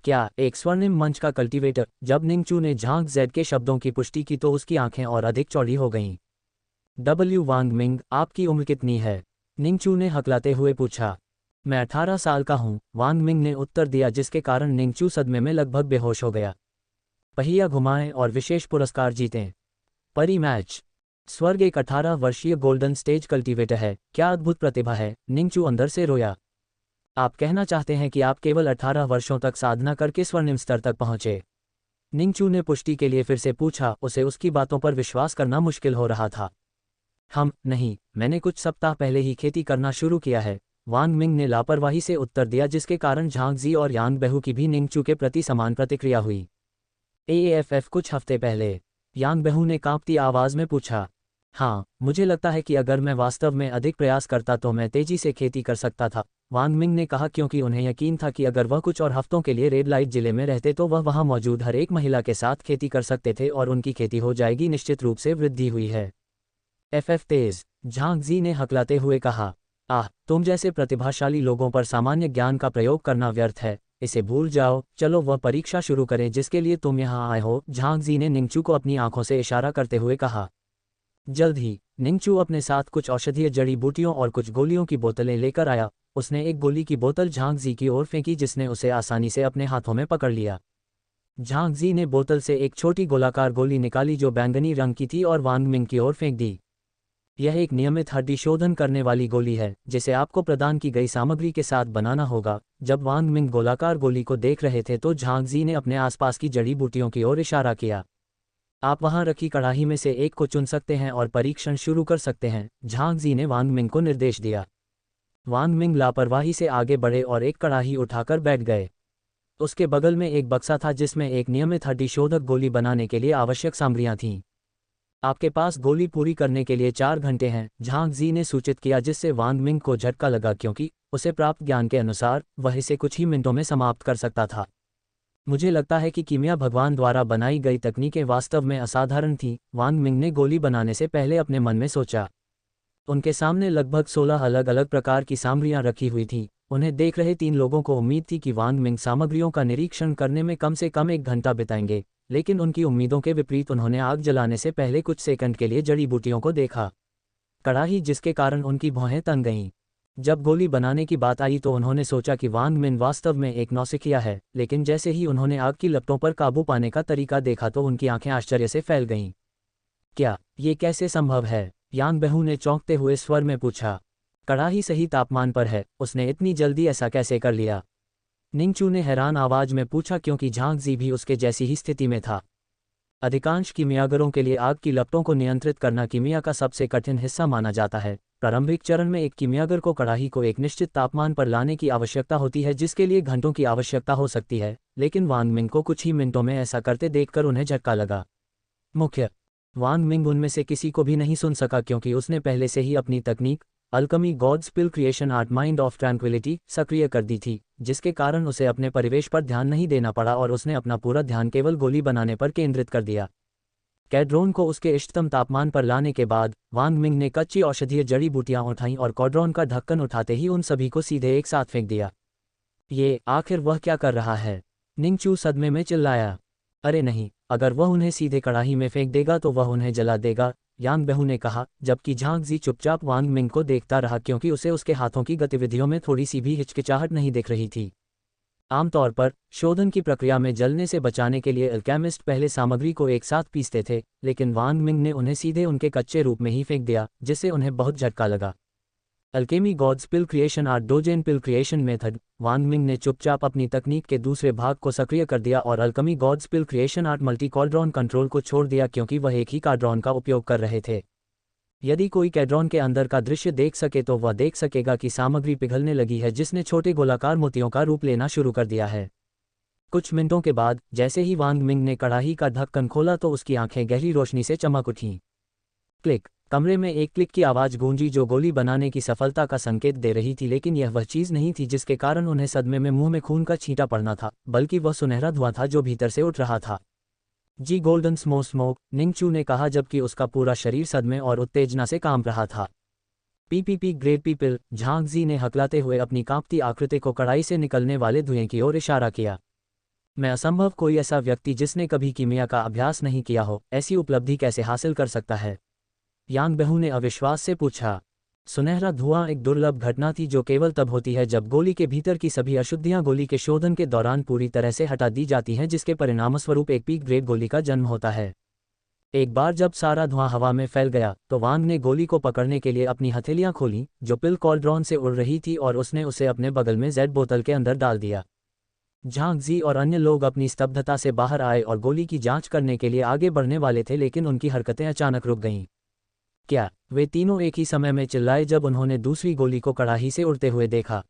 क्या एक स्वर्णिम मंच का कल्टीवेटर? जब निंगचू ने झांग जेड के शब्दों की पुष्टि की तो उसकी आंखें और अधिक चौड़ी हो गईं। वांग मिंग, आपकी उम्र कितनी है? निंगचू ने हकलाते हुए पूछा। मैं 18 साल का हूँ, वांग मिंग ने उत्तर दिया जिसके कारण निंगचू सदमे में लगभग बेहोश हो गया। पहिया घुमाएं और विशेष पुरस्कार जीतें। परी मैच। स्वर्ग एक 18 वर्षीय गोल्डन स्टेज कल्टीवेटर है। क्या अद्भुत प्रतिभा है, निंगचू अंदर से रोया। आप कहना चाहते हैं कि आप केवल 18 वर्षों तक साधना करके स्वर्णिम स्तर तक पहुंचे? निंगचू ने पुष्टि के लिए फिर से पूछा। उसे उसकी बातों पर विश्वास करना मुश्किल हो रहा था। नहीं, मैंने कुछ सप्ताह पहले ही खेती करना शुरू किया है, वांग मिंग ने लापरवाही से उत्तर दिया जिसके कारण झांग जी और यांग बेहू की भी निंगचू के प्रति समान प्रतिक्रिया हुई। एएफएफ कुछ हफ्ते पहले, यांग बेहू ने कांपती आवाज़ में पूछा। हाँ, मुझे लगता है कि अगर मैं वास्तव में अधिक प्रयास करता तो मैं तेजी से खेती कर सकता था, वांग मिंग ने कहा क्योंकि उन्हें यकीन था कि अगर वह कुछ और हफ्तों के लिए रेड लाइट जिले में रहते तो वह वहां मौजूद हर एक महिला के साथ खेती कर सकते थे और उनकी खेती हो जाएगी। निश्चित रूप से वृद्धि हुई है। एफएफ तेज, झांग जी ने हकलाते हुए कहा। तुम जैसे प्रतिभाशाली लोगों पर सामान्य ज्ञान का प्रयोग करना व्यर्थ है, इसे भूल जाओ। चलो वह परीक्षा शुरू करें जिसके लिए तुम यहाँ आए हो, झांग जी ने निंगचू को अपनी आंखों से इशारा करते हुए कहा। जल्द ही निंगचू अपने साथ कुछ औषधीय जड़ी बूटियों और कुछ गोलियों की बोतलें लेकर आया। उसने एक गोली की बोतल झांग जी की ओर फेंकी जिसने उसे आसानी से अपने हाथों में पकड़ लिया। झांग जी ने बोतल से एक छोटी गोलाकार गोली निकाली जो बैंगनी रंग की थी और वांग मिंग की ओर फेंक दी। यह एक नियमित हड्डी शोधन करने वाली गोली है जिसे आपको प्रदान की गई सामग्री के साथ बनाना होगा। जब वांग मिंग गोलाकार गोली को देख रहे थे तो झांग जी ने अपने आसपास की जड़ी बूटियों की ओर इशारा किया। आप वहां रखी कड़ाही में से एक को चुन सकते हैं और परीक्षण शुरू कर सकते हैं, झांग जी ने वांग मिंग को निर्देश दिया। वांग मिंग लापरवाही से आगे बढ़े और एक कड़ाही उठाकर बैठ गए। उसके बगल में एक बक्सा था जिसमें एक नियमित हड्डी शोधक गोली बनाने के लिए आवश्यक सामग्रियां थीं। आपके पास गोली पूरी करने के लिए 4 घंटे हैं, झांग जी ने सूचित किया, जिससे वांग मिंग को झटका लगा क्योंकि उसे प्राप्त ज्ञान के अनुसार वह इसे कुछ ही मिनटों में समाप्त कर सकता था। मुझे लगता है कि कीमिया भगवान द्वारा बनाई गई तकनीकें वास्तव में असाधारण थीं, वांग मिंग ने गोली बनाने से पहले अपने मन में सोचा। उनके सामने लगभग 16 अलग अलग प्रकार की सामग्रियां रखी हुई थीं। उन्हें देख रहे 3 लोगों को उम्मीद थी कि वांग मिंग सामग्रियों का निरीक्षण करने में कम से कम 1 घंटा बिताएंगे, लेकिन उनकी उम्मीदों के विपरीत उन्होंने आग जलाने से पहले कुछ सेकंड के लिए जड़ी बूटियों को देखा। कड़ाही, जिसके कारण उनकी भौहें तन गईं। जब गोली बनाने की बात आई तो उन्होंने सोचा कि वांग मिंग वास्तव में एक नौसिखिया है, लेकिन जैसे ही उन्होंने आग की लपटों पर काबू पाने का तरीका देखा तो उनकी आंखें आश्चर्य से फैल गईं। क्या ये कैसे संभव है? यांग बहू ने चौंकते हुए स्वर में पूछा। कड़ाही सही तापमान पर है, उसने इतनी जल्दी ऐसा कैसे कर लिया? निंगचू ने हैरान आवाज में पूछा क्योंकि झांग जी भी उसके जैसी ही स्थिति में था। अधिकांश कीमियागरों के लिए आग की लपटों को नियंत्रित करना कीमिया का सबसे कठिन हिस्सा माना जाता है। प्रारंभिक चरण में एक कीमियागर को कड़ाही को एक निश्चित तापमान पर लाने की आवश्यकता होती है, जिसके लिए घंटों की आवश्यकता हो सकती है, लेकिन वांग मिंग को कुछ ही मिनटों में ऐसा करते देखकर उन्हें झटका लगा। मुख्य वांग मिंग उनमें से किसी को भी नहीं सुन सका क्योंकि उसने पहले से ही अपनी तकनीक alchemy gods pill creation art mind of tranquility सक्रिय कर दी थी, जिसके कारण उसे अपने परिवेश पर ध्यान नहीं देना पड़ा और उसने अपना पूरा ध्यान केवल गोली बनाने पर केंद्रित कर दिया। कैड्रोन को उसके इष्टतम तापमान पर लाने के बाद वांग मिंग ने कच्ची औषधीय जड़ी बूटियां उठाईं और कॉड्रोन का ढक्कन उठाते ही उन सभी को सीधे एक साथ फेंक दिया। ये आखिर वह क्या कर रहा है? निंगचू सदमे में चिल्लाया। अरे नहीं, अगर वह उन्हें सीधे कड़ाही में फेंक देगा तो वह उन्हें जला देगा, यांग बहू ने कहा, जबकि झांग जी चुपचाप वांग मिंग को देखता रहा क्योंकि उसे उसके हाथों की गतिविधियों में थोड़ी सी भी हिचकिचाहट नहीं दिख रही थी। आमतौर पर शोधन की प्रक्रिया में जलने से बचाने के लिए अल्केमिस्ट पहले सामग्री को एक साथ पीसते थे, लेकिन वांग मिंग ने उन्हें सीधे उनके कच्चे रूप में ही फेंक दिया, जिससे उन्हें बहुत झटका लगा। Alchemy God's pill creation art डोजेन पिल क्रिएशन मेथड। वांग मिंग ने चुपचाप अपनी तकनीक के दूसरे भाग को सक्रिय कर दिया और Alchemy God's pill creation art multi कॉड्रॉन control को छोड़ दिया क्योंकि वह एक ही कॉड्रॉन का उपयोग कर रहे थे। यदि कोई कैड्रॉन के अंदर का दृश्य देख सके तो वह देख सकेगा कि सामग्री पिघलने लगी है, जिसने छोटे गोलाकार मोतियों का रूप लेना शुरू कर दिया है। कुछ मिनटों के बाद जैसे ही वांग मिंग ने कड़ाही का ढक्कन खोला तो उसकी आंखें गहरी रोशनी से चमक उठीं। क्लिक। कमरे में एक क्लिक की आवाज़ गूंजी जो गोली बनाने की सफलता का संकेत दे रही थी, लेकिन यह वह चीज़ नहीं थी जिसके कारण उन्हें सदमे में मुंह में खून का छींटा पड़ना था, बल्कि वह सुनहरा धुआं था जो भीतर से उठ रहा था। जी गोल्डन स्मोक, निंगचू ने कहा जबकि उसका पूरा शरीर सदमे और उत्तेजना से कांप रहा था। PPP great people, Jhang Ji ने हकलाते हुए अपनी कांपती आकृति को कड़ाई से निकलने वाले धुएं की ओर इशारा किया। मैं असंभव, कोई ऐसा व्यक्ति जिसने कभी कीमिया का अभ्यास नहीं किया हो ऐसी उपलब्धि कैसे हासिल कर सकता है? यांग बहू ने अविश्वास से पूछा। सुनहरा धुआं एक दुर्लभ घटना थी जो केवल तब होती है जब गोली के भीतर की सभी अशुद्धियां गोली के शोधन के दौरान पूरी तरह से हटा दी जाती हैं, जिसके परिणामस्वरूप एक पीक ग्रेड गोली का जन्म होता है। एक बार जब सारा धुआं हवा में फैल गया तो वांग ने गोली को पकड़ने के लिए अपनी हथेलियां खोलीं जो पिल कॉल्ड्रॉन से उड़ रही थी और उसने उसे अपने बगल में जेड बोतल के अंदर डाल दिया। झांग जी और अन्य लोग अपनी स्तब्धता से बाहर आए और गोली की जांच करने के लिए आगे बढ़ने वाले थे, लेकिन उनकी हरकतें अचानक रुक गईं। क्या? वे तीनों एक ही समय में चिल्लाए जब उन्होंने दूसरी गोली को कड़ाही से उड़ते हुए देखा।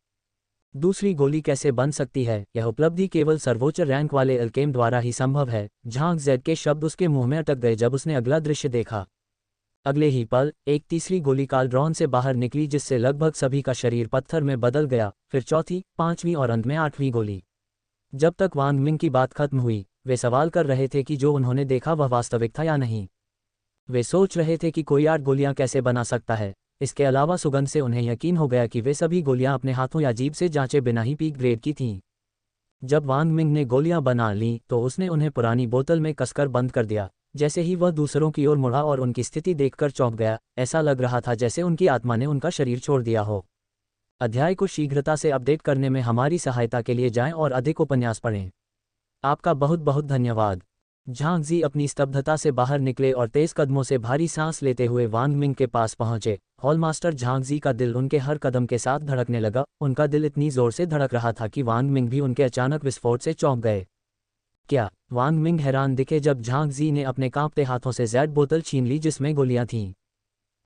दूसरी गोली कैसे बन सकती है? यह उपलब्धि केवल सर्वोच्च रैंक वाले अल्केम द्वारा ही संभव है। झांग जेड के शब्द उसके मुंह में अटक गए जब उसने अगला दृश्य देखा। अगले ही पल एक तीसरी गोली कॉल्ड्रॉन से बाहर निकली जिससे लगभग सभी का शरीर पत्थर में बदल गया, फिर चौथी, पांचवीं और अंत में 8वीं गोली। जब तक वांग मिंग की बात खत्म हुई वे सवाल कर रहे थे कि जो उन्होंने देखा वह वास्तविक था या नहीं। वे सोच रहे थे कि कोई 8 गोलियां कैसे बना सकता है। इसके अलावा सुगंध से उन्हें यकीन हो गया कि वे सभी गोलियां अपने हाथों या जीभ से जांचे बिना ही पीक ग्रेड की थीं। जब वांग मिंग ने गोलियां बना लीं तो उसने उन्हें पुरानी बोतल में कसकर बंद कर दिया। जैसे ही वह दूसरों की ओर मुड़ा और उनकी स्थिति देखकर चौंक गया, ऐसा लग रहा था जैसे उनकी आत्मा ने उनका शरीर छोड़ दिया हो। अध्याय को शीघ्रता से अपडेट करने में हमारी सहायता के लिए जाएं और अधिक उपन्यास पढ़ें। आपका बहुत बहुत धन्यवाद। झांग जी अपनी स्तब्धता से बाहर निकले और तेज कदमों से भारी सांस लेते हुए वांग मिंग के पास पहुंचे। हॉलमास्टर झांग जी का दिल उनके हर कदम के साथ धड़कने लगा। उनका दिल इतनी जोर से धड़क रहा था कि वांग मिंग भी उनके अचानक विस्फोट से चौंक गए। क्या? वांग मिंग हैरान दिखे जब झांग जी ने अपने कांपते हाथों से जेड बोतल छीन ली जिसमें गोलियां थीं।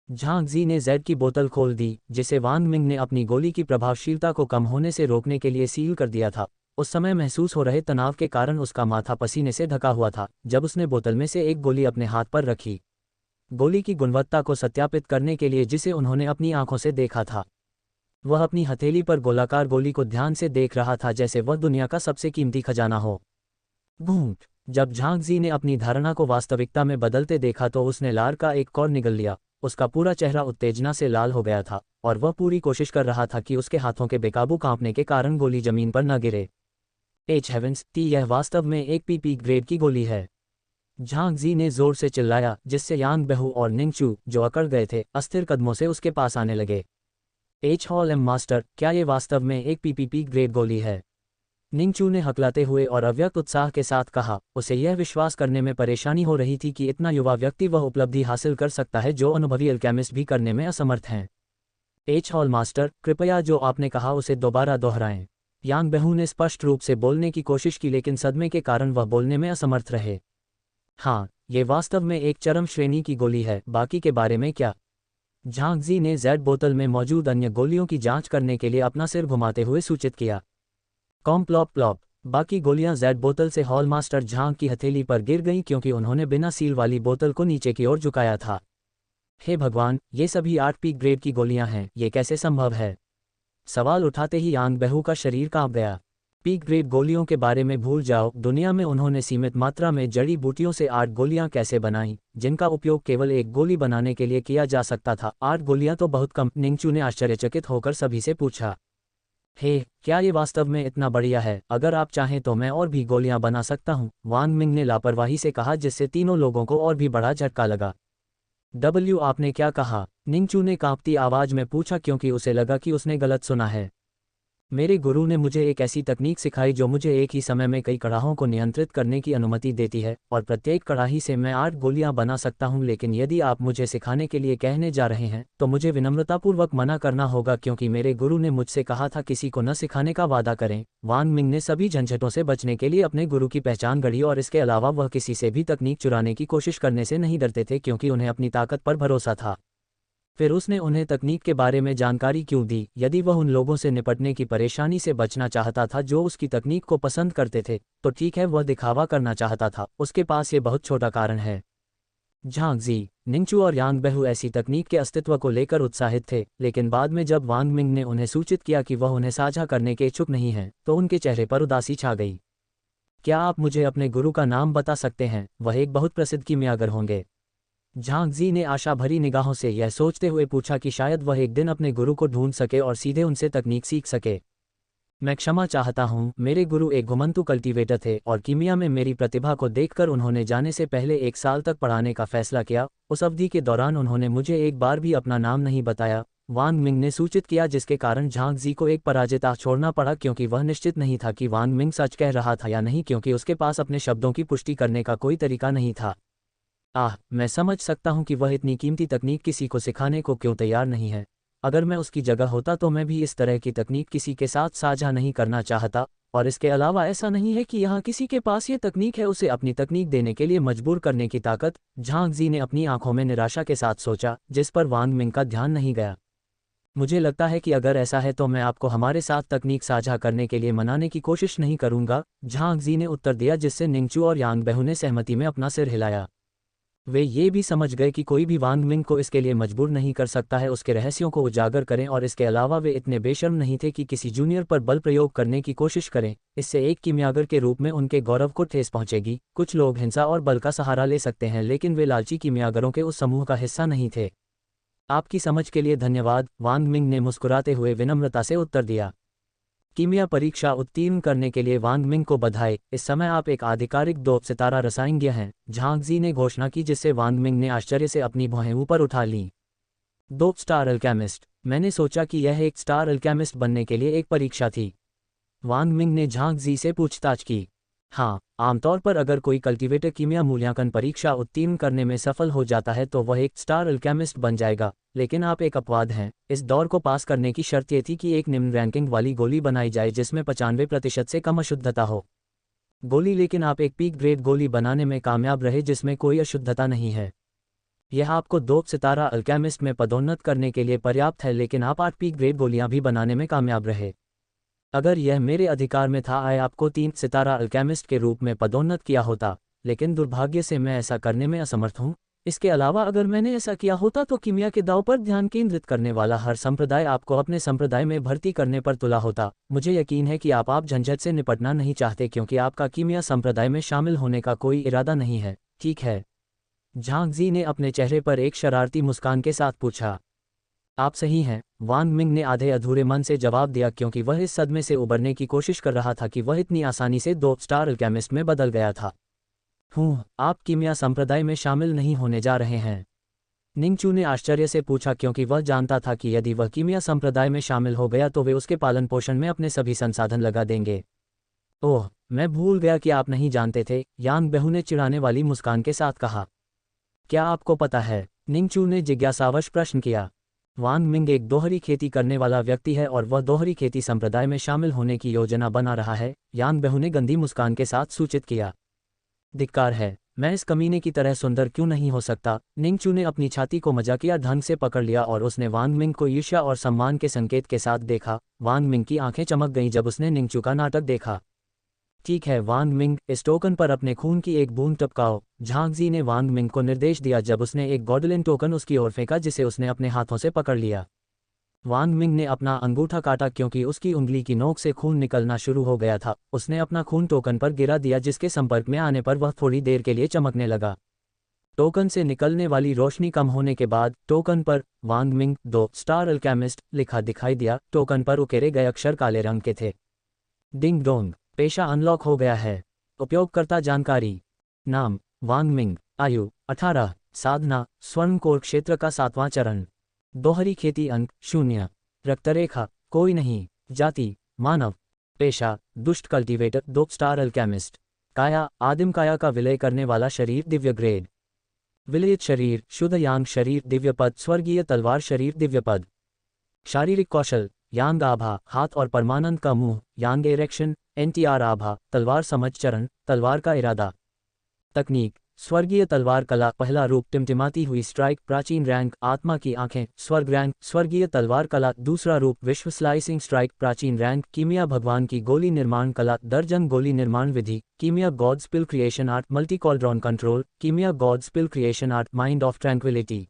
झांग जी ने जेड की बोतल खोल दी, जिसे वांग मिंग ने अपनी गोली की प्रभावशीलता को कम होने से रोकने के लिए सील कर दिया था। उस समय महसूस हो रहे तनाव के कारण उसका माथा पसीने से ढका हुआ था जब उसने बोतल में से एक गोली अपने हाथ पर रखी। गोली की गुणवत्ता को सत्यापित करने के लिए जिसे उन्होंने अपनी आंखों से देखा था। वह अपनी हथेली पर गोलाकार गोली को ध्यान से देख रहा था जैसे वह दुनिया का सबसे कीमती खजाना हो। घूंट। जब झांग जी ने अपनी धारणा को वास्तविकता में बदलते देखा तो उसने लार का एक कौर निगल लिया। उसका पूरा चेहरा उत्तेजना से लाल हो गया था और वह पूरी कोशिश कर रहा था कि उसके हाथों के बेकाबू कांपने के कारण गोली जमीन पर न गिरे। एच हेवेंस, यह वास्तव में एक पीपी ग्रेड की गोली है। झांग जी ने जोर से चिल्लाया, जिससे यांग बेहू और निंगचू, जो अकड़ गए थे, अस्थिर कदमों से उसके पास आने लगे। एच हॉल एम मास्टर, क्या ये वास्तव में एक पीपीपी ग्रेड गोली है? निंगचू ने हकलाते हुए और अव्यक्त उत्साह के साथ कहा। उसे यह विश्वास करने में परेशानी हो रही थी कि इतना युवा व्यक्ति वह उपलब्धि हासिल कर सकता है जो अनुभवी अल्केमिस्ट भी करने में असमर्थ हैं। एच हॉल मास्टर, कृपया जो आपने कहा उसे दोबारा दोहराएं। यांग बेहू ने स्पष्ट रूप से बोलने की कोशिश की लेकिन सदमे के कारण वह बोलने में असमर्थ रहे। हाँ, ये वास्तव में एक चरम श्रेणी की गोली है। बाकी के बारे में क्या? झांग जी ने जेड बोतल में मौजूद अन्य गोलियों की जांच करने के लिए अपना सिर घुमाते हुए सूचित किया। Com plop plop. बाकी गोलियां जेड बोतल से हॉलमास्टर झांग की हथेली पर गिर गईं क्योंकि उन्होंने बिना सील वाली बोतल को नीचे की ओर झुकाया था। हे भगवान, ये सभी 8 पी ग्रेड की गोलियां हैं, ये कैसे संभव है? सवाल उठाते ही यांग बेहू का शरीर कांप गया। पी ग्रेड गोलियों के बारे में भूल जाओ। दुनिया में उन्होंने सीमित मात्रा में जड़ी बूटियों से 8 गोलियां कैसे बनाई, जिनका उपयोग केवल एक गोली बनाने के लिए किया जा सकता था? 8 गोलियां तो बहुत कम। निंगचू ने आश्चर्यचकित होकर सभी से पूछा। हे, क्या ये वास्तव में इतना बढ़िया है? अगर आप चाहें तो मैं और भी गोलियां बना सकता हूं, वांग मिंग ने लापरवाही से कहा, जिससे तीनों लोगों को और भी बड़ा झटका लगा। आपने क्या कहा? निंगचू ने कांपती आवाज में पूछा क्योंकि उसे लगा कि उसने गलत सुना है। मेरे गुरु ने मुझे एक ऐसी तकनीक सिखाई जो मुझे एक ही समय में कई कड़ाहों को नियंत्रित करने की अनुमति देती है और प्रत्येक कड़ाही से मैं 8 गोलियां बना सकता हूं। लेकिन यदि आप मुझे सिखाने के लिए कहने जा रहे हैं तो मुझे विनम्रतापूर्वक मना करना होगा क्योंकि मेरे गुरु ने मुझसे कहा था किसी को न सिखाने का वादा करें। वांग मिंग ने सभी झंझटों से बचने के लिए अपने गुरु की पहचान गढ़ी और इसके अलावा वह किसी से भी तकनीक चुराने की कोशिश करने से नहीं डरते थे क्योंकि उन्हें अपनी ताकत पर भरोसा था। फिर उसने उन्हें तकनीक के बारे में जानकारी क्यों दी? यदि वह उन लोगों से निपटने की परेशानी से बचना चाहता था जो उसकी तकनीक को पसंद करते थे, तो ठीक है, वह दिखावा करना चाहता था। उसके पास ये बहुत छोटा कारण है। झांग जी, निंगचू और यांग बेहू ऐसी तकनीक के अस्तित्व को लेकर उत्साहित थे, लेकिन बाद में जब वांग मिंग ने उन्हें सूचित किया कि वह उन्हें साझा करने के इच्छुक नहीं है, तो उनके चेहरे पर उदासी छा गई। क्या आप मुझे अपने गुरु का नाम बता सकते हैं? वह एक बहुत प्रसिद्ध कीमियागर होंगे। झांग जी ने आशा भरी निगाहों से यह सोचते हुए पूछा कि शायद वह एक दिन अपने गुरु को ढूंढ सके और सीधे उनसे तकनीक सीख सके। मैं क्षमा चाहता हूं, मेरे गुरु एक घुमंतु कल्टीवेटर थे और कीमिया में मेरी प्रतिभा को देखकर उन्होंने जाने से पहले 1 साल तक पढ़ाने का फैसला किया। उस अवधि के दौरान उन्होंने मुझे एक बार भी अपना नाम नहीं बताया, वांग मिंग ने सूचित किया, जिसके कारण झांग जी को एक पराजिता छोड़ना पड़ा क्योंकि वह निश्चित नहीं था कि वांग मिंग सच कह रहा था या नहीं क्योंकि उसके पास अपने शब्दों की पुष्टि करने का कोई तरीका नहीं था। मैं समझ सकता हूं कि वह इतनी कीमती तकनीक किसी को सिखाने को क्यों तैयार नहीं है। अगर मैं उसकी जगह होता तो मैं भी इस तरह की तकनीक किसी के साथ साझा नहीं करना चाहता। और इसके अलावा ऐसा नहीं है कि यहाँ किसी के पास ये तकनीक है उसे अपनी तकनीक देने के लिए मजबूर करने की ताकत। झांग जी ने अपनी आंखों में निराशा के साथ सोचा, जिस पर वांग मिंग का ध्यान नहीं गया। मुझे लगता है कि अगर ऐसा है तो मैं आपको हमारे साथ तकनीक साझा करने के लिए मनाने की कोशिश नहीं करूंगा, झांग जी ने उत्तर दिया, जिससे निंगचू और यांग बेहू ने सहमति में अपना सिर हिलाया। वे ये भी समझ गए कि कोई भी वांग मिंग को इसके लिए मजबूर नहीं कर सकता है उसके रहस्यों को उजागर करें, और इसके अलावा वे इतने बेशर्म नहीं थे कि किसी जूनियर पर बल प्रयोग करने की कोशिश करें। इससे एक कीमियागर के रूप में उनके गौरव को ठेस पहुंचेगी। कुछ लोग हिंसा और बल का सहारा ले सकते हैं, लेकिन वे लालची कीमियागरों के उस समूह का हिस्सा नहीं थे। आपकी समझ के लिए धन्यवाद, वांग मिंग ने मुस्कुराते हुए विनम्रता से उत्तर दिया। कीमिया परीक्षा उत्तीर्ण करने के लिए वांग मिंग को बधाई। इस समय आप एक आधिकारिक 2 सितारा रसायनज्ञ हैं, झांग जी ने घोषणा की, जिससे वांग मिंग ने आश्चर्य से अपनी भौहें ऊपर उठा लीं। 2 स्टार अल्केमिस्ट। मैंने सोचा कि यह एक स्टार अल्केमिस्ट बनने के लिए एक परीक्षा थी। वांग मिंग ने झांग जी से पूछताछ की। हाँ, आमतौर पर अगर कोई कल्टीवेटर कीमिया मूल्यांकन परीक्षा उत्तीर्ण करने में सफल हो जाता है तो वह एक स्टार अल्केमिस्ट बन जाएगा, लेकिन आप एक अपवाद हैं। इस दौर को पास करने की शर्त ये थी कि एक निम्न रैंकिंग वाली गोली बनाई जाए जिसमें 95% से कम अशुद्धता हो गोली, लेकिन आप एक पीक ग्रेड गोली बनाने में कामयाब रहे जिसमें कोई अशुद्धता नहीं है। यह आपको 2 सितारा अल्केमिस्ट में पदोन्नत करने के लिए पर्याप्त है, लेकिन आप 8 पीक ग्रेड गोलियां भी बनाने में कामयाब रहे। अगर यह मेरे अधिकार में था आय आपको 3 सितारा अल्केमिस्ट के रूप में पदोन्नत किया होता, लेकिन दुर्भाग्य से मैं ऐसा करने में असमर्थ हूँ। इसके अलावा अगर मैंने ऐसा किया होता तो कीमिया के दांव पर ध्यान केंद्रित करने वाला हर संप्रदाय आपको अपने संप्रदाय में भर्ती करने पर तुला होता। मुझे यकीन है कि आप झंझट से निपटना नहीं चाहते क्योंकि आपका कीमिया संप्रदाय में शामिल होने का कोई इरादा नहीं है, ठीक है? झांगजी ने अपने चेहरे पर एक शरारती मुस्कान के साथ पूछा। आप सही हैं, वांग मिंग ने आधे अधूरे मन से जवाब दिया क्योंकि वह इस सदमे से उबरने की कोशिश कर रहा था कि वह इतनी आसानी से 2 स्टार अल्केमिस्ट में बदल गया था। आप कीमिया संप्रदाय में शामिल नहीं होने जा रहे हैं? निंगचू ने आश्चर्य से पूछा क्योंकि वह जानता था कि यदि वह कीमिया संप्रदाय में शामिल हो गया तो वे उसके पालन पोषण में अपने सभी संसाधन लगा देंगे। ओह, मैं भूल गया कि आप नहीं जानते थे, यांग बेहू ने चिढ़ाने वाली मुस्कान के साथ कहा। क्या आपको पता है? निंगचू ने जिज्ञासावश प्रश्न किया। वांग मिंग एक दोहरी खेती करने वाला व्यक्ति है और वह दोहरी खेती संप्रदाय में शामिल होने की योजना बना रहा है, यांग बेहू ने गंदी मुस्कान के साथ सूचित किया। धिक्कार है, मैं इस कमीने की तरह सुंदर क्यों नहीं हो सकता? निंगचू ने अपनी छाती को मजाकिया ढंग से पकड़ लिया और उसने वांग मिंग को ईर्ष्या और सम्मान के संकेत के साथ देखा। वांग मिंग की आंखें चमक गईं जब उसने निंगचू का नाटक देखा। ठीक है वांग मिंग, इस टोकन पर अपने खून की एक बूंद टपकाओ, झांगजी ने वांग मिंग को निर्देश दिया जब उसने एक गॉडलिन टोकन उसकी ओर फेंका जिसे उसने अपने हाथों से पकड़ लिया। वांग मिंग ने अपना अंगूठा काटा क्योंकि उसकी उंगली की नोक से खून निकलना शुरू हो गया था। उसने अपना खून टोकन पर गिरा दिया जिसके संपर्क में आने पर वह थोड़ी देर के लिए चमकने लगा। टोकन से निकलने वाली रोशनी कम होने के बाद टोकन पर वांग मिंग 2 स्टार अल्केमिस्ट लिखा दिखाई दिया। टोकन पर उकेरे गए अक्षर काले रंग के थे। डिंग डोंग, पेशा अनलॉक हो गया है। उपयोगकर्ता जानकारी। नाम वांग मिंग, आयु 18, साधना स्वर्ण कोर क्षेत्र का 7वां चरण, दोहरी खेती अंक 0, रक्तरेखा कोई नहीं, जाति मानव, पेशा दुष्ट कल्टीवेटर 2 स्टार अल्केमिस्ट, काया आदिम काया का विलय करने वाला शरीर दिव्य ग्रेड, विलयित शरीर शुद्ध यांग शरीर दिव्य पद स्वर्गीय तलवार शरीर दिव्य पद, शारीरिक कौशल यांग आभा हाथ और परमानंद का मुंह, यांग एरेक्शन एनटीआर आभा तलवार समझ चरण तलवार का इरादा, तकनीक स्वर्गीय तलवार कला पहला रूप टिमटिमाती हुई स्ट्राइक प्राचीन रैंक आत्मा की आंखें स्वर्ग रैंक स्वर्गीय तलवार कला दूसरा रूप विश्व स्लाइसिंग स्ट्राइक प्राचीन रैंक कीमिया भगवान की गोली निर्माण कला दर्जन गोली निर्माण विधि कीमिया god spill creation art multi cauldron control कीमिया god spill creation art mind of tranquillity.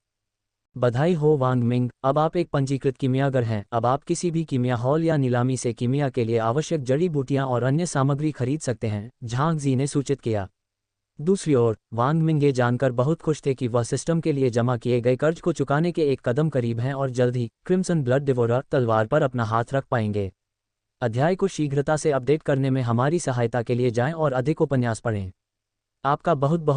बधाई हो वांग मिंग, अब आप एक पंजीकृत कीमियागर हैं। अब आप किसी भी कीमिया हॉल या नीलामी से कीमिया के लिए आवश्यक जड़ी बूटियां और अन्य सामग्री खरीद सकते हैं, झांगजी ने सूचित किया। दूसरी ओर वांग मिंग ये जानकर बहुत खुश थे कि वह सिस्टम के लिए जमा किए गए कर्ज को चुकाने के एक कदम करीब हैं और जल्द ही क्रिम्सन ब्लड डिवोरर तलवार पर अपना हाथ रख पाएंगे। अध्याय को शीघ्रता से अपडेट करने में हमारी सहायता के लिए जाएं और अधिक उपन्यास पढ़ें। आपका बहुत बहुत